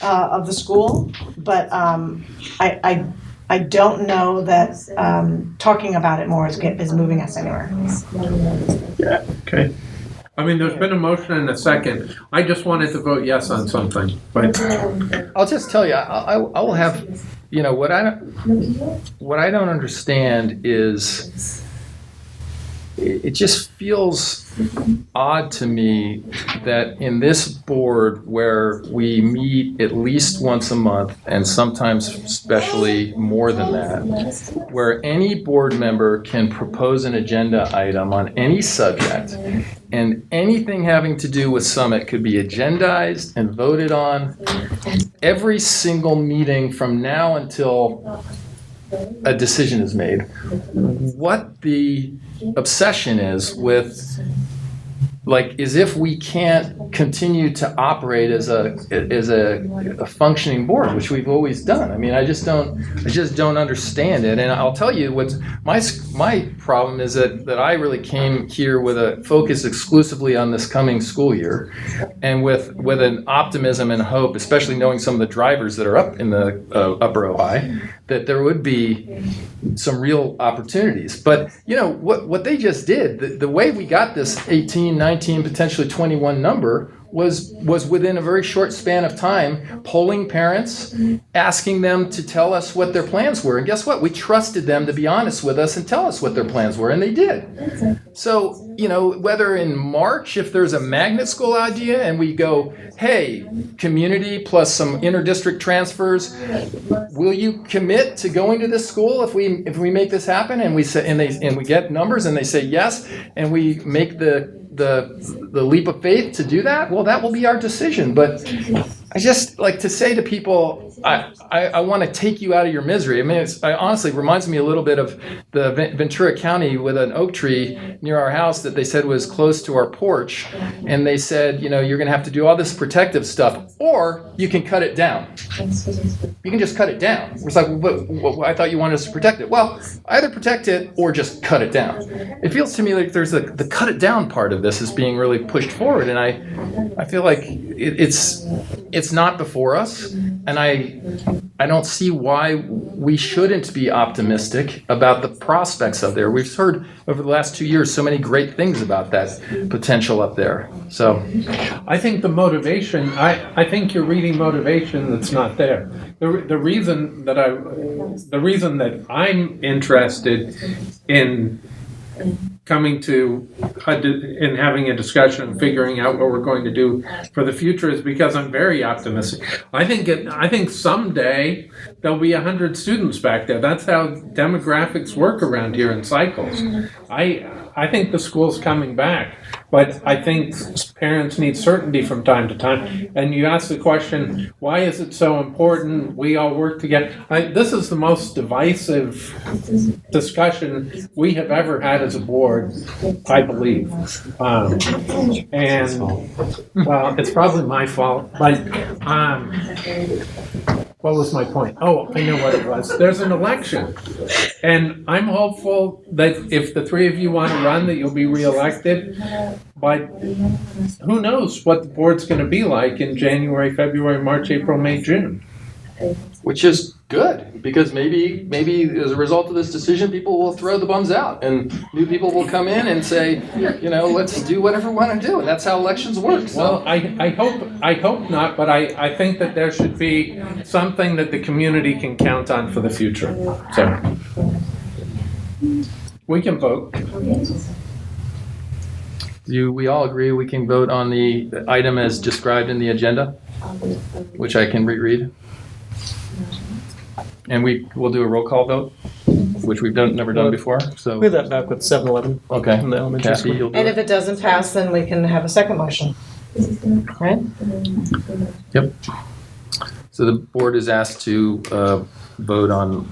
of the school, but I don't know that talking about it more is moving us anywhere. Yeah, okay. I mean, there's been a motion and a second. I just wanted to vote yes on something, but I'll just tell you, I will have, what I don't understand is, it just feels odd to me that in this board where we meet at least once a month and sometimes especially more than that, where any board member can propose an agenda item on any subject and anything having to do with Summit could be agendized and voted on every single meeting from now until a decision is made. What the obsession is with, is if we can't continue to operate as a functioning board, which we've always done. I mean, I just don't understand it. And I'll tell you what my problem is that I really came here with a focus exclusively on this coming school year, and with an optimism and hope, especially knowing some of the drivers that are up in the upper OI, that there would be some real opportunities. But what they just did, the way we got this 18, 19, potentially 21 number was within a very short span of time, polling parents, asking them to tell us what their plans were. And guess what? We trusted them to be honest with us and tell us what their plans were, and they did. So, whether in March, if there's a magnet school idea and we go, hey, community plus some inter-district transfers, will you commit to going to this school if we make this happen? And we say, and we get numbers and they say yes, and we make the leap of faith to do that, well, that will be our decision. But I just like to say to people, I want to take you out of your misery. I mean, it honestly reminds me a little bit of the Ventura County with an oak tree near our house that they said was close to our porch. And they said, you're going to have to do all this protective stuff, or you can cut it down. You can just cut it down. It's like, but I thought you wanted us to protect it. Well, either protect it or just cut it down. It feels to me like there's the cut it down part of this is being really pushed forward. And I feel like it's not before us, and I don't see why we shouldn't be optimistic about the prospects up there. We've heard over the last 2 years so many great things about that potential up there. So I think the motivation, I think you're reading motivation that's not there. The reason that I'm interested in coming to in having a discussion and figuring out what we're going to do for the future is because I'm very optimistic. I think someday there'll be 100 students back there. That's how demographics work around here in cycles. I think the school's coming back, but I think parents need certainty from time to time. And you ask the question, why is it so important? We all work together. This is the most divisive discussion we have ever had as a board, I believe. And, well, it's probably my fault, but what was my point? Oh, I know what it was. There's an election. And I'm hopeful that if the three of you want to run, that you'll be reelected. But who knows what the board's going to be like in January, February, March, April, May, June. which is good, because maybe as a result of this decision, people will throw the bums out and new people will come in and say, let's do whatever we want to do, and that's how elections work. So. Well, I hope not, but I think that there should be something that the community can count on for the future. So we can vote. Do we all agree we can vote on the item as described in the agenda, which I can reread? And we'll do a roll call vote, which we've never done before. So We had that back with 7-Eleven. Okay. In the elementary Kathy, school. you'll do And it. if it doesn't pass, then we can have a second motion. Right? Yep. So the board is asked to vote on,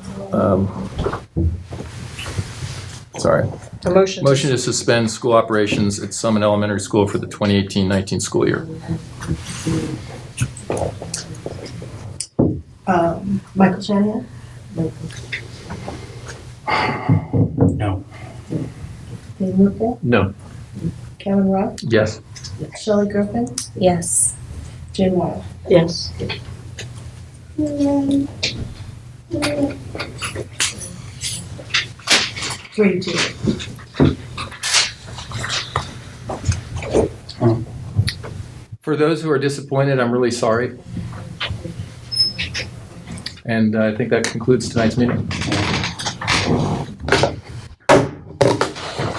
A motion. motion to suspend school operations at Summit Elementary School for the 2018-19 school year. Michael Shanahan? No. Dave Luca? No. Kevin Rock? Yes. Shelley Griffin? Yes. Jim Wild? Yes. 3-2. For those who are disappointed, I'm really sorry. And I think that concludes tonight's meeting.